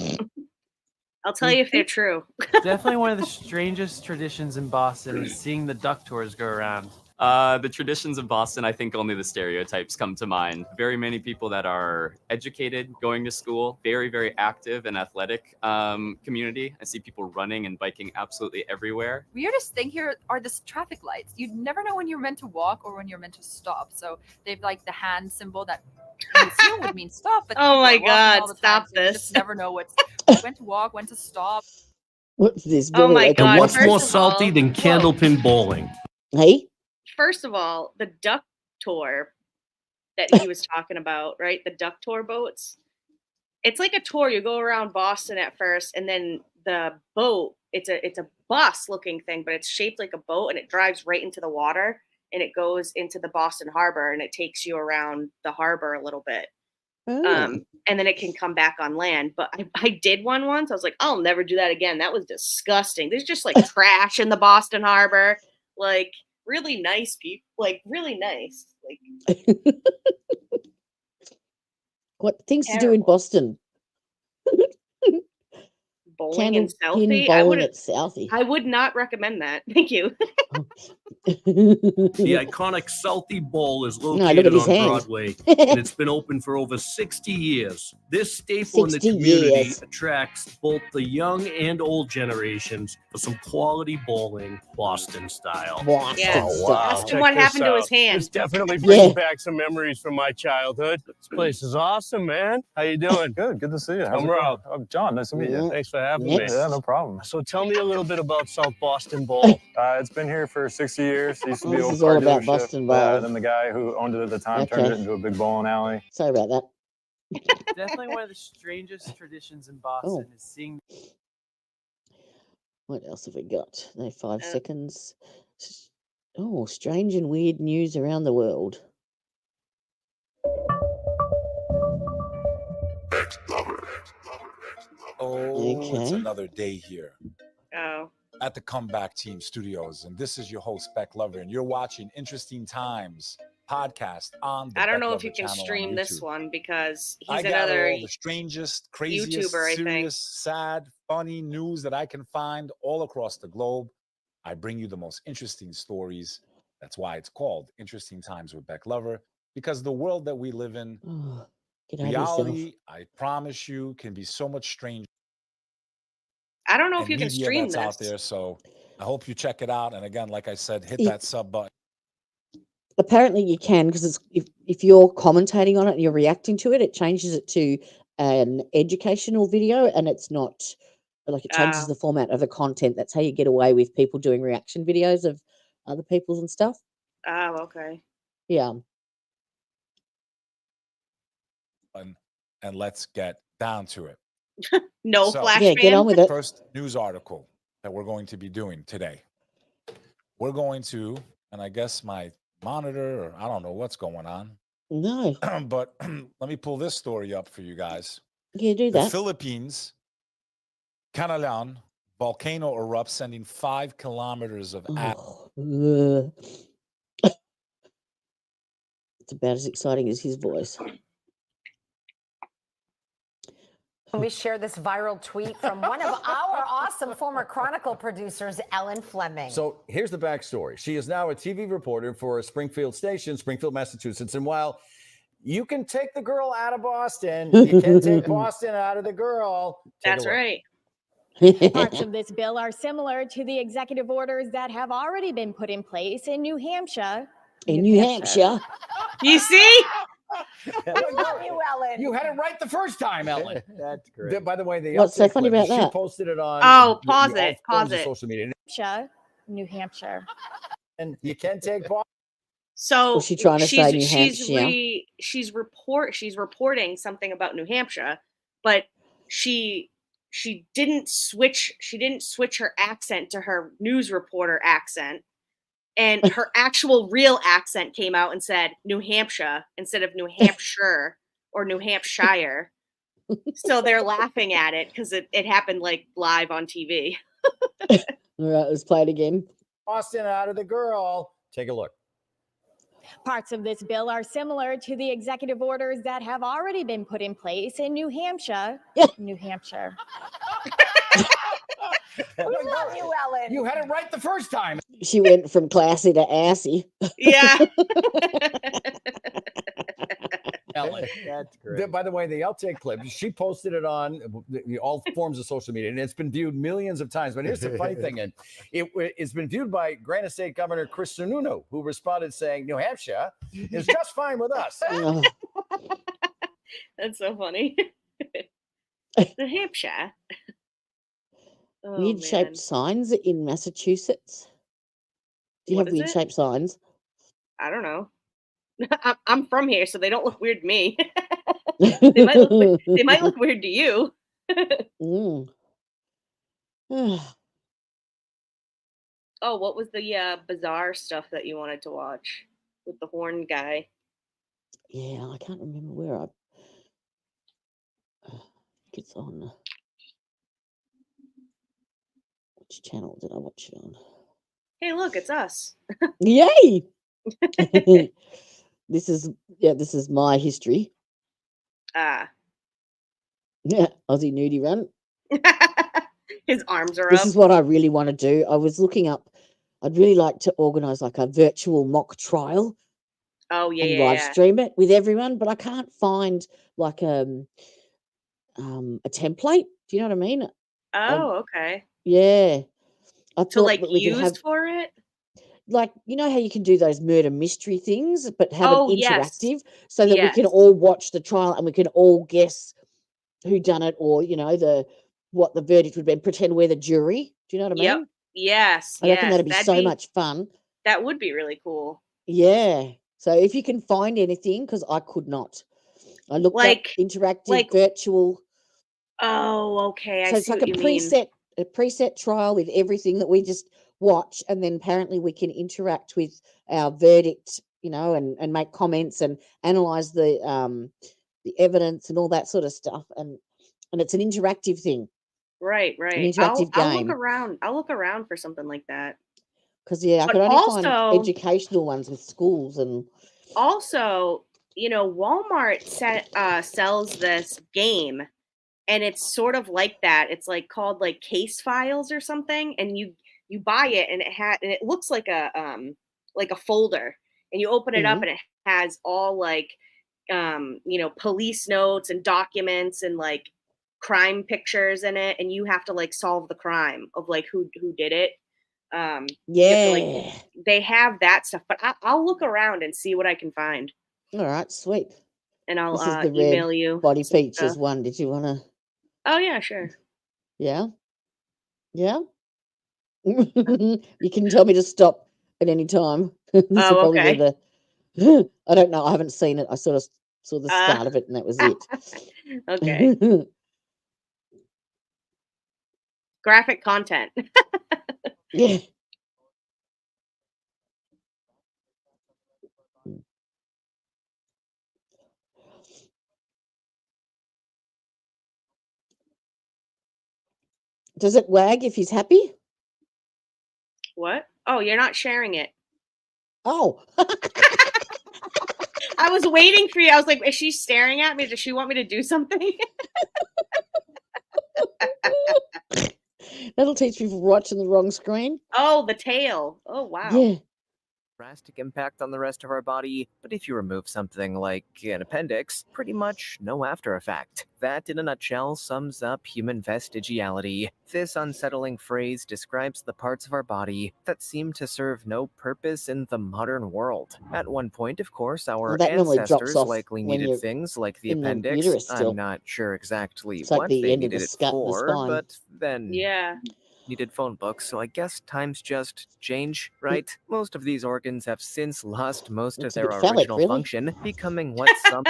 Speaker 6: I'll tell you if they're true.
Speaker 8: Definitely one of the strangest traditions in Boston is seeing the duck tours go around. The traditions of Boston, I think only the stereotypes come to mind. Very many people that are educated, going to school, very, very active and athletic community. I see people running and biking absolutely everywhere.
Speaker 9: Weirdest thing here are the traffic lights. You never know when you're meant to walk or when you're meant to stop. So they've like the hand symbol that you assume would mean stop. But
Speaker 6: Oh
Speaker 9: people
Speaker 6: my
Speaker 9: are walking
Speaker 6: God,
Speaker 9: all the
Speaker 6: stop
Speaker 9: time, so you
Speaker 6: this.
Speaker 9: just never know when to walk, when to stop.
Speaker 5: What's this?
Speaker 6: Oh my
Speaker 5: Like a
Speaker 6: God,
Speaker 12: And what's
Speaker 6: first
Speaker 12: more
Speaker 6: of
Speaker 12: salty
Speaker 6: all-
Speaker 12: than candlepin bowling?
Speaker 5: Hey?
Speaker 6: First of all, the duck tour that he was talking about, right? The duck tour boats. It's like a tour. You go around Boston at first, and then the boat, it's a bus looking thing, but it's shaped like a boat, and it drives right into the water, and it goes into the Boston Harbor, and it takes you around the harbor a little bit.
Speaker 5: Oh.
Speaker 6: And then it can come back on land. But I did one once. I was like, I'll never do that again. That was disgusting. There's just like trash in the Boston Harbor. Like really nice people. Like really nice. Like
Speaker 5: What things to do in Boston?
Speaker 6: bowling in
Speaker 5: Candlepin
Speaker 6: Southie.
Speaker 5: bowling at Southie.
Speaker 6: I would not recommend that. Thank you.
Speaker 12: The iconic Southie Bowl is
Speaker 5: No, look at
Speaker 12: located
Speaker 5: his
Speaker 12: on
Speaker 5: hand.
Speaker 12: Broadway, and it's been open for over 60 years. This staple in the
Speaker 5: 60
Speaker 12: community
Speaker 5: years.
Speaker 12: attracts both the young and old generations for some quality bowling, Boston style.
Speaker 5: Boston
Speaker 6: Yeah.
Speaker 5: style.
Speaker 6: Ask him what happened to his hand.
Speaker 12: This definitely brings
Speaker 5: Yeah.
Speaker 12: back some memories from my childhood. This place is awesome, man. How you doing?
Speaker 17: Good to see you. How's
Speaker 12: I'm
Speaker 17: it going?
Speaker 12: Rob.
Speaker 17: I'm John. Nice to meet you.
Speaker 12: Thanks for having
Speaker 5: Yes.
Speaker 12: me.
Speaker 17: Yeah, no problem.
Speaker 12: So tell me a little bit about South Boston Bowl.
Speaker 17: It's been here for 60 years. It used to be
Speaker 5: This
Speaker 17: an old
Speaker 5: is
Speaker 17: car
Speaker 5: all about
Speaker 17: dealership.
Speaker 5: Boston Bowl.
Speaker 17: Then the guy who owned it at the time turned
Speaker 5: Okay.
Speaker 17: it into a big bowling alley.
Speaker 5: Sorry about that.
Speaker 13: Definitely one of the strangest traditions in Boston is seeing.
Speaker 5: What else have we got? No, 5 seconds. Oh, strange and weird news around the world.
Speaker 14: Oh, it's
Speaker 5: Okay.
Speaker 14: another day here
Speaker 6: Oh.
Speaker 14: at the Comeback Team Studios. And this is your host, Beck Lover, and you're watching Interesting Times podcast on the
Speaker 6: I don't
Speaker 14: Beck
Speaker 6: know if
Speaker 14: Lover
Speaker 6: you can
Speaker 14: channel on
Speaker 6: stream this
Speaker 14: YouTube.
Speaker 6: one because
Speaker 14: I
Speaker 6: he's
Speaker 14: gather
Speaker 6: another
Speaker 14: all the strangest, craziest,
Speaker 6: YouTuber, I think.
Speaker 14: serious, sad, funny news that I can find all across the globe. I bring you the most interesting stories. That's why it's called Interesting Times with Beck Lover, because the world that we live in,
Speaker 5: Oh, get out of yourself.
Speaker 14: reality, I promise you, can be so much stranger.
Speaker 6: I don't know if
Speaker 14: and
Speaker 6: you can
Speaker 14: media
Speaker 6: stream
Speaker 14: that's out
Speaker 6: this.
Speaker 14: there. So I hope you check it out. And again, like I said, hit
Speaker 5: Yeah.
Speaker 14: that sub button.
Speaker 5: Apparently you can, because if you're commentating on it and you're reacting to it, it changes it to an educational video, and it's not like it changes
Speaker 6: Oh.
Speaker 5: the format of the content. That's how you get away with people doing reaction videos of other people's and stuff.
Speaker 6: Oh, okay.
Speaker 5: Yeah.
Speaker 14: And let's get down to it.
Speaker 6: No
Speaker 14: So,
Speaker 6: flash
Speaker 5: Yeah, get on with it.
Speaker 14: First news article that we're going to be doing today. We're going to, and I guess my monitor, or I don't know what's going on,
Speaker 5: No.
Speaker 14: but let me pull this story up for you guys.
Speaker 5: Yeah, do
Speaker 14: The
Speaker 5: that.
Speaker 14: Philippines, Canalan volcano erupts, sending 5 kilometers of ash.
Speaker 5: Ugh. It's about as exciting as his voice.
Speaker 15: We share this viral tweet from one of our awesome former Chronicle producers, Ellen Fleming. So here's the backstory. She is now a TV reporter for a Springfield station, Springfield, Massachusetts. And while you can take the girl out of Boston, you can take Boston out of the girl. Take a
Speaker 6: That's
Speaker 15: look.
Speaker 6: right.
Speaker 16: Parts of this bill are similar to the executive orders that have already been put in place in New Hampshire.
Speaker 5: In New Hampshire.
Speaker 6: You see?
Speaker 15: love you, Ellen.
Speaker 18: You had it right the first time, Ellen.
Speaker 15: That's great.
Speaker 18: By the way, the
Speaker 5: What's so
Speaker 15: update
Speaker 5: funny
Speaker 15: clip,
Speaker 5: about
Speaker 15: she
Speaker 5: that?
Speaker 15: posted it on.
Speaker 6: Oh, pause
Speaker 15: all
Speaker 6: it,
Speaker 15: forms
Speaker 6: pause
Speaker 15: of
Speaker 6: it.
Speaker 15: social media.
Speaker 16: New Hampshire.
Speaker 15: And you can take Boston.
Speaker 6: So
Speaker 5: Was she trying to say New Hampshire?
Speaker 6: she's reporting something about New Hampshire, but she didn't switch her accent to her news reporter accent, and her actual real accent came out and said New Hampshire instead of New Hampshire or New Hampshire. So they're laughing at it because it happened like live on TV.
Speaker 5: All right, let's play it again.
Speaker 15: Boston out of the girl. Take a look.
Speaker 16: Parts of this bill are similar to the executive orders that have already been put in place in New Hampshire. New Hampshire.
Speaker 15: We love you, Ellen.
Speaker 18: You had it right the first time.
Speaker 5: She went from classy to assy.
Speaker 6: Yeah.
Speaker 12: Ellen, that's great.
Speaker 15: By the way, the outtake clip, she posted it on all forms of social media, and it's been viewed millions of times. But here's the funny thing, and it's been viewed by Granite State Governor Chris Sununu, who responded saying, New Hampshire is just fine with us.
Speaker 6: That's so funny. New Hampshire. Oh,
Speaker 5: Weird
Speaker 6: man.
Speaker 5: shaped signs in Massachusetts. Do you
Speaker 6: What
Speaker 5: have
Speaker 6: is
Speaker 5: weird
Speaker 6: it?
Speaker 5: shaped signs?
Speaker 6: I don't know. I'm from here, so they don't look weird to me. they might look weird to you.
Speaker 5: Mm.
Speaker 6: Oh, what was the bizarre stuff that you wanted to watch with the horn guy?
Speaker 5: Yeah, I can't remember where I. It's on. Which channel did I watch it on?
Speaker 6: Hey, look, it's us.
Speaker 5: Yay! This is my history.
Speaker 6: Ah.
Speaker 5: Yeah, Aussie nudie run.
Speaker 6: His arms are
Speaker 5: This
Speaker 6: up.
Speaker 5: is what I really want to do. I was looking up. I'd really like to organize like a virtual mock trial.
Speaker 6: Oh yeah,
Speaker 5: and
Speaker 6: yeah,
Speaker 5: live
Speaker 6: yeah.
Speaker 5: stream it with everyone, but I can't find like a template. Do you know what I mean?
Speaker 6: Oh, okay.
Speaker 5: Yeah. I
Speaker 6: So
Speaker 5: thought
Speaker 6: like
Speaker 5: that we could
Speaker 6: used
Speaker 5: have
Speaker 6: for it?
Speaker 5: like, you know how you can do those murder mystery things, but have
Speaker 6: Oh,
Speaker 5: it
Speaker 6: yes.
Speaker 5: interactive so that we can
Speaker 6: Yes.
Speaker 5: all watch the trial and we can all guess who done it, or what the verdict would be, and pretend we're the jury. Do you know what I
Speaker 6: Yep.
Speaker 5: mean?
Speaker 6: Yes.
Speaker 5: I reckon
Speaker 6: Yes.
Speaker 5: that'd be so much fun.
Speaker 6: That would be really cool.
Speaker 5: Yeah. So if you can find anything, because I could not. I looked up interactive virtual.
Speaker 6: Oh, okay. I
Speaker 5: So it's
Speaker 6: see
Speaker 5: like
Speaker 6: what you mean.
Speaker 5: a preset trial with everything that we just watch, and then apparently we can interact with our verdict, and make comments and analyze the evidence and all that sort of stuff, and it's an interactive thing.
Speaker 6: Right,
Speaker 5: An
Speaker 6: right.
Speaker 5: interactive
Speaker 6: I'll look
Speaker 5: game.
Speaker 6: around. I'll look around for something like that.
Speaker 5: Because I
Speaker 6: But
Speaker 5: could only find
Speaker 6: also-
Speaker 5: educational ones with schools and.
Speaker 6: Also, Walmart sells this game, and it's sort of like that. It's like called like Case Files or something, and you buy it, and it looks like a folder, and you open it up, and it has all like police notes and documents and like crime pictures in it, and you have to like solve the crime of like who did it. You have to, like, they have that stuff, but I'll look around and see what I can find.
Speaker 5: All right, sweet.
Speaker 6: And I'll
Speaker 5: This is the
Speaker 6: email
Speaker 5: red
Speaker 6: you
Speaker 5: body
Speaker 6: some
Speaker 5: features
Speaker 6: stuff.
Speaker 5: one. Did you want to?
Speaker 6: Oh yeah, sure.
Speaker 5: Yeah. Yeah. You can tell me to stop at any time. This will probably
Speaker 6: okay.
Speaker 5: be the. I don't know. I haven't seen it. I sort of saw the start of it, and that was it.
Speaker 6: Okay. Graphic content.
Speaker 5: Yeah. Does it wag if he's happy?
Speaker 6: What? Oh, you're not sharing it.
Speaker 5: Oh.
Speaker 6: I was waiting for you. I was like, is she staring at me? Does she want me to do something?
Speaker 5: That'll teach people watching the wrong screen.
Speaker 6: Oh, the tail. Oh, wow.
Speaker 5: Yeah.
Speaker 1: Drastic impact on the rest of our body, but if you remove something like an appendix, pretty much no after effect. That, in a nutshell, sums up human vestigiality. This unsettling phrase describes the parts of our body that seem to serve no purpose in the modern world. At one point, of course, our
Speaker 5: That normally drops
Speaker 1: ancestors
Speaker 5: off
Speaker 1: likely
Speaker 5: when
Speaker 1: needed
Speaker 5: you're
Speaker 1: things like the
Speaker 5: in the
Speaker 1: appendix.
Speaker 5: uterus still.
Speaker 1: I'm not sure exactly
Speaker 5: It's like
Speaker 1: what
Speaker 5: the
Speaker 1: they
Speaker 5: end of
Speaker 1: needed
Speaker 5: the
Speaker 1: it
Speaker 5: the
Speaker 1: for,
Speaker 5: spine.
Speaker 1: but then
Speaker 6: Yeah.
Speaker 1: needed phone books, so I guess times just change, right? Most of these organs have since lost most
Speaker 5: Looks
Speaker 1: of
Speaker 5: a
Speaker 1: their
Speaker 5: bit phallic,
Speaker 1: original
Speaker 5: really.
Speaker 1: function, becoming what some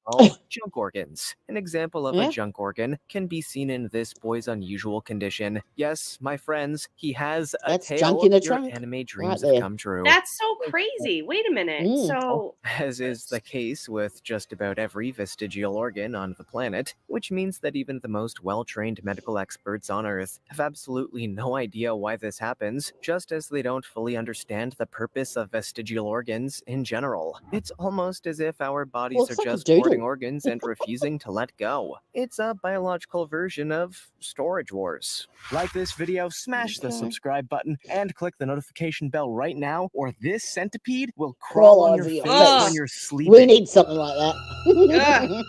Speaker 1: call junk organs. An example of
Speaker 5: Yeah.
Speaker 1: a junk organ can be seen in this boy's unusual condition. Yes, my friends, he has a
Speaker 5: That's
Speaker 1: tail.
Speaker 5: junk in a
Speaker 1: Your
Speaker 5: trunk.
Speaker 1: anime
Speaker 5: Right
Speaker 1: dreams
Speaker 5: there.
Speaker 1: have come true.
Speaker 6: That's so crazy. Wait a minute. So
Speaker 1: As is the case with just about every vestigial organ on the planet, which means that even the most well-trained medical experts on Earth have absolutely no idea why this happens, just as they don't fully understand the purpose of vestigial organs in general. It's almost as if our bodies
Speaker 5: Well,
Speaker 1: are
Speaker 5: it's like a
Speaker 1: just
Speaker 5: doodle.
Speaker 1: hoarding organs and refusing to let go. It's a biological version of Storage Wars. Like this video, smash the subscribe button, and click the notification bell right now, or this centipede will crawl on your
Speaker 5: over
Speaker 1: face
Speaker 5: your face.
Speaker 1: when you're sleeping.
Speaker 5: We need something like that.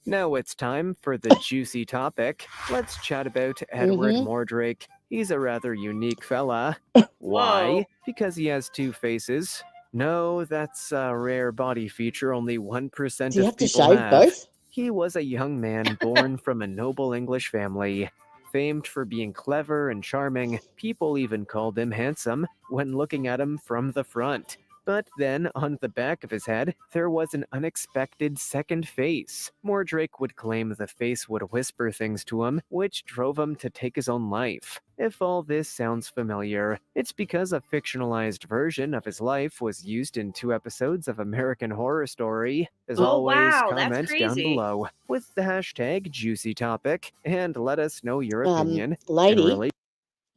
Speaker 1: Now it's time for the juicy topic. Let's chat about Edward Mordrake. He's a rather unique fella. Why?
Speaker 6: Whoa.
Speaker 1: Because he has two faces. No, that's a rare body feature only 1%
Speaker 5: Do you
Speaker 1: of
Speaker 5: have to
Speaker 1: people
Speaker 5: shave
Speaker 1: have.
Speaker 5: both?
Speaker 1: He was a young man born from a noble English family. Famed for being clever and charming, people even called him handsome when looking at him from the front. But then, on the back of his head, there was an unexpected second face. Mordrake would claim the face would whisper things to him, which drove him to take his own life. If all this sounds familiar, it's because a fictionalized version of his life was used in 2 episodes of American Horror Story. As always,
Speaker 6: wow, that's
Speaker 1: comment down
Speaker 6: crazy.
Speaker 1: below with the hashtag juicy topic and let us know your opinion.
Speaker 5: Lady,
Speaker 1: And relate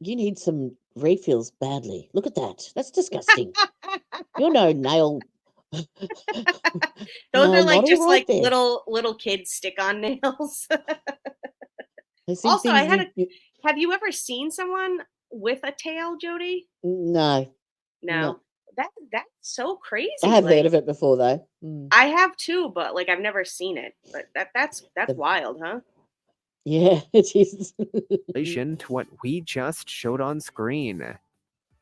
Speaker 5: you need some refills badly. Look at that. That's disgusting. You're no nail.
Speaker 6: Those
Speaker 5: nail
Speaker 6: are like
Speaker 5: model
Speaker 6: just
Speaker 5: right
Speaker 6: like
Speaker 5: there.
Speaker 6: little kids stick-on nails.
Speaker 5: There's some
Speaker 6: Also, I
Speaker 5: things
Speaker 6: had have you ever seen someone with a tail, Jody?
Speaker 5: No.
Speaker 6: No. That's so crazy.
Speaker 5: I have
Speaker 6: like,
Speaker 5: heard of it before, though.
Speaker 6: I have too, but like I've never seen it. But that's
Speaker 5: The-
Speaker 6: wild, huh?
Speaker 5: Yeah, it is.
Speaker 1: relation to what we just showed on screen.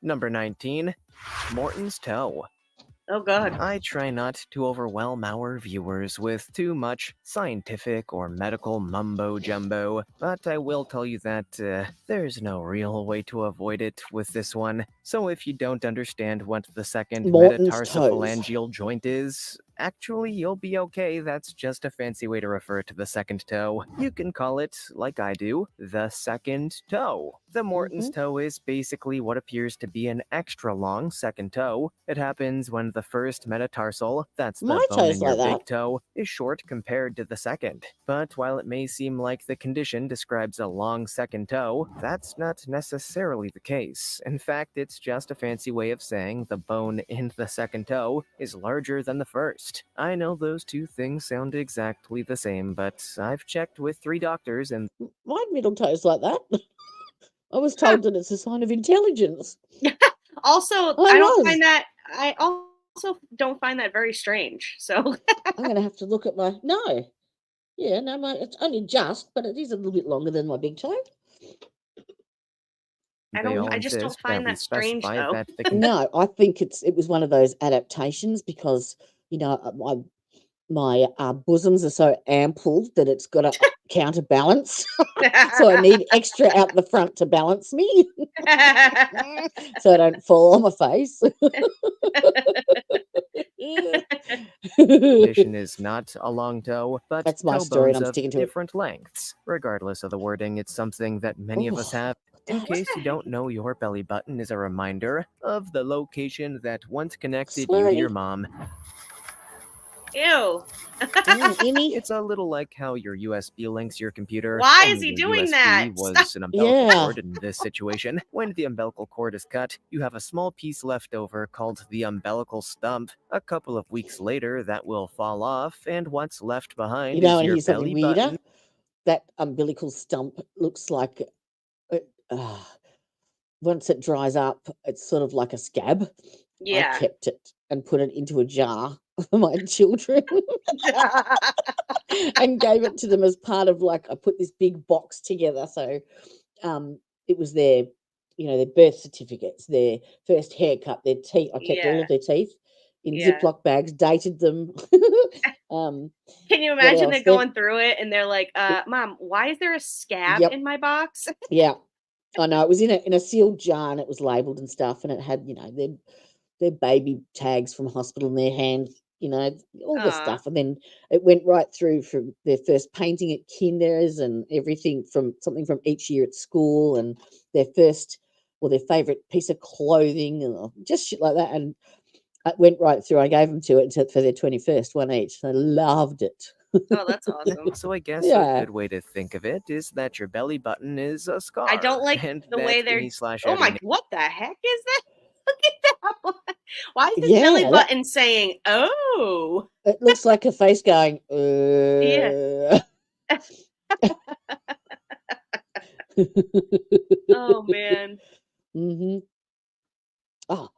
Speaker 1: Number 19, Morton's Toe.
Speaker 6: Oh god.
Speaker 1: I try not to overwhelm our viewers with too much scientific or medical mumbo-jumbo, but I will tell you that there's no real way to avoid it with this one. So if you don't understand what the second
Speaker 5: Morton's
Speaker 1: metatarsophalangeal joint is, actually you'll be okay. That's just a fancy way to refer to the second toe. You can call it, like I do, the second toe. The Morton's toe is basically what appears to be an extra long second toe. It happens when the first metatarsal, that's the
Speaker 5: My
Speaker 1: bone
Speaker 5: toe's
Speaker 1: in your
Speaker 5: like
Speaker 1: big
Speaker 5: that.
Speaker 1: toe, is short compared to the second. But while it may seem like the condition describes a long second toe, that's not necessarily the case. In fact, it's just a fancy way of saying the bone in the second toe is larger than the first. I know those two things sound exactly the same, but I've checked with 3 doctors and
Speaker 5: My middle toe's like that. I was told that it's a sign of intelligence.
Speaker 6: Also,
Speaker 5: I
Speaker 6: don't
Speaker 5: was.
Speaker 6: find that I also don't find that very strange. So
Speaker 5: I'm going to have to look at my... No. Yeah, no, it's only just, but it is a little bit longer than my big toe.
Speaker 6: I just don't find that strange though.
Speaker 5: No, I think it was one of those adaptations because, you know, my bosoms are so ample that it's got to counterbalance. So I need extra out the front to balance me. So I don't fall on my face.
Speaker 1: condition is not a long toe, but
Speaker 5: That's my
Speaker 1: toe
Speaker 5: story and
Speaker 1: bones
Speaker 5: I'm
Speaker 1: of
Speaker 5: sticking to it.
Speaker 1: different lengths. Regardless of the wording, it's something that many of us have. In case you don't know, your belly button is a reminder of the location that once connected you to your mom.
Speaker 6: Ew.
Speaker 1: It's a little like how your USB links your computer.
Speaker 6: Why
Speaker 1: only
Speaker 6: is he
Speaker 1: your
Speaker 6: doing
Speaker 1: USB
Speaker 6: that?
Speaker 1: was an umbilical
Speaker 5: Yeah.
Speaker 1: cord in this situation. When the umbilical cord is cut, you have a small piece left over called the umbilical stump. A couple of weeks later, that will fall off, and what's left behind
Speaker 5: You know,
Speaker 1: is
Speaker 5: and
Speaker 1: your
Speaker 5: here's something
Speaker 1: belly
Speaker 5: weirder.
Speaker 1: button.
Speaker 5: That umbilical stump looks like once it dries up, it's sort of like a scab.
Speaker 6: Yeah.
Speaker 5: I kept it and put it into a jar for my children and gave it to them as part of I put this big box together. So it was their birth certificates, their first haircut, their teeth. I kept all of their teeth in Ziploc bags, dated them.
Speaker 6: Can you
Speaker 5: What
Speaker 6: imagine
Speaker 5: else?
Speaker 6: it going through it and they're like, Mom, why is there a scab
Speaker 5: Yep.
Speaker 6: in my box?
Speaker 5: Yeah. I know, it was in a sealed jar and it was labeled and stuff, and it had, their baby tags from hospital in their hand, all the
Speaker 6: Aw.
Speaker 5: stuff. And then it went right through from their first painting at kinders and everything from something from each year at school and their favorite piece of clothing and just shit like that. And it went right through. I gave them to it for their 21st, one each. They loved it.
Speaker 6: Oh, that's awesome.
Speaker 1: So I guess
Speaker 5: Yeah.
Speaker 1: a good way to think of it is that your belly button is a scar.
Speaker 6: I don't like
Speaker 1: and
Speaker 6: the
Speaker 1: that
Speaker 6: way they're.
Speaker 1: any slash
Speaker 6: Oh my!
Speaker 1: every
Speaker 6: What the heck is that? Look at that one. Why is his belly button saying, oh?
Speaker 5: It looks like a face going,
Speaker 6: Yeah. Oh, man.
Speaker 5: Mm-hmm. Oh,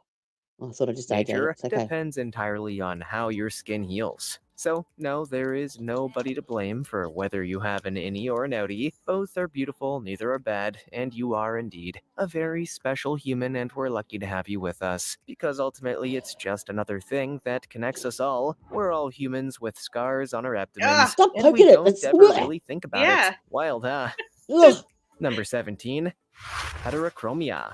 Speaker 5: I thought I just ate
Speaker 1: Nature
Speaker 5: it. It's okay.
Speaker 1: depends entirely on how your skin heals. So, no, there is nobody to blame for whether you have an innie or an outie. Both are beautiful, neither are bad, and you are indeed a very special human, and we're lucky to have you with us. Because ultimately, it's just another thing that connects us all. We're all humans with scars on our abdomens,
Speaker 5: Stop
Speaker 1: and we
Speaker 5: poking it.
Speaker 1: don't
Speaker 5: It's
Speaker 1: ever really think about it. Wild, huh? Number 17, heterochromia.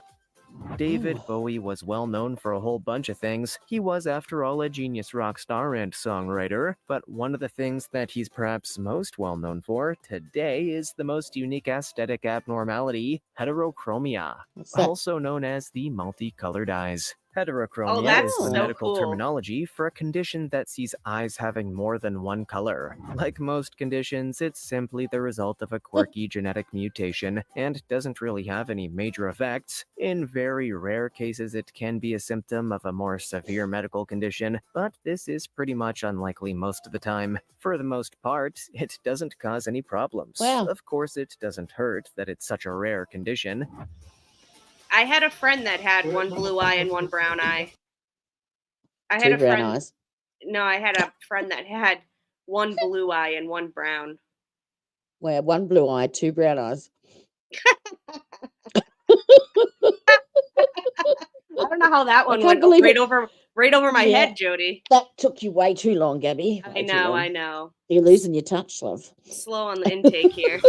Speaker 1: David Bowie was well known for a whole bunch of things. He was, after all, a genius rock star and songwriter, but one of the things that he's perhaps most well known for today is the most unique aesthetic abnormality, heterochromia, also known as the multicolored eyes. Heterochromia is the medical terminology for a condition that sees eyes having more than one color. Like most conditions, it's simply the result of a quirky genetic mutation and doesn't really have any major effects. In very rare cases, it can be a symptom of a more severe medical condition, but this is pretty much unlikely most of the time. For the most part, it doesn't cause any problems. Of course, it doesn't hurt that it's such a rare condition.
Speaker 6: I had a friend that had one blue eye and one brown eye. I had
Speaker 5: Two
Speaker 6: a
Speaker 5: brown
Speaker 6: friend.
Speaker 5: eyes.
Speaker 6: No, I had a friend that had one blue eye and one brown.
Speaker 5: Well, one blue eye, two brown eyes.
Speaker 6: I don't know how that one
Speaker 5: can't
Speaker 6: went
Speaker 5: believe
Speaker 6: right
Speaker 5: it.
Speaker 6: over my head, Jody.
Speaker 5: That took you way too long, Gabby.
Speaker 6: I know.
Speaker 5: You're losing your touch, love.
Speaker 6: Slow on the intake here.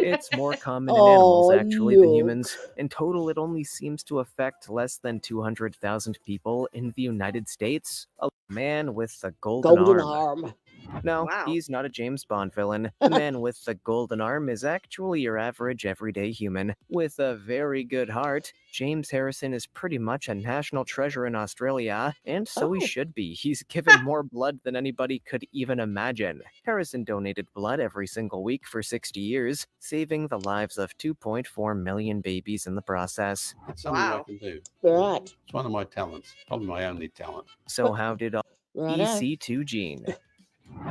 Speaker 1: It's more common in animals, actually, than humans. In total, it only seems to affect less than 200,000 people in the United States. A man with a golden arm. No, he's not a James Bond villain. The man with the golden arm is actually your average everyday human. With a very good heart, James Harrison is pretty much a national treasure in Australia, and so he should be. He's given more blood than anybody could even imagine. Harrison donated blood every single week for 60 years, saving the lives of 2.4 million babies in the process.
Speaker 2: It's something I can do.
Speaker 5: Right.
Speaker 2: It's one of my talents, probably my only talent.
Speaker 1: So how did
Speaker 5: Righto.
Speaker 1: EC2 gene?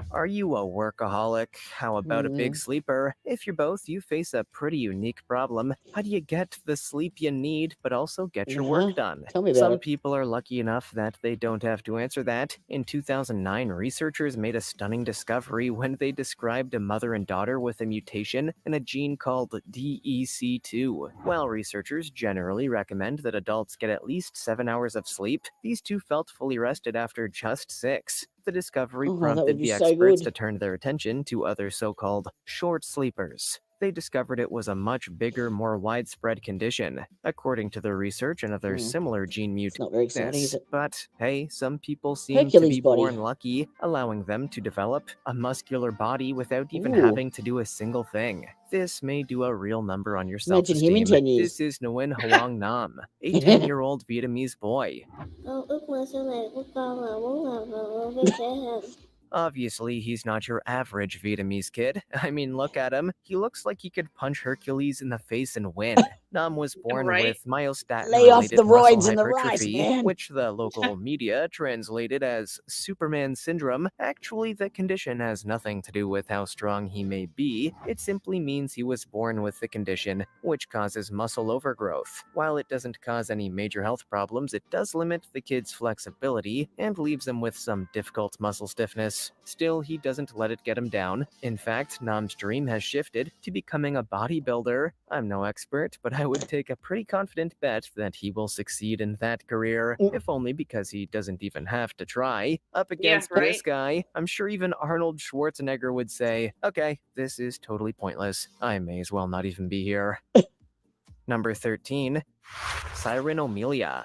Speaker 1: Are you a workaholic? How about a big sleeper? If you're both, you face a pretty unique problem. How do you get the sleep you need, but also get your work done?
Speaker 5: Tell me about
Speaker 1: Some
Speaker 5: it.
Speaker 1: people are lucky enough that they don't have to answer that. In 2009, researchers made a stunning discovery when they described a mother and daughter with a mutation in a gene called DEC2. While researchers generally recommend that adults get at least 7 hours of sleep, these two felt fully rested after just 6. The discovery
Speaker 5: that would
Speaker 1: prompted
Speaker 5: be
Speaker 1: the
Speaker 5: so
Speaker 1: experts
Speaker 5: good.
Speaker 1: to turn their attention to other so-called short sleepers. They discovered it was a much bigger, more widespread condition, according to the research and other similar gene mutations.
Speaker 5: Not very exciting, is it?
Speaker 1: But hey, some people seem
Speaker 5: Hercules
Speaker 1: to be
Speaker 5: body.
Speaker 1: born lucky, allowing them to develop a muscular body without even
Speaker 5: Ooh.
Speaker 1: having to do a single thing. This may do a real number on your self-esteem.
Speaker 5: Imagine him in 10 years.
Speaker 1: This is Nguyen Hoang Nam, a 10-year-old Vietnamese boy.
Speaker 3: Ước mơ sau này của con là muốn làm với trẻ hơn.
Speaker 1: Obviously, he's not your average Vietnamese kid. I mean, look at him. He looks like he could punch Hercules in the face and win. Nam was born with
Speaker 5: Lay off
Speaker 1: myostatin-related
Speaker 5: the
Speaker 1: muscle
Speaker 5: roids and the rice,
Speaker 1: hypertrophy,
Speaker 5: man.
Speaker 1: which the local media translated as Superman syndrome. Actually, the condition has nothing to do with how strong he may be. It simply means he was born with the condition, which causes muscle overgrowth. While it doesn't cause any major health problems, it does limit the kid's flexibility and leaves him with some difficult muscle stiffness. Still, he doesn't let it get him down. In fact, Nam's dream has shifted to becoming a bodybuilder. I'm no expert, but I would take a pretty confident bet that he will succeed in that career, if only because he doesn't even have to try. Up against this guy, I'm sure even Arnold Schwarzenegger would say, okay, this is totally pointless. I may as well not even be here. Number 13, Cyrenomelia.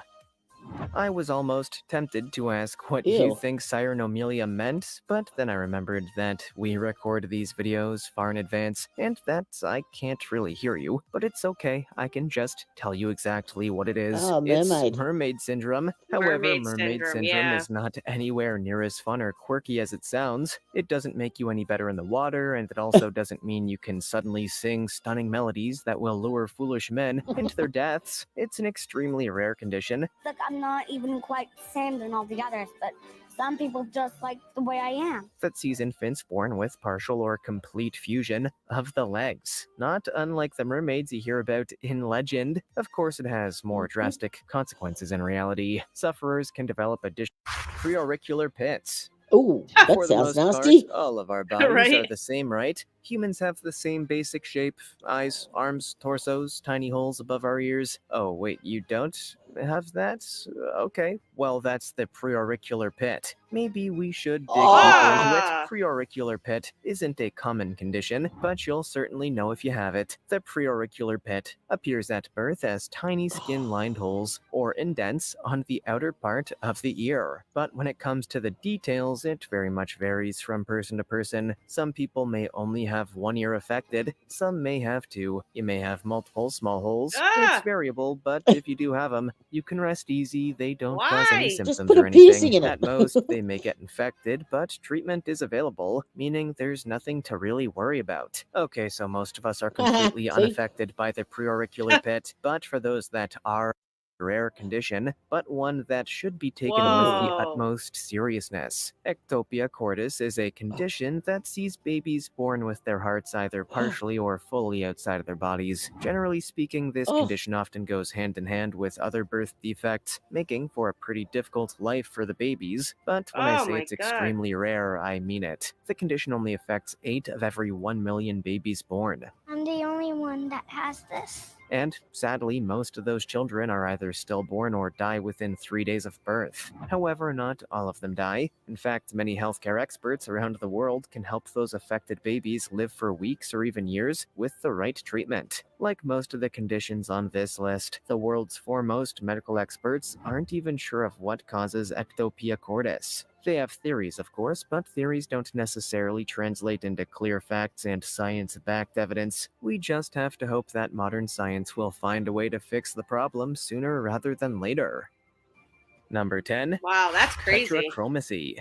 Speaker 1: I was almost tempted to ask what you
Speaker 5: Ew.
Speaker 1: think cyrenomelia meant, but then I remembered that we record these videos far in advance, and that I can't really hear you, but it's okay, I can just tell you exactly what it is.
Speaker 5: Oh, mermaid.
Speaker 1: It's mermaid syndrome. However,
Speaker 6: Mermaid
Speaker 1: mermaid
Speaker 6: syndrome,
Speaker 1: syndrome
Speaker 6: yeah.
Speaker 1: is not anywhere near as fun or quirky as it sounds. It doesn't make you any better in the water, and it also doesn't mean you can suddenly sing stunning melodies that will lure foolish men into their deaths. It's an extremely rare condition.
Speaker 3: not even quite the same than all the others, but some people just like the way I am.
Speaker 1: That sees infants born with partial or complete fusion of the legs. Not unlike the mermaids you hear about in legend. Of course, it has more drastic consequences in reality. Sufferers can develop additional preauricular pits.
Speaker 5: Oh, that
Speaker 1: For the
Speaker 5: sounds
Speaker 1: most
Speaker 5: nasty.
Speaker 1: part, all of our bodies are
Speaker 6: Right?
Speaker 1: the same, right? Humans have the same basic shape: eyes, arms, torsos, tiny holes above our ears. Oh, wait, you don't have that? Okay, well, that's the preauricular pit. Maybe we should dig deeper into it. Preauricular pit isn't a common condition, but you'll certainly know if you have it. The preauricular pit appears at birth as tiny skin-lined holes or indents on the outer part of the ear. But when it comes to the details, it very much varies from person to person. Some people may only have one ear affected, some may have two. You may have multiple small holes. It's variable, but if you do have them, you can rest easy. They don't cause any
Speaker 6: Why?
Speaker 1: symptoms
Speaker 5: Just put
Speaker 1: or
Speaker 5: a piercing
Speaker 1: anything.
Speaker 5: in
Speaker 1: At
Speaker 5: it.
Speaker 1: most, they may get infected, but treatment is available, meaning there's nothing to really worry about. Okay, so most of us are completely
Speaker 5: See?
Speaker 1: unaffected by the preauricular pit, but for those that are, rare condition, but one that should be taken with the
Speaker 6: Whoa.
Speaker 1: utmost seriousness. Ectopia cordis is a condition that sees babies born with their hearts either partially or fully outside of their bodies. Generally speaking, this condition often goes hand in hand with other birth defects, making for a pretty difficult life for the babies. But when I
Speaker 6: Oh
Speaker 1: say
Speaker 6: my
Speaker 1: it's
Speaker 6: God.
Speaker 1: extremely rare, I mean it. The condition only affects 8 of every 1 million babies born.
Speaker 3: I'm the only one that has this.
Speaker 1: And sadly, most of those children are either stillborn or die within 3 days of birth. However, not all of them die. In fact, many healthcare experts around the world can help those affected babies live for weeks or even years with the right treatment. Like most of the conditions on this list, the world's foremost medical experts aren't even sure of what causes ectopia cordis. They have theories, of course, but theories don't necessarily translate into clear facts and science-backed evidence. We just have to hope that modern science will find a way to fix the problem sooner rather than later. Number 10.
Speaker 6: Wow, that's crazy.
Speaker 1: Tetrachromacy.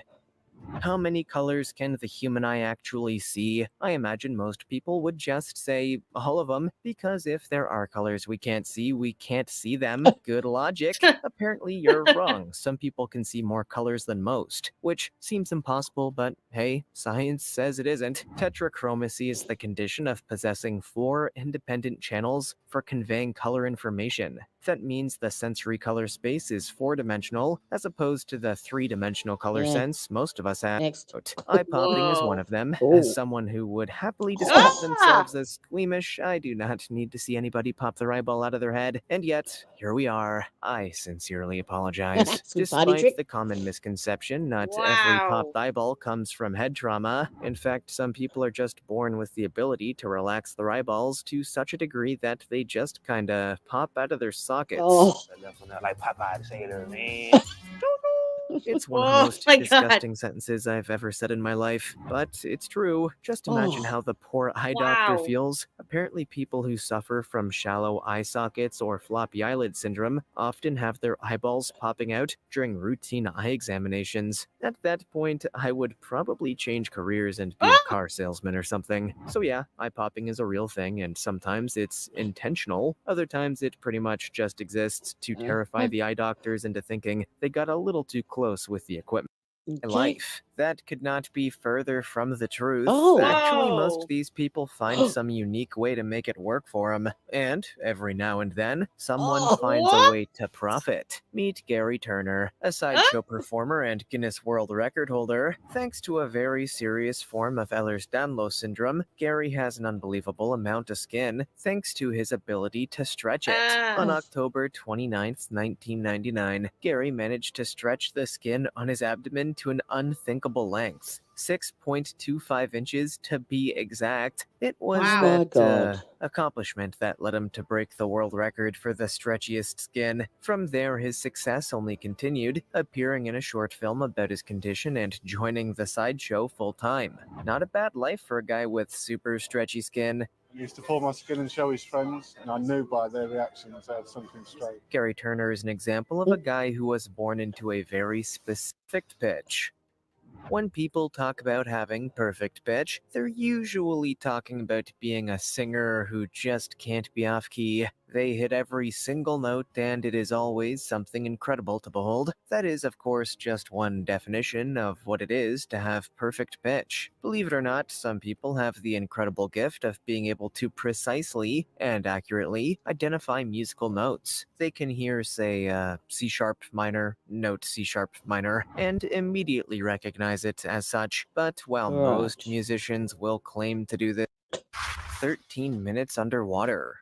Speaker 1: How many colors can the human eye actually see? I imagine most people would just say all of them, because if there are colors we can't see them. Good logic. Apparently you're wrong. Some people can see more colors than most, which seems impossible, but hey, science says it isn't. Tetrachromacy is the condition of possessing 4 independent channels for conveying color information. That means the sensory color space is 4-dimensional, as opposed to the 3-dimensional color sense most of us have.
Speaker 5: Next.
Speaker 1: Eye popping is one
Speaker 6: Whoa.
Speaker 1: of them.
Speaker 5: Oh.
Speaker 1: As someone who would happily describe themselves as squeamish, I do not need to see anybody pop their eyeball out of their head. And yet, here we are. I sincerely apologize.
Speaker 5: Sweet party
Speaker 1: Despite
Speaker 5: trick.
Speaker 1: the common misconception, not every
Speaker 6: Wow.
Speaker 1: popped eyeball comes from head trauma. In fact, some people are just born with the ability to relax their eyeballs to such a degree that they just kinda pop out of their sockets.
Speaker 5: Oh.
Speaker 12: Like Popeye the Sailor, man.
Speaker 1: It's one of the
Speaker 6: Oh
Speaker 1: most
Speaker 6: my God.
Speaker 1: disgusting sentences I've ever said in my life, but it's true. Just imagine
Speaker 5: Oh.
Speaker 1: how the poor eye doctor
Speaker 6: Wow.
Speaker 1: feels. Apparently, people who suffer from shallow eye sockets or floppy eyelid syndrome often have their eyeballs popping out during routine eye examinations. At that point, I would probably change careers and be a car salesman or something. So yeah, eye popping is a real thing, and sometimes it's intentional. Other times it pretty much just exists to terrify the eye doctors into thinking they got a little too close with the equipment.
Speaker 5: Okay.
Speaker 1: Life. That could not be further from the truth.
Speaker 5: Oh.
Speaker 1: Actually, most
Speaker 6: Whoa.
Speaker 1: of these people find some unique way to make it work for them. And every now and then, someone
Speaker 5: Oh.
Speaker 1: finds
Speaker 6: What?
Speaker 1: a way to profit. Meet Gary Turner, a sideshow performer and Guinness World Record holder. Thanks to a very serious form of Ehlers-Danlos syndrome, Gary has an unbelievable amount of skin thanks to his ability to stretch it. On
Speaker 5: Oh.
Speaker 1: October 29th, 1999, Gary managed to stretch the skin on his abdomen to an unthinkable length. 6.25 inches to be exact. It was
Speaker 6: Wow.
Speaker 5: Oh my
Speaker 1: that
Speaker 5: God.
Speaker 1: accomplishment that led him to break the world record for the stretchiest skin. From there, his success only continued, appearing in a short film about his condition and joining the sideshow full-time. Not a bad life for a guy with super stretchy skin.
Speaker 10: He used to pull my skin and show his friends, and I knew by their reactions I had something straight.
Speaker 1: Gary Turner is an example of a guy who was born into a very specific pitch. When people talk about having perfect pitch, they're usually talking about being a singer who just can't be off key. They hit every single note, and it is always something incredible to behold. That is, of course, just one definition of what it is to have perfect pitch. Believe it or not, some people have the incredible gift of being able to precisely and accurately identify musical notes. They can hear, say, C sharp minor, note C sharp minor, and immediately recognize it as such. But while most musicians will claim to do this, 13 minutes underwater.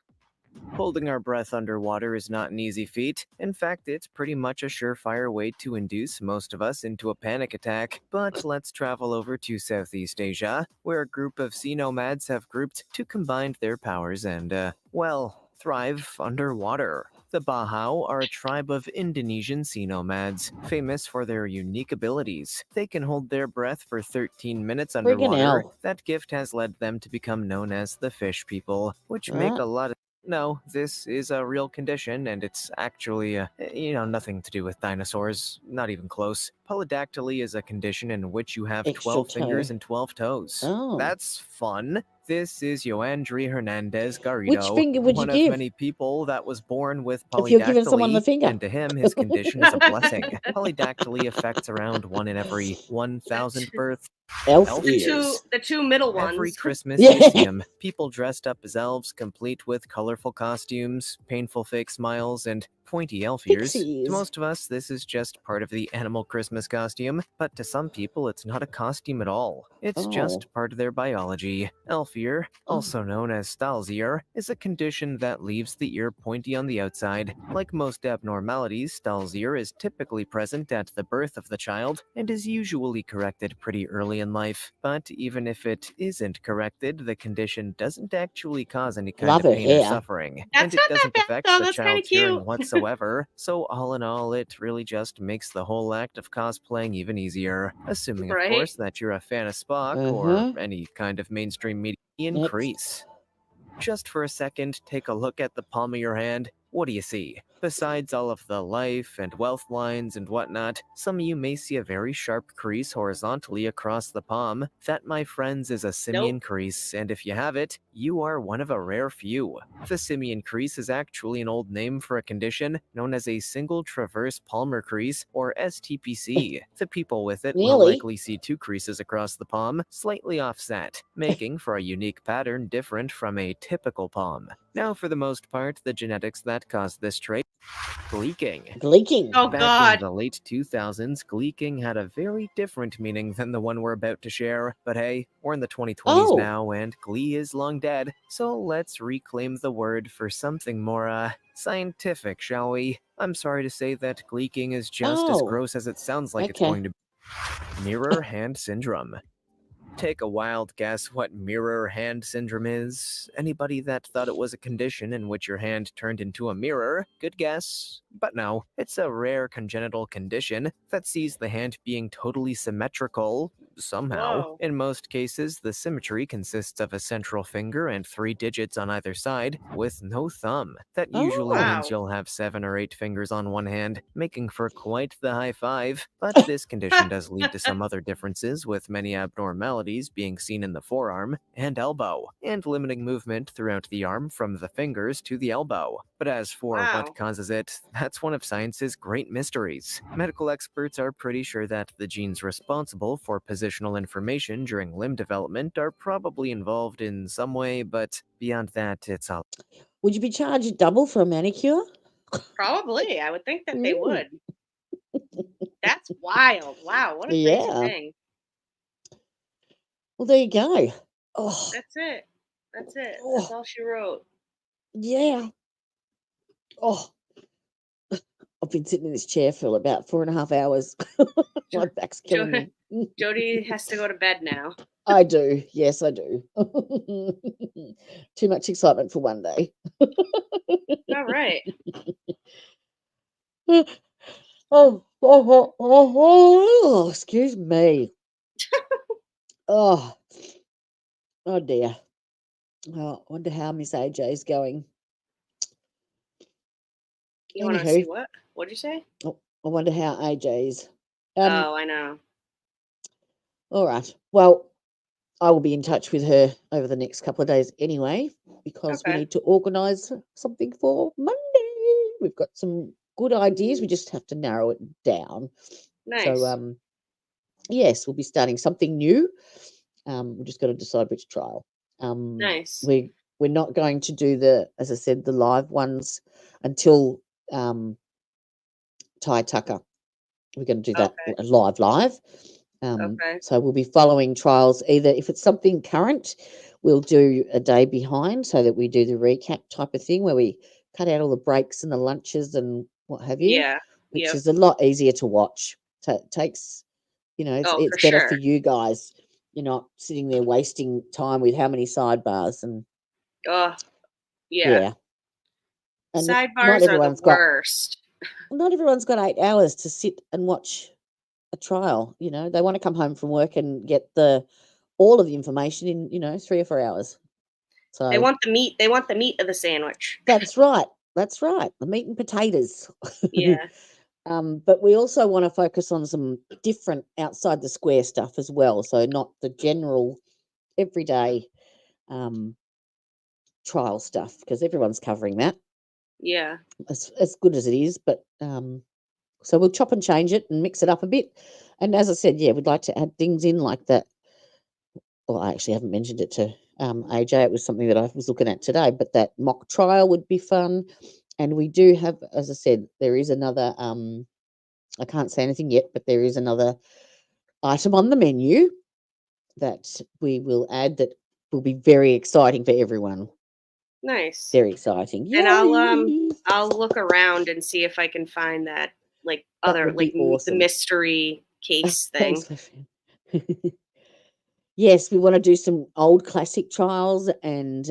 Speaker 1: Holding our breath underwater is not an easy feat. In fact, it's pretty much a surefire way to induce most of us into a panic attack. But let's travel over to Southeast Asia, where a group of sea nomads have grouped to combine their powers and, well, thrive underwater. The Bahau are a tribe of Indonesian sea nomads, famous for their unique abilities. They can hold their breath for 13 minutes underwater.
Speaker 5: hell.
Speaker 1: That gift has led them to become known as the fish people, which make a lot of... No, this is a real condition, and it's actually, nothing to do with dinosaurs. Not even close. Polydactyly is a condition in which you have
Speaker 5: Extra
Speaker 1: 12
Speaker 5: toe.
Speaker 1: fingers and 12 toes.
Speaker 5: Oh.
Speaker 1: That's fun. This is Joandri Hernandez Garrido,
Speaker 5: Which finger would you
Speaker 1: one
Speaker 5: give?
Speaker 1: of many people that was born with
Speaker 5: If you're giving someone the
Speaker 1: polydactyly,
Speaker 5: finger.
Speaker 1: and to him, his condition is a blessing. Polydactyly affects around 1 in every 1,000 births.
Speaker 5: Elf
Speaker 1: ears.
Speaker 6: The two middle ones.
Speaker 1: Every Christmas,
Speaker 5: Yeah.
Speaker 1: you see 'em. People dressed up as elves, complete with colorful costumes, painful fake smiles, and pointy elf ears.
Speaker 5: Pixies.
Speaker 1: To most of us, this is just part of the animal Christmas costume, but to some people, it's not a costume at all. It's just part of their biology. Elf ear, also known as Stahl's-ear, is a condition that leaves the ear pointy on the outside. Like most abnormalities, Stahl's-ear is typically present at the birth of the child and is usually corrected pretty early in life. But even if it isn't corrected, the condition doesn't actually cause any kind
Speaker 5: Love
Speaker 1: of
Speaker 5: her
Speaker 1: pain or
Speaker 5: hair.
Speaker 1: suffering,
Speaker 6: That's
Speaker 1: and it
Speaker 6: not that
Speaker 1: doesn't
Speaker 6: bad,
Speaker 1: affect
Speaker 6: though.
Speaker 1: the
Speaker 6: That's kinda
Speaker 1: child's hearing
Speaker 6: cute.
Speaker 1: whatsoever. So all in all, it really just makes the whole act of cosplaying even easier. Assuming, of
Speaker 6: Right.
Speaker 1: course, that you're a fan of Spock or any kind of mainstream media increase. Just for a second, take a look at the palm of your hand. What do you see? Besides all of the life and wealth lines and whatnot, some of you may see a very sharp crease horizontally across the palm. That, my friends, is a simian crease, and if you have it, you are one of a rare few. The simian crease is actually an old name for a condition known as a single traverse palmar crease, or STPC. The people with it will
Speaker 5: Really?
Speaker 1: likely see two creases across the palm, slightly offset, making for a unique pattern different from a typical palm. Now, for the most part, the genetics that cause this trait: gleeking.
Speaker 5: Gleeking.
Speaker 6: Oh,
Speaker 1: Back
Speaker 6: God.
Speaker 1: in the late 2000s, gleeking had a very different meaning than the one we're about to share. But hey, we're in the 2020s now, and glee is long dead. So let's reclaim the word for something more, scientific, shall we? I'm sorry to say that gleeking is just as gross as it sounds like it's going to be. Mirror hand syndrome. Take a wild guess what mirror hand syndrome is. Anybody that thought it was a condition in which your hand turned into a mirror? Good guess. But no, it's a rare congenital condition that sees the hand being totally symmetrical, somehow.
Speaker 6: Whoa.
Speaker 1: In most cases, the symmetry consists of a central finger and 3 digits on either side, with no thumb. That usually means you'll have 7 or 8 fingers on one hand, making for quite the high five. But this condition does lead to some other differences, with many abnormalities being seen in the forearm and elbow, and limiting movement throughout the arm from the fingers to the elbow. But as for what causes it, that's one of science's great mysteries. Medical experts are pretty sure that the genes responsible for positional information during limb development are probably involved in some way, but beyond that, it's all...
Speaker 5: Would you be charged double for a manicure?
Speaker 6: Probably. I would think that they
Speaker 5: Mm.
Speaker 6: would. That's wild. Wow. What a crazy
Speaker 5: Yeah.
Speaker 6: thing.
Speaker 5: Well, there you go. Oh,
Speaker 6: That's it. That's it. That's all she wrote.
Speaker 5: yeah. Oh, I've been sitting in this chair for about 4.5 hours. My back's killing me.
Speaker 6: Jody has to go to bed now.
Speaker 5: I do. Yes, I do. Too much excitement for one day.
Speaker 6: All right.
Speaker 5: Oh, excuse me. Oh dear. Oh, I wonder how Miss AJ's going.
Speaker 6: You want to
Speaker 5: Anywho.
Speaker 6: see what? What'd you say?
Speaker 5: Oh, I wonder how AJ's.
Speaker 6: Oh, I know.
Speaker 5: All right. Well, I will be in touch with her over the next couple of days anyway, because we
Speaker 6: Okay.
Speaker 5: need to organise something for Monday. We've got some good ideas. We just have to narrow it down.
Speaker 6: Nice.
Speaker 5: So, yes, we'll be starting something new. We've just got to decide which trial.
Speaker 6: Nice.
Speaker 5: We're not going to do as I said, the live ones until Ty Tucker. We're going to do that live.
Speaker 6: Okay.
Speaker 5: So we'll be following trials. Either if it's something current, we'll do a day behind, so that we do the recap type of thing where we cut out all the breaks and the lunches and what have you.
Speaker 6: Yeah.
Speaker 5: Which
Speaker 6: Yep.
Speaker 5: is a lot easier to watch. So it takes, it's
Speaker 6: Oh,
Speaker 5: it's
Speaker 6: for
Speaker 5: better for
Speaker 6: sure.
Speaker 5: you guys. You're not sitting there wasting time with how many sidebars and
Speaker 6: Oh, yeah.
Speaker 5: yeah. And not
Speaker 6: Sidebars are the
Speaker 5: everyone's got
Speaker 6: worst.
Speaker 5: not everyone's got 8 hours to sit and watch a trial. They want to come home from work and get all of the information in 3 or 4 hours. So
Speaker 6: They want the meat. They want the meat of the sandwich.
Speaker 5: that's right. That's right. The meat and potatoes.
Speaker 6: Yeah.
Speaker 5: But we also want to focus on some different outside the square stuff as well. So not the general everyday trial stuff, because everyone's covering that
Speaker 6: Yeah.
Speaker 5: as good as it is. But so we'll chop and change it and mix it up a bit. And as I said, yeah, we'd like to add things in like that. Well, I actually haven't mentioned it to AJ. It was something that I was looking at today, but that mock trial would be fun. And we do have, as I said, there is another, I can't say anything yet, but there is another item on the menu that we will add that will be very exciting for everyone.
Speaker 6: Nice.
Speaker 5: Very exciting.
Speaker 6: And
Speaker 5: Yay!
Speaker 6: I'll look around and see if I can find that
Speaker 5: That
Speaker 6: other
Speaker 5: would be
Speaker 6: the
Speaker 5: awesome.
Speaker 6: mystery case thing.
Speaker 5: Thanks, Leslie. Yes, we want to do some old classic trials and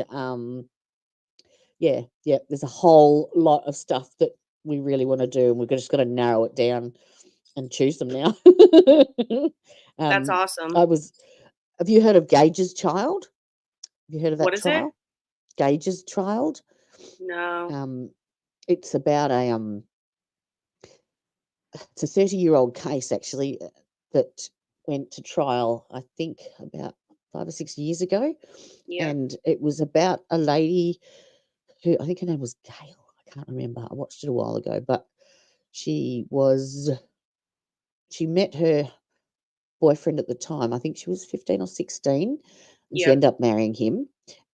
Speaker 5: yeah, there's a whole lot of stuff that we really want to do, and we've just got to narrow it down and choose them now.
Speaker 6: That's awesome.
Speaker 5: Have you heard of Gage's Child? Have you heard of that
Speaker 6: What is it?
Speaker 5: trial? Gage's Child.
Speaker 6: No.
Speaker 5: It's about it's a 30-year-old case actually that went to trial, I think about 5 or 6 years ago.
Speaker 6: Yeah.
Speaker 5: And it was about a lady who, I think her name was Gail. I can't remember. I watched it a while ago, but she met her boyfriend at the time. I think she was 15 or 16, and she
Speaker 6: Yep.
Speaker 5: ended up marrying him.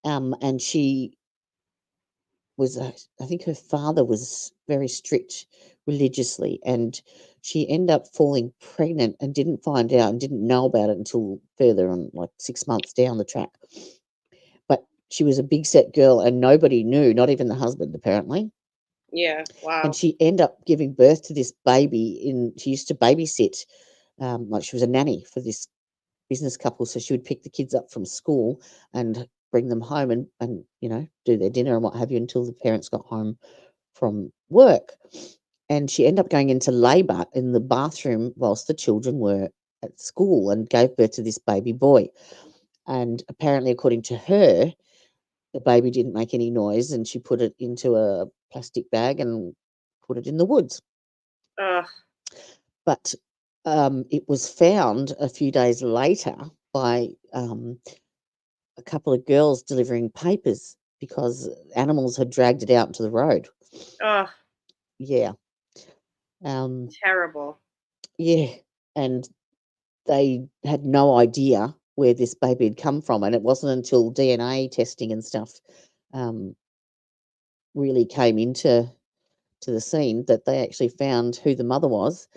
Speaker 5: And she was, I think her father was very strict religiously, and she ended up falling pregnant and didn't find out and didn't know about it until further on, like 6 months down the track. But she was a big set girl and nobody knew, not even the husband apparently.
Speaker 6: Yeah. Wow.
Speaker 5: And she ended up giving birth to this baby she used to babysit, like she was a nanny for this business couple. So she would pick the kids up from school and bring them home and do their dinner and what have you until the parents got home from work. And she ended up going into labour in the bathroom whilst the children were at school and gave birth to this baby boy. And apparently, according to her, the baby didn't make any noise, and she put it into a plastic bag and put it in the woods.
Speaker 6: Ugh.
Speaker 5: But it was found a few days later by a couple of girls delivering papers because animals had dragged it out into the road.
Speaker 6: Ugh.
Speaker 5: Yeah.
Speaker 6: Terrible.
Speaker 5: Yeah. And they had no idea where this baby had come from. And it wasn't until DNA testing and stuff really came into the scene that they actually found who the mother was,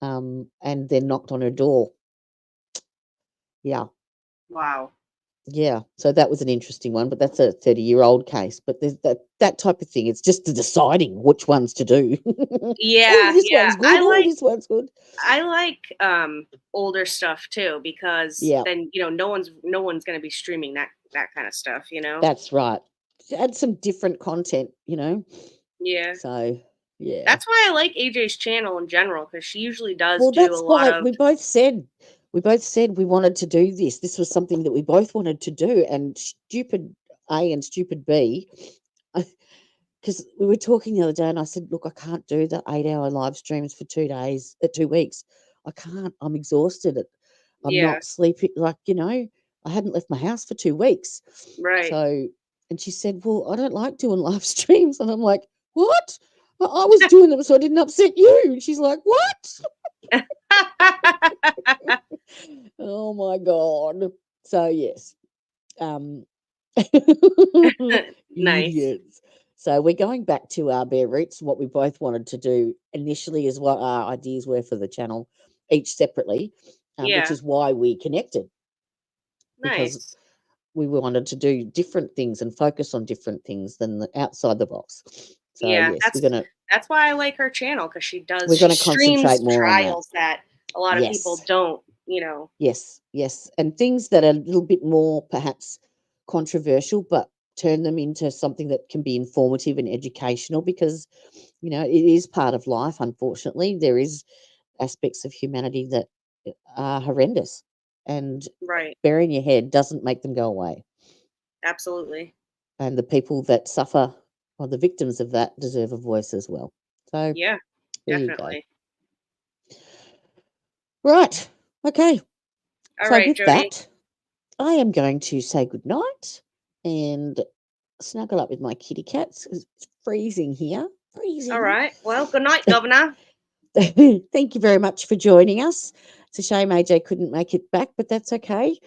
Speaker 5: and then knocked on her door. Yeah.
Speaker 6: Wow.
Speaker 5: Yeah. So that was an interesting one, but that's a 30-year-old case. But there's that type of thing. It's just deciding which ones to do.
Speaker 6: Yeah.
Speaker 5: This one's good. This one's good.
Speaker 6: I like older stuff too, because then no one's going to be streaming that kind of stuff.
Speaker 5: That's right. Add some different content.
Speaker 6: Yeah.
Speaker 5: So yeah.
Speaker 6: That's why I like AJ's channel in general, because she usually does
Speaker 5: Well,
Speaker 6: do
Speaker 5: that's
Speaker 6: a lot
Speaker 5: why
Speaker 6: of.
Speaker 5: we both said we wanted to do this. This was something that we both wanted to do, and stupid A and stupid B, because we were talking the other day, and I said, "Look, I can't do the 8-hour live streams for 2 days, 2 weeks. I can't. I'm exhausted. I'm
Speaker 6: Yeah.
Speaker 5: not sleeping. I hadn't left my house for 2 weeks.
Speaker 6: Right.
Speaker 5: So, and she said, well, I don't like doing live streams. And I'm like, what? I was doing them so I didn't upset you. And she's like, what? Oh my God. So yes.
Speaker 6: Nice.
Speaker 5: Idiots. So we're going back to our bare roots. What we both wanted to do initially is what our ideas were for the channel, each separately, which
Speaker 6: Yeah.
Speaker 5: is why we connected. Because
Speaker 6: Nice.
Speaker 5: we wanted to do different things and focus on different things than outside the box. So
Speaker 6: Yeah,
Speaker 5: yes,
Speaker 6: that's why I like her channel, because she
Speaker 5: we're gonna
Speaker 6: streams
Speaker 5: concentrate more on that.
Speaker 6: trials that a lot of people
Speaker 5: Yes.
Speaker 6: don't, you know.
Speaker 5: Yes, yes. And things that are a little bit more perhaps controversial, but turn them into something that can be informative and educational, because, you know, it is part of life, unfortunately. There is aspects of humanity that are horrendous, and
Speaker 6: Right.
Speaker 5: burying your head doesn't make them go away.
Speaker 6: Absolutely.
Speaker 5: And the people that suffer, or the victims of that, deserve a voice as well. So
Speaker 6: Yeah,
Speaker 5: there
Speaker 6: definitely.
Speaker 5: you go. Right. Okay.
Speaker 6: All
Speaker 5: So
Speaker 6: right,
Speaker 5: with
Speaker 6: Jody.
Speaker 5: that, I am going to say good night and snuggle up with my kitty cats. It's freezing here. Freezing.
Speaker 6: All right. Well, good night, Governor.
Speaker 5: Thank you very much for joining us. It's a shame AJ couldn't make it back, but that's okay.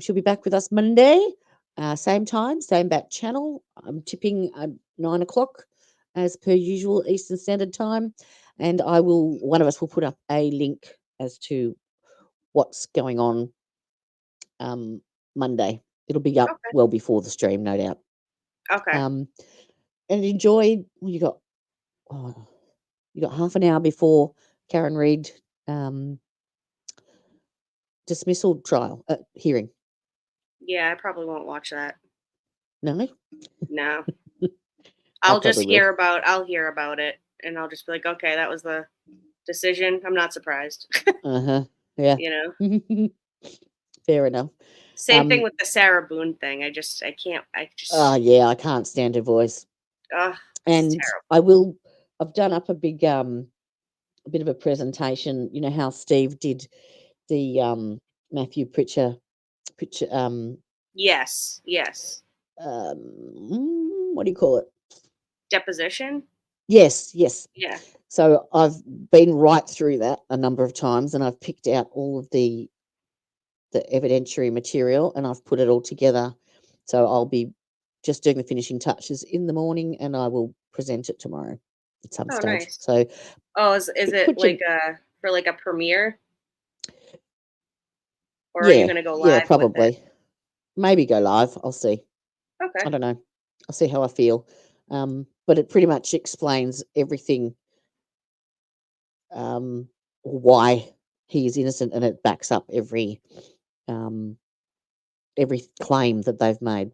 Speaker 5: She'll be back with us Monday, same time, same bat channel. I'm tipping 9 o'clock as per usual Eastern Standard Time, and one of us will put up a link as to what's going on Monday. It'll be up well before the stream, no doubt.
Speaker 6: Okay.
Speaker 5: And enjoy. You got half an hour before Karen Reid dismissal trial hearing.
Speaker 6: Yeah, I probably won't watch that.
Speaker 5: No.
Speaker 6: No. I'll just
Speaker 5: probably will.
Speaker 6: I'll hear about it, and I'll just be like, okay, that was the decision. I'm not surprised.
Speaker 5: Yeah.
Speaker 6: You know.
Speaker 5: Fair enough.
Speaker 6: Same thing with the Sarah Boone thing. I can't.
Speaker 5: Oh yeah, I can't stand her voice.
Speaker 6: Ugh,
Speaker 5: and I've done up a big a bit of a presentation. You know how Steve did the Matthew Pritchard
Speaker 6: Yes.
Speaker 5: what do you call it?
Speaker 6: Deposition?
Speaker 5: Yes.
Speaker 6: Yeah.
Speaker 5: So I've been right through that a number of times, and I've picked out all of the evidentiary material, and I've put it all together. So I'll be just doing the finishing touches in the morning, and I will present it tomorrow at some stage.
Speaker 6: Nice.
Speaker 5: So,
Speaker 6: is it like a premiere? Or
Speaker 5: yeah,
Speaker 6: are you going to go live?
Speaker 5: Yeah, probably.
Speaker 6: With it?
Speaker 5: Maybe go live. I'll see.
Speaker 6: Okay.
Speaker 5: I don't know. I'll see how I feel. But it pretty much explains everything. Why he is innocent, and it backs up every claim that they've made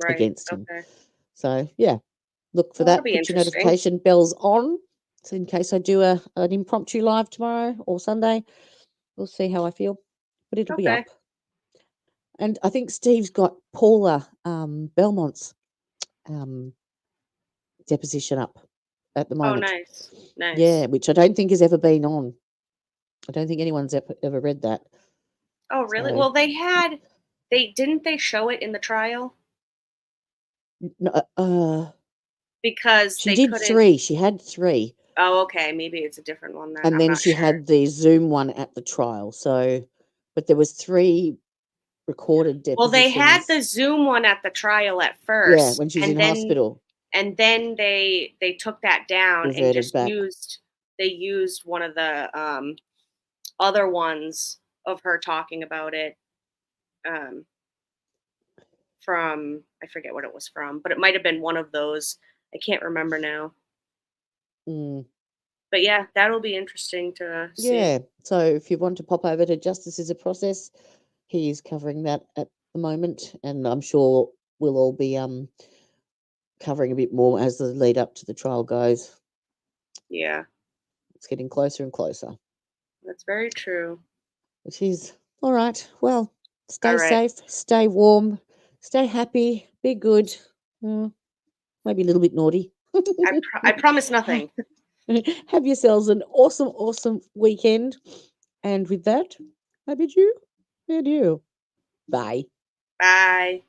Speaker 5: against him.
Speaker 6: Okay.
Speaker 5: So yeah, look for that. Put your notification bells on, so in case I do an impromptu live tomorrow or Sunday. We'll see how I feel, but it'll be up. And I think Steve's got Paula Belmont's deposition up at the moment.
Speaker 6: Oh, nice.
Speaker 5: Yeah, which I don't think has ever been on. I don't think anyone's ever read that.
Speaker 6: Oh, really?
Speaker 5: So,
Speaker 6: well, didn't they show it in the trial?
Speaker 5: No,
Speaker 6: because
Speaker 5: she
Speaker 6: they
Speaker 5: did
Speaker 6: couldn't...
Speaker 5: 3. She had 3.
Speaker 6: Oh, okay. Maybe it's a different one then.
Speaker 5: And
Speaker 6: I'm
Speaker 5: then
Speaker 6: not
Speaker 5: she
Speaker 6: sure.
Speaker 5: had the Zoom one at the trial. So, but there was 3 recorded depositions.
Speaker 6: Well, they had the Zoom one at the trial at first.
Speaker 5: Yeah, when she was in hospital.
Speaker 6: And then they took that down
Speaker 5: Reverted
Speaker 6: and just
Speaker 5: back.
Speaker 6: used one of the other ones of her talking about it. From, I forget what it was from, but it might have been one of those. I can't remember now. But yeah, that'll be interesting to see.
Speaker 5: Yeah. So if you want to pop over to Justice is a Process, he is covering that at the moment, and I'm sure we'll all be covering a bit more as the lead up to the trial goes.
Speaker 6: Yeah.
Speaker 5: It's getting closer and closer.
Speaker 6: That's very true.
Speaker 5: Which is all right. Well, stay
Speaker 6: All right.
Speaker 5: safe, stay warm, stay happy, be good. Maybe a little bit naughty.
Speaker 6: I promise nothing.
Speaker 5: Have yourselves an awesome weekend. And with that, I bid you adieu. Bye.
Speaker 6: Bye.